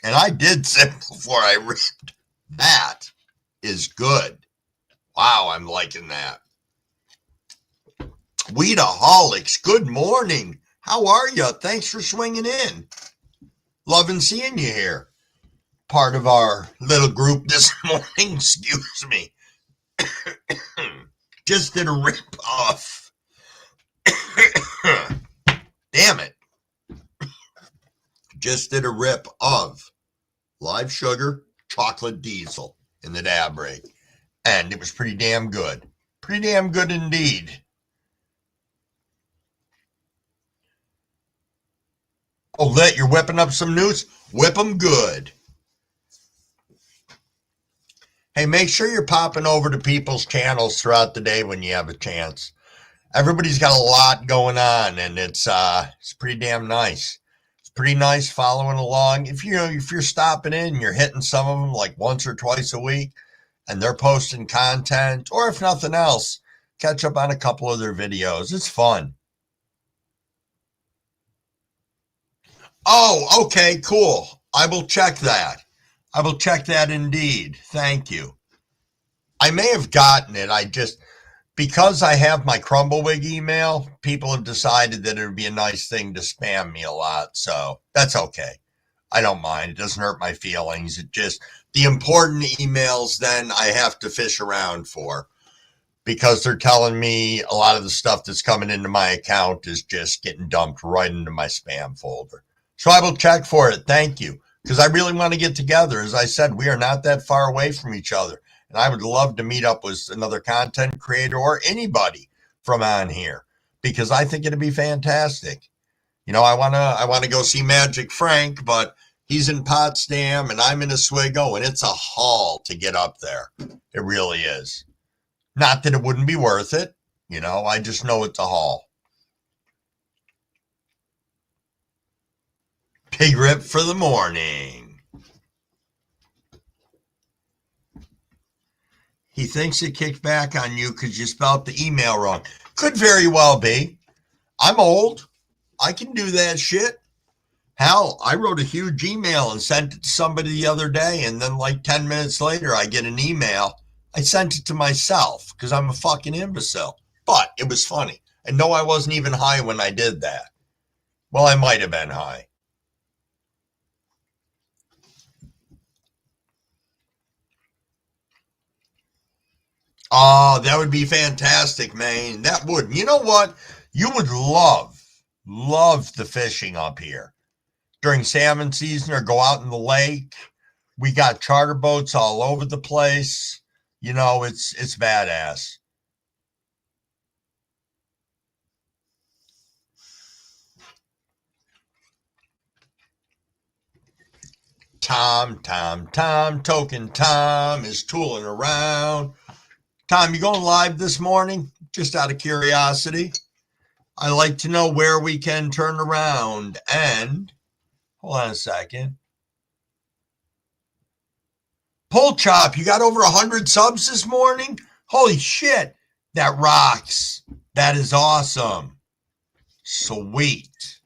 And I did sip before I ripped. That is good. Wow, I'm liking that. Weedaholics, good morning. How are you? Thanks for swinging in. Loving seeing you here. Part of our little group this morning. Excuse me. Just did a rip off. Damn it. Just did a rip of Live Sugar, Chocolate Diesel in the dab rig. And it was pretty damn good. Pretty damn good indeed. Oh, Lit, you're whipping up some news? Whip them good. Hey, make sure you're popping over to people's channels throughout the day when you have a chance. Everybody's got a lot going on, and it's pretty damn nice. It's pretty nice following along. If you're stopping in, you're hitting some of them like once or twice a week, and they're posting content, or if nothing else, catch up on a couple of their videos. It's fun. Oh, okay, cool. I will check that. I will check that indeed. Thank you. I may have gotten it. Because I have my Crumbleweed email, people have decided that it would be a nice thing to spam me a lot. So that's okay. I don't mind. It doesn't hurt my feelings. It just, the important emails then I have to fish around for, because they're telling me a lot of the stuff that's coming into my account is just getting dumped right into my spam folder. So I will check for it. Thank you. Because I really want to get together. As I said, we are not that far away from each other. And I would love to meet up with another content creator or anybody from on here, because I think it'd be fantastic. You know, I want to go see Magic Frank, but he's in Potsdam and I'm in Oswego, and it's a haul to get up there. It really is. Not that it wouldn't be worth it. You know, I just know it's a haul. Pig rip for the morning. He thinks it kicked back on you because you spelled the email wrong. Could very well be. I'm old. I can do that shit. Hell, I wrote a huge email and sent it to somebody the other day, and then like 10 minutes later, I get an email. I sent it to myself because I'm a fucking imbecile. But it was funny. And no, I wasn't even high when I did that. Well, I might have been high. Oh, that would be fantastic, man. That would. You know what? You would love the fishing up here during salmon season, or go out in the lake. We got charter boats all over the place. You know, it's badass. Tom, token Tom is tooling around. Tom, you going live this morning? Just out of curiosity. I like to know where we can turn around. And hold on a second. Pull Chop, you got over 100 subs this morning? Holy shit. That rocks. That is awesome. Sweet.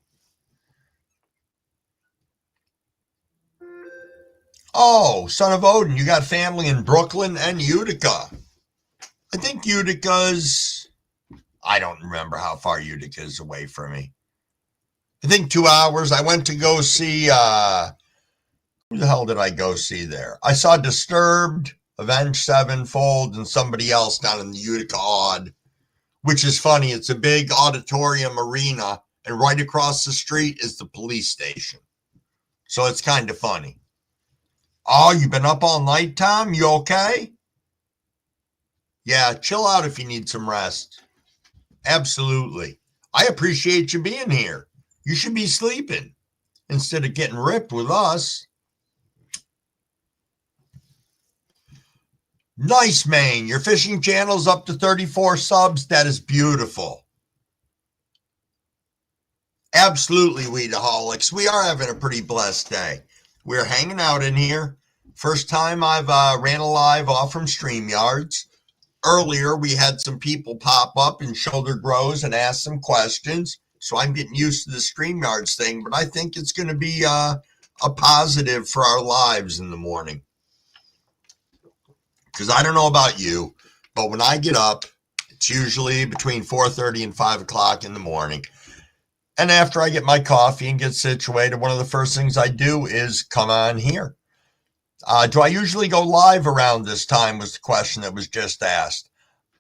Oh, son of Odin, you got family in Brooklyn and Utica. I think Utica's, I don't remember how far Utica is away from me. I think 2 hours. I went to go see, who the hell did I go see there? I saw Disturbed, Avenged Sevenfold, and somebody else down in the Utica Odd, which is funny. It's a big auditorium arena, and right across the street is the police station. So it's kind of funny. Oh, you been up all night, Tom? You okay? Yeah, chill out if you need some rest. Absolutely. I appreciate you being here. You should be sleeping instead of getting ripped with us. Nice, man. Your fishing channel's up to 34 subs. That is beautiful. Absolutely, Weedaholics. We are having a pretty blessed day. We're hanging out in here. First time I've ran a live off from StreamYards. Earlier, we had some people pop up and show their grows and ask some questions. So I'm getting used to the StreamYards thing, but I think it's going to be a positive for our lives in the morning. Because I don't know about you, but when I get up, it's usually between 4:30 and 5 o'clock in the morning. And after I get my coffee and get situated, one of the first things I do is come on here. Do I usually go live around this time was the question that was just asked.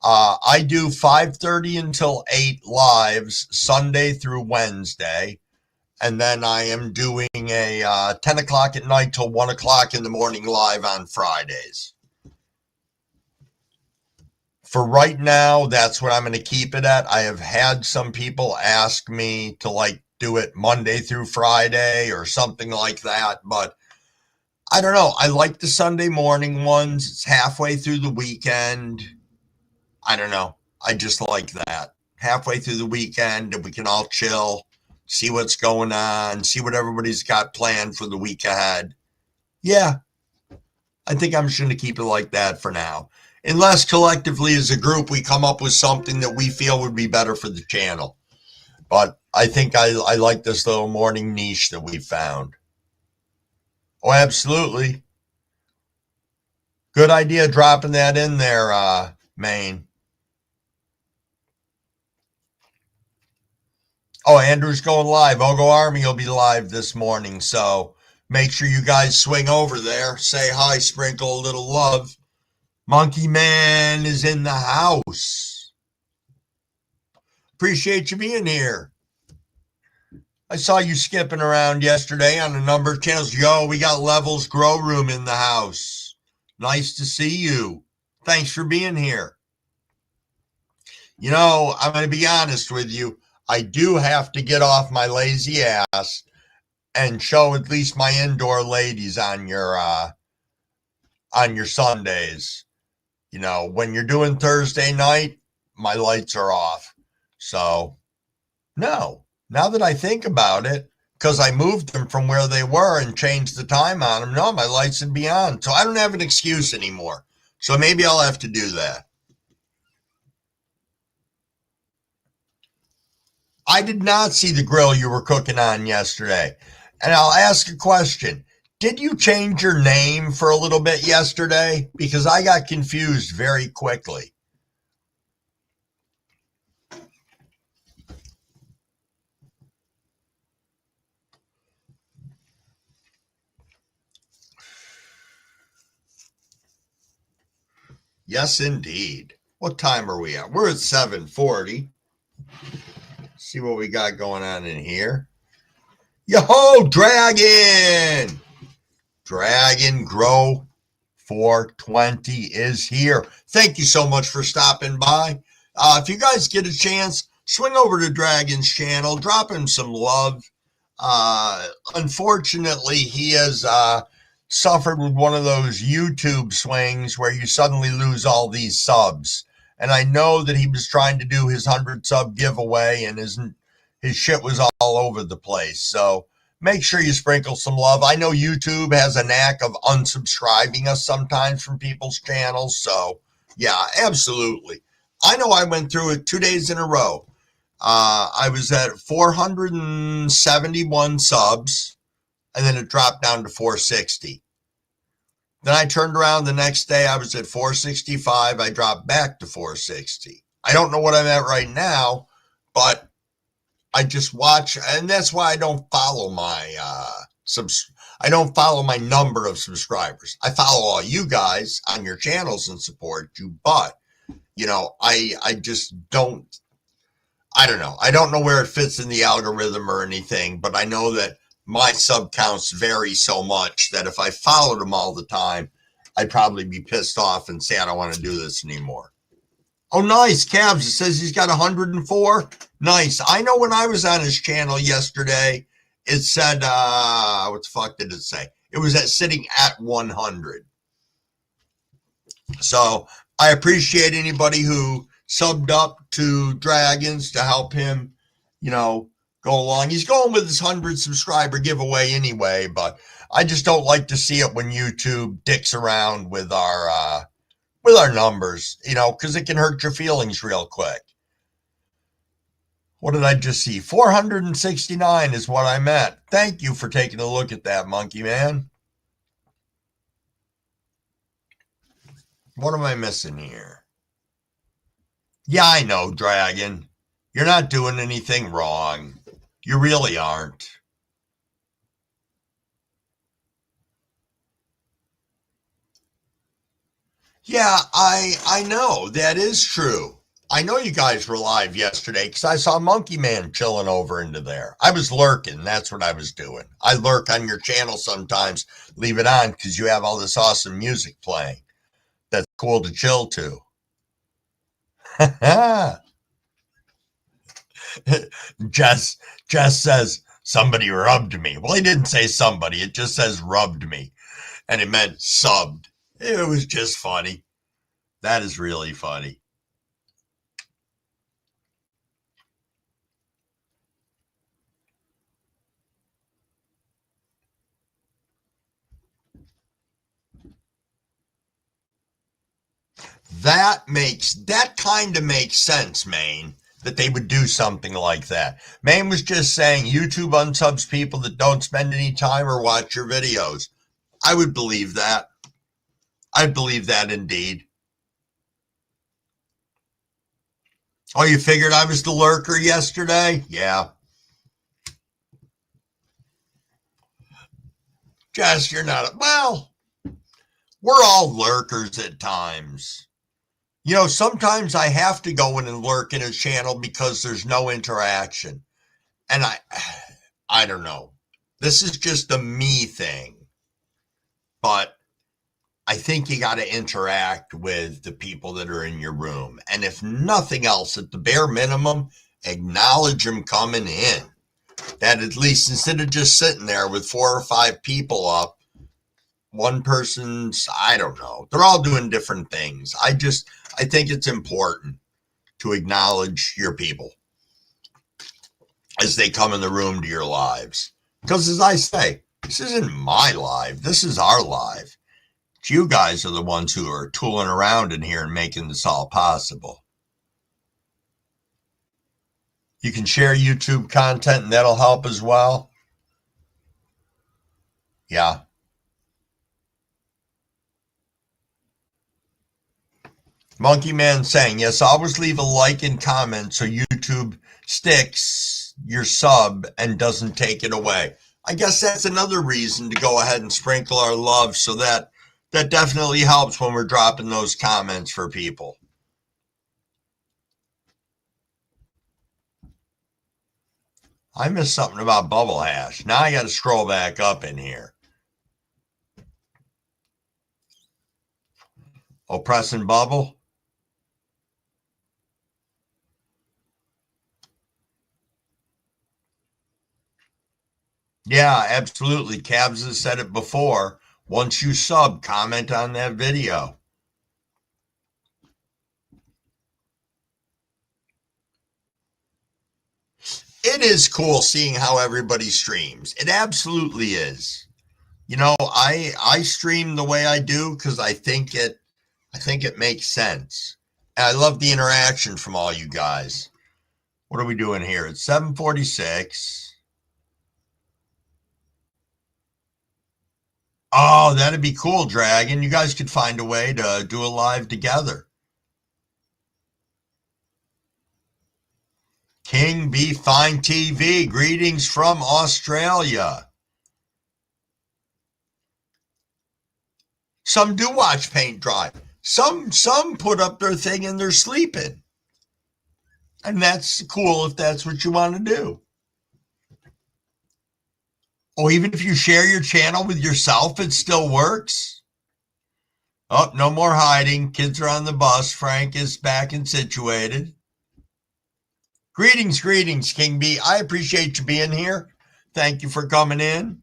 I do 5:30 until 8 lives, Sunday through Wednesday. And then I am doing a 10 o'clock at night till 1 o'clock in the morning live on Fridays. For right now, that's what I'm going to keep it at. I have had some people ask me to like do it Monday through Friday or something like that, but I don't know. I like the Sunday morning ones. It's halfway through the weekend. I don't know. I just like that. Halfway through the weekend, and we can all chill, see what's going on, see what everybody's got planned for the week ahead. Yeah, I think I'm just going to keep it like that for now. Unless collectively as a group we come up with something that we feel would be better for the channel. But I think I like this little morning niche that we found. Oh, absolutely. Good idea dropping that in there, Maine. Oh, Andrew's going live. Ogo Army will be live this morning. So make sure you guys swing over there. Say hi, sprinkle a little love. Monkey Man is in the house. Appreciate you being here. I saw you skipping around yesterday on a number of channels. Yo, we got Levels Grow Room in the house. Nice to see you. Thanks for being here. You know, I'm going to be honest with you. I do have to get off my lazy ass and show at least my indoor ladies on your Sundays. You know, when you're doing Thursday night, my lights are off. So, no. Now that I think about it, because I moved them from where they were and changed the time on them, no, my lights would be on. So I don't have an excuse anymore. So maybe I'll have to do that. I did not see the grill you were cooking on yesterday. And I'll ask a question. Did you change your name for a little bit yesterday? Because I got confused very quickly. Yes, indeed. What time are we at? We're at 7:40. See what we got going on in here. Yo-ho, Dragon! Dragon Grow 420 is here. Thank you so much for stopping by. If you guys get a chance, swing over to Dragon's channel, drop him some love. Unfortunately, he has suffered with one of those YouTube swings where you suddenly lose all these subs. And I know that he was trying to do his 100 sub giveaway and his shit was all over the place. So make sure you sprinkle some love. I know YouTube has a knack of unsubscribing us sometimes from people's channels. So yeah, absolutely. I know I went through it 2 days in a row. I was at 471 subs and then it dropped down to 460. Then I turned around the next day. I was at 465. I dropped back to 460. I don't know what I'm at right now, but I just watch, and that's why I don't follow my I don't follow my number of subscribers. I follow all you guys on your channels and support you, but you know, I just don't. I don't know. I don't know where it fits in the algorithm or anything, but I know that my sub counts vary so much that if I followed them all the time, I'd probably be pissed off and say I don't want to do this anymore. Oh, nice. Cavs, it says he's got 104. Nice. I know when I was on his channel yesterday, it said, what the fuck did it say? It was sitting at 100. So I appreciate anybody who subbed up to Dragons to help him, you know, go along. He's going with his 100 subscriber giveaway anyway, but I just don't like to see it when YouTube dicks around with our numbers, you know, because it can hurt your feelings real quick. What did I just see? 469 is what I meant. Thank you for taking a look at that, Monkey Man. What am I missing here? Yeah, I know, Dragon. You're not doing anything wrong. You really aren't. Yeah, I know. That is true. I know you guys were live yesterday because I saw Monkey Man chilling over into there. I was lurking. That's what I was doing. I lurk on your channel sometimes. Leave it on because you have all this awesome music playing. That's cool to chill to. Jess says somebody rubbed me. Well, he didn't say somebody. It just says rubbed me. And it meant subbed. It was just funny. That is really funny. That kind of makes sense, Maine, that they would do something like that. Maine was just saying YouTube unsubs people that don't spend any time or watch your videos. I would believe that. I'd believe that indeed. Oh, you figured I was the lurker yesterday? Yeah. Jess, you're not. Well, we're all lurkers at times. You know, sometimes I have to go in and lurk in a channel because there's no interaction. And I don't know. This is just a me thing. But I think you got to interact with the people that are in your room. And if nothing else, at the bare minimum, acknowledge them coming in. That at least instead of just sitting there with 4 or 5 people up, one person's, I don't know. They're all doing different things. I think it's important to acknowledge your people as they come in the room to your lives. Because as I say, this isn't my live. This is our live. You guys are the ones who are tooling around in here and making this all possible. You can share YouTube content and that'll help as well. Yeah. Monkey Man saying, yes, always leave a like and comment so YouTube sticks your sub and doesn't take it away. I guess that's another reason to go ahead and sprinkle our love, so that definitely helps when we're dropping those comments for people. I missed something about Bubble Hash. Now I got to scroll back up in here. Oh, pressing Bubble. Yeah, absolutely. Cabs has said it before. Once you sub, comment on that video. It is cool seeing how everybody streams. It absolutely is. You know, I stream the way I do because I think it makes sense. And I love the interaction from all you guys. What are we doing here? It's 7:46. Oh, that'd be cool, Dragon. You guys could find a way to do a live together. King Be Fine TV, greetings from Australia. Some do watch paint dry. Some put up their thing and they're sleeping. And that's cool if that's what you want to do. Oh, even if you share your channel with yourself, it still works. Oh, no more hiding. Kids are on the bus. Frank is back and situated. Greetings, King B. I appreciate you being here. Thank you for coming in.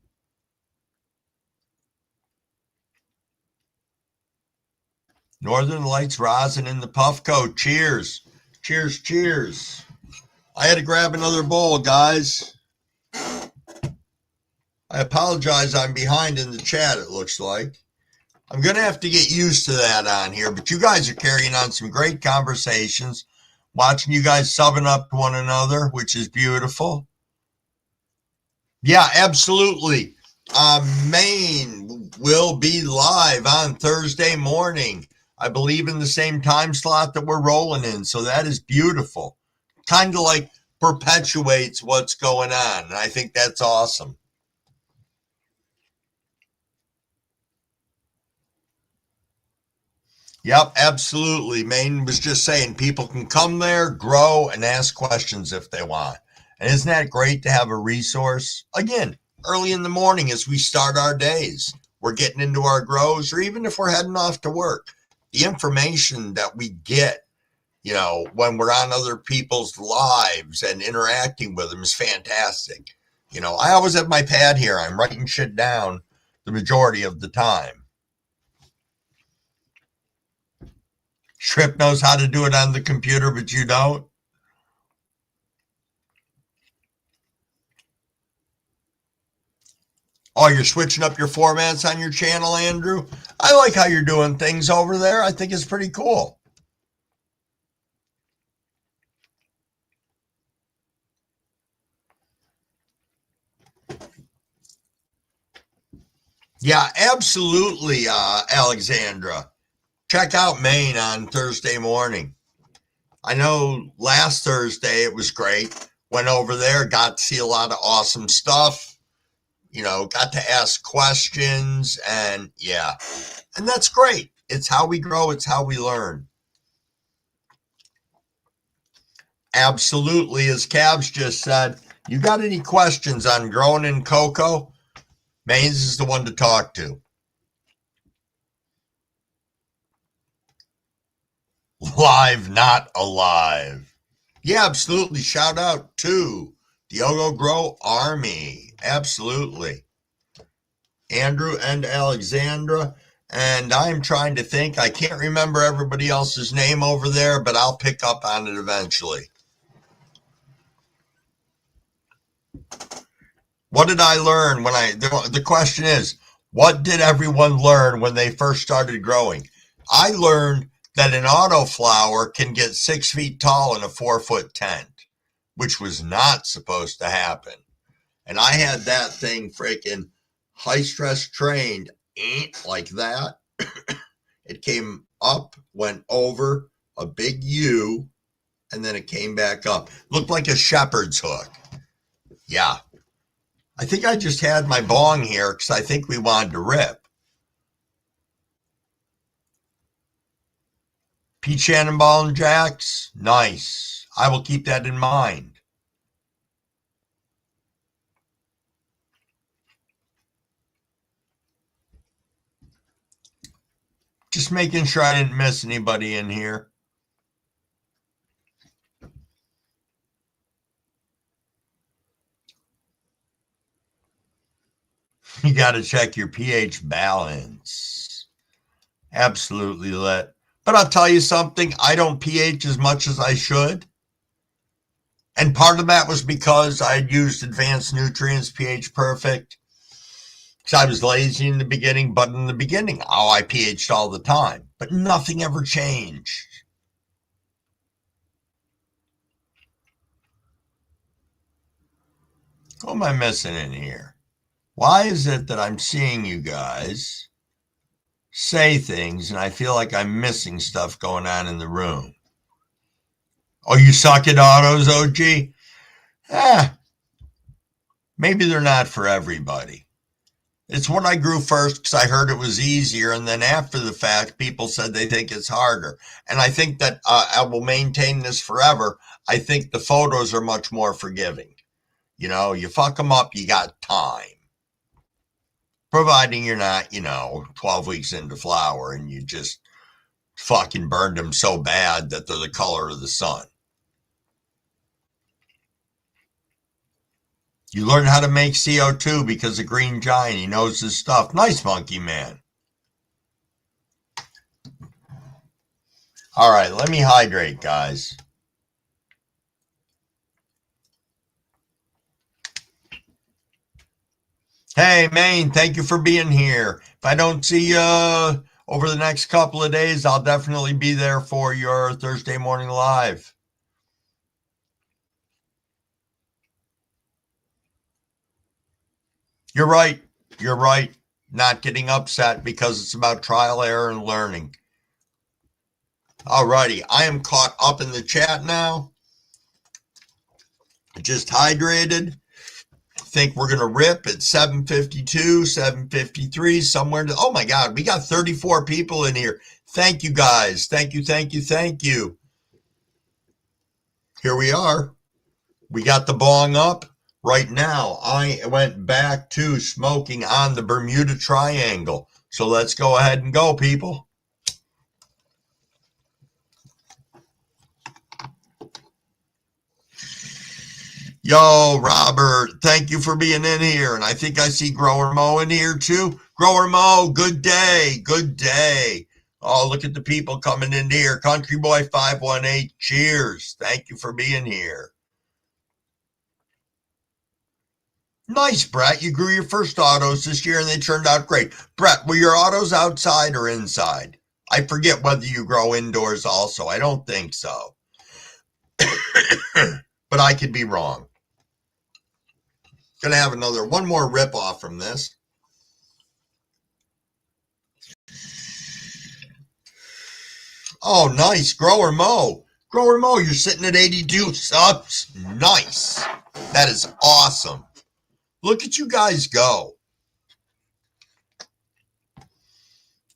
Northern Lights rosin in the puff coat. Cheers. Cheers, cheers. I had to grab another bowl, guys. I apologize, I'm behind in the chat, it looks like. I'm going to have to get used to that on here, but you guys are carrying on some great conversations. Watching you guys subbing up to one another, which is beautiful. Yeah, absolutely. Maine will be live on Thursday morning. I believe in the same time slot that we're rolling in. So that is beautiful. Kind of like perpetuates what's going on. And I think that's awesome. Yep, absolutely. Maine was just saying people can come there, grow, and ask questions if they want. And isn't that great to have a resource? Again, early in the morning as we start our days, we're getting into our grows, or even if we're heading off to work, the information that we get, you know, when we're on other people's lives and interacting with them is fantastic. You know, I always have my pad here. I'm writing shit down the majority of the time. Trip knows how to do it on the computer, but you don't. Oh, you're switching up your formats on your channel, Andrew? I like how you're doing things over there. I think it's pretty cool. Yeah, absolutely, Alexandra. Check out Maine on Thursday morning. I know last Thursday it was great. Went over there, got to see a lot of awesome stuff. You know, got to ask questions, and yeah. And that's great. It's how we grow. It's how we learn. Absolutely. As Cabs just said, you got any questions on growing in cocoa? Maines is the one to talk to. Live, not alive. Yeah, absolutely. Shout out to Diogo Grow Army. Absolutely. Andrew and Alexandra. And I'm trying to think. I can't remember everybody else's name over there, but I'll pick up on it eventually. What did I learn when the question is, what did everyone learn when they first started growing? I learned that an autoflower can get 6 feet tall in a 4-foot tent, which was not supposed to happen. And I had that thing freaking high stress trained like that. It came up, went over a big U, and then it came back up. Looked like a shepherd's hook. Yeah. I think I just had my bong here because I think we wanted to rip. Pete Shannonball and Jacks, nice. I will keep that in mind. Just making sure I didn't miss anybody in here. You got to check your pH balance. Absolutely lit. But I'll tell you something, I don't pH as much as I should. And part of that was because I had used advanced nutrients, pH perfect. Because I was lazy in the beginning, but in the beginning, I pH'd all the time. But nothing ever changed. What am I missing in here? Why is it that I'm seeing you guys say things and I feel like I'm missing stuff going on in the room? Oh, you suck at autos, OG? Maybe they're not for everybody. It's what I grew first because I heard it was easier. And then after the fact, people said they think it's harder. And I think that I will maintain this forever. I think the photos are much more forgiving. You know, you fuck them up, you got time. Providing you're not, 12 weeks into flower and you just fucking burned them so bad that they're the color of the sun. You learn how to make CO2 because of Green Giant. He knows his stuff. Nice, Monkey Man. All right, let me hydrate, guys. Hey, Maine, thank you for being here. If I don't see you over the next couple of days, I'll definitely be there for your Thursday morning live. You're right. You're right. Not getting upset because it's about trial, error, and learning. All righty. I am caught up in the chat now. Just hydrated. Think we're going to rip at 7:52, 7:53, somewhere. Oh my God, we got 34 people in here. Thank you guys. Thank you, thank you, thank you. Here we are. We got the bong up. Right now, I went back to smoking on the Bermuda Triangle. So let's go ahead and go, people. Yo, Robert, thank you for being in here. And I think I see Grower Mo in here too. Grower Mo, good day. Good day. Oh, look at the people coming in here. Country Boy 518, cheers. Thank you for being here. Nice, Brett. You grew your first autos this year and they turned out great. Brett, were your autos outside or inside? I forget whether you grow indoors also. I don't think so. But I could be wrong. Gonna have one more rip off from this. Oh, nice. Grower Mo. Grower Mo, you're sitting at 82 subs. Nice. That is awesome. Look at you guys go.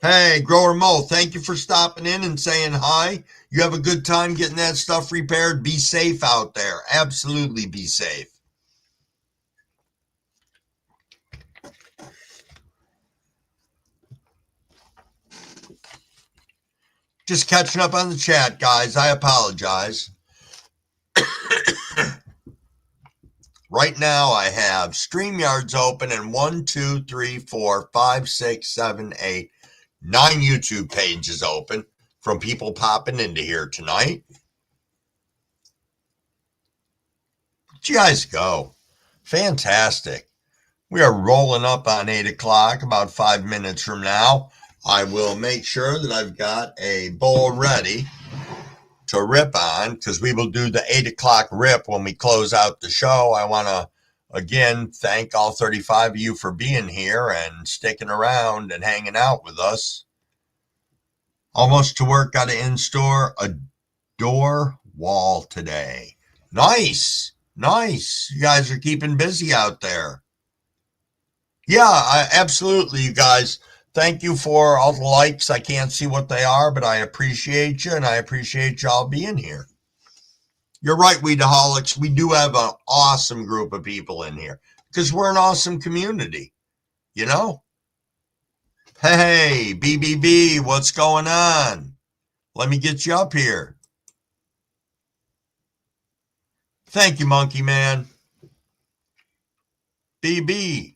Hey, Grower Mo, thank you for stopping in and saying hi. You have a good time getting that stuff repaired. Be safe out there. Absolutely be safe. Just catching up on the chat, guys. I apologize. Right now, I have StreamYards open and 1, 2, 3, 4, 5, 6, 7, 8, 9 YouTube pages open from people popping into here tonight. Let you guys go. Fantastic. We are rolling up on 8 o'clock, about 5 minutes from now. I will make sure that I've got a bowl ready to rip on because we will do the 8 o'clock rip when we close out the show. I want to, again, thank all 35 of you for being here and sticking around and hanging out with us. Almost to work, got to install a door wall today. Nice. Nice. You guys are keeping busy out there. Yeah, absolutely, you guys. Thank you for all the likes. I can't see what they are, but I appreciate you, and I appreciate y'all being here. You're right, Weedaholics. We do have an awesome group of people in here because we're an awesome community, you know? Hey, BBB, what's going on? Let me get you up here. Thank you, Monkey Man. BB.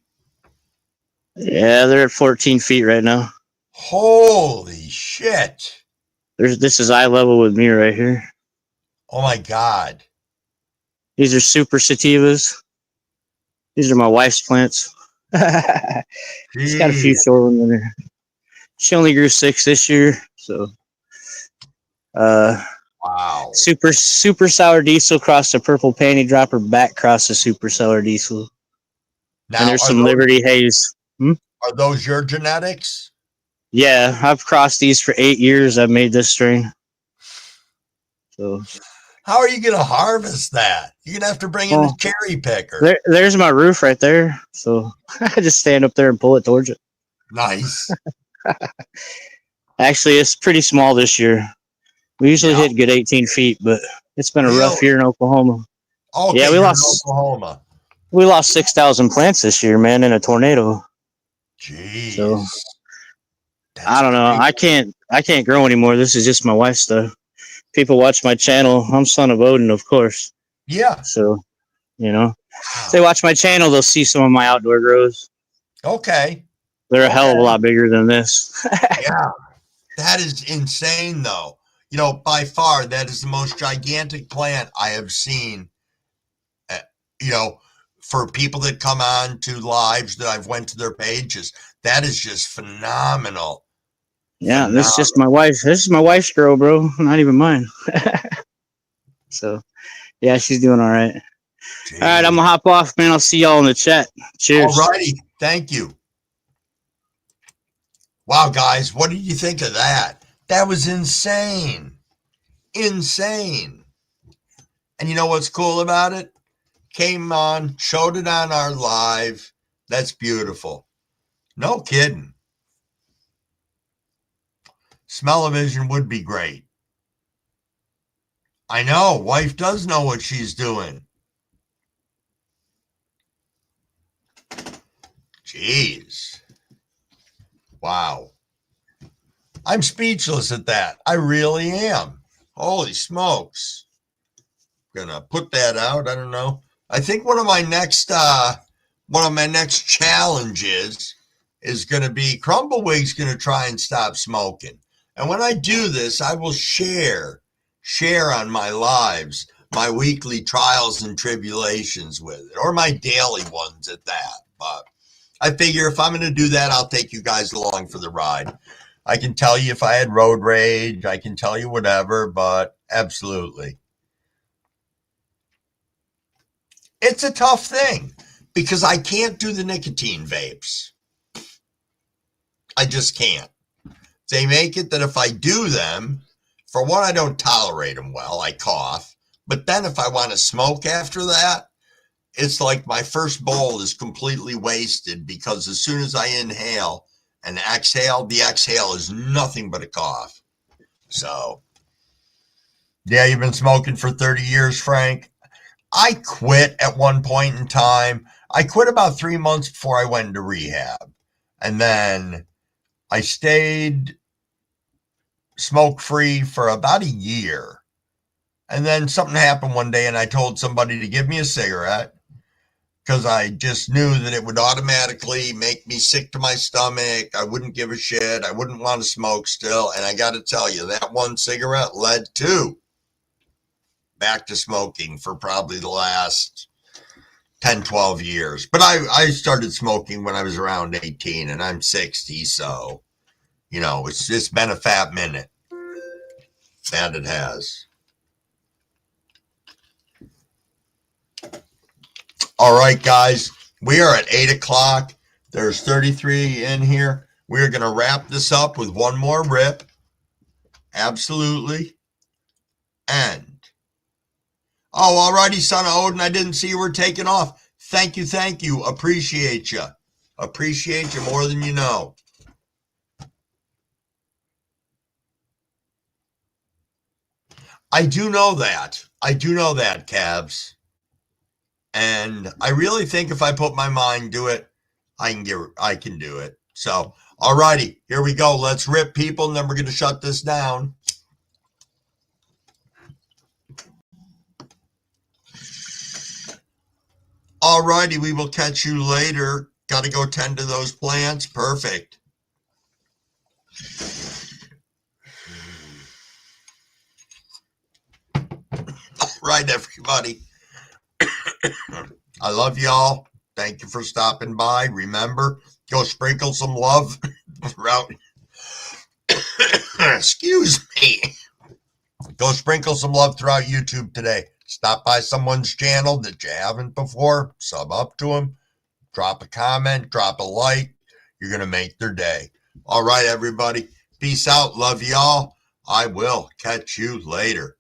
Yeah, they're at 14 feet right now. Holy shit. This is eye level with me right here. Oh my God. These are super sativas. These are my wife's plants. She's got a few short ones in there. She only grew 6 this year, so wow. Super sour diesel crossed a purple panty dropper back crossed a super sour diesel. Now, and there's some Liberty Haze. Are those your genetics? Yeah, I've crossed these for 8 years. I've made this strain. So how are you going to harvest that? You're going to have to bring in a cherry picker. There's my roof right there. So I just stand up there and pull it towards it. Nice. Actually, it's pretty small this year. We usually hit good 18 feet, but it's been a rough year in Oklahoma. Okay, yeah, we lost Oklahoma. We lost 6,000 plants this year, man, in a tornado. Jeez. So I don't know. Crazy. I can't grow anymore. This is just my wife's stuff. People watch my channel. I'm son of Odin, of course. Yeah. So, if they watch my channel, they'll see some of my outdoor grows. Okay. They're a hell of a lot bigger than this. Yeah. That is insane, though. By far, that is the most gigantic plant I have seen, for people that come on to lives that I've went to their pages. That is just phenomenal. Yeah, this is just my wife. This is my wife's grow, bro. Not even mine. So, yeah, she's doing all right. Jeez. All right, I'm going to hop off, man. I'll see y'all in the chat. Cheers. All righty. Thank you. Wow, guys, what did you think of that? That was insane. Insane. And you know what's cool about it? Came on, showed it on our live. That's beautiful. No kidding. Smell-o-vision would be great. I know. Wife does know what she's doing. Jeez. Wow. I'm speechless at that. I really am. Holy smokes. Gonna put that out. I don't know. I think one of my next challenges is gonna be Crumbleweig's gonna try and stop smoking. And when I do this, I will share on my lives my weekly trials and tribulations with it, or my daily ones at that. But I figure if I'm going to do that, I'll take you guys along for the ride. I can tell you if I had road rage, I can tell you whatever, but absolutely. It's a tough thing because I can't do the nicotine vapes. I just can't. They make it that if I do them, for one, I don't tolerate them well. I cough. But then if I want to smoke after that, it's like my first bowl is completely wasted because as soon as I inhale and exhale, the exhale is nothing but a cough. So, yeah, you've been smoking for 30 years, Frank. I quit at one point in time. I quit about 3 months before I went into rehab. And then I stayed smoke-free for about a year. And then something happened one day and I told somebody to give me a cigarette because I just knew that it would automatically make me sick to my stomach. I wouldn't give a shit. I wouldn't want to smoke still. And I got to tell you, that one cigarette led to back to smoking for probably the last 10, 12 years. But I started smoking when I was around 18 and I'm 60. So, you know, it's been a fat minute. That it has. All right, guys, we are at 8 o'clock. There's 33 in here. We're going to wrap this up with one more rip. Absolutely. And, oh, all righty, son of Odin, I didn't see you were taking off. Thank you, thank you. Appreciate you. Appreciate you more than you know. I do know that. I do know that, Cabs. And I really think if I put my mind to it, I can do it. So, all righty, here we go. Let's rip, people, and then we're going to shut this down. All righty, we will catch you later. Got to go tend to those plants. Perfect. All right, everybody. I love y'all. Thank you for stopping by. Remember, go sprinkle some love throughout. Excuse me. Go sprinkle some love throughout YouTube today. Stop by someone's channel that you haven't before. Sub up to them. Drop a comment. Drop a like. You're going to make their day. All right, everybody. Peace out. Love y'all. I will catch you later.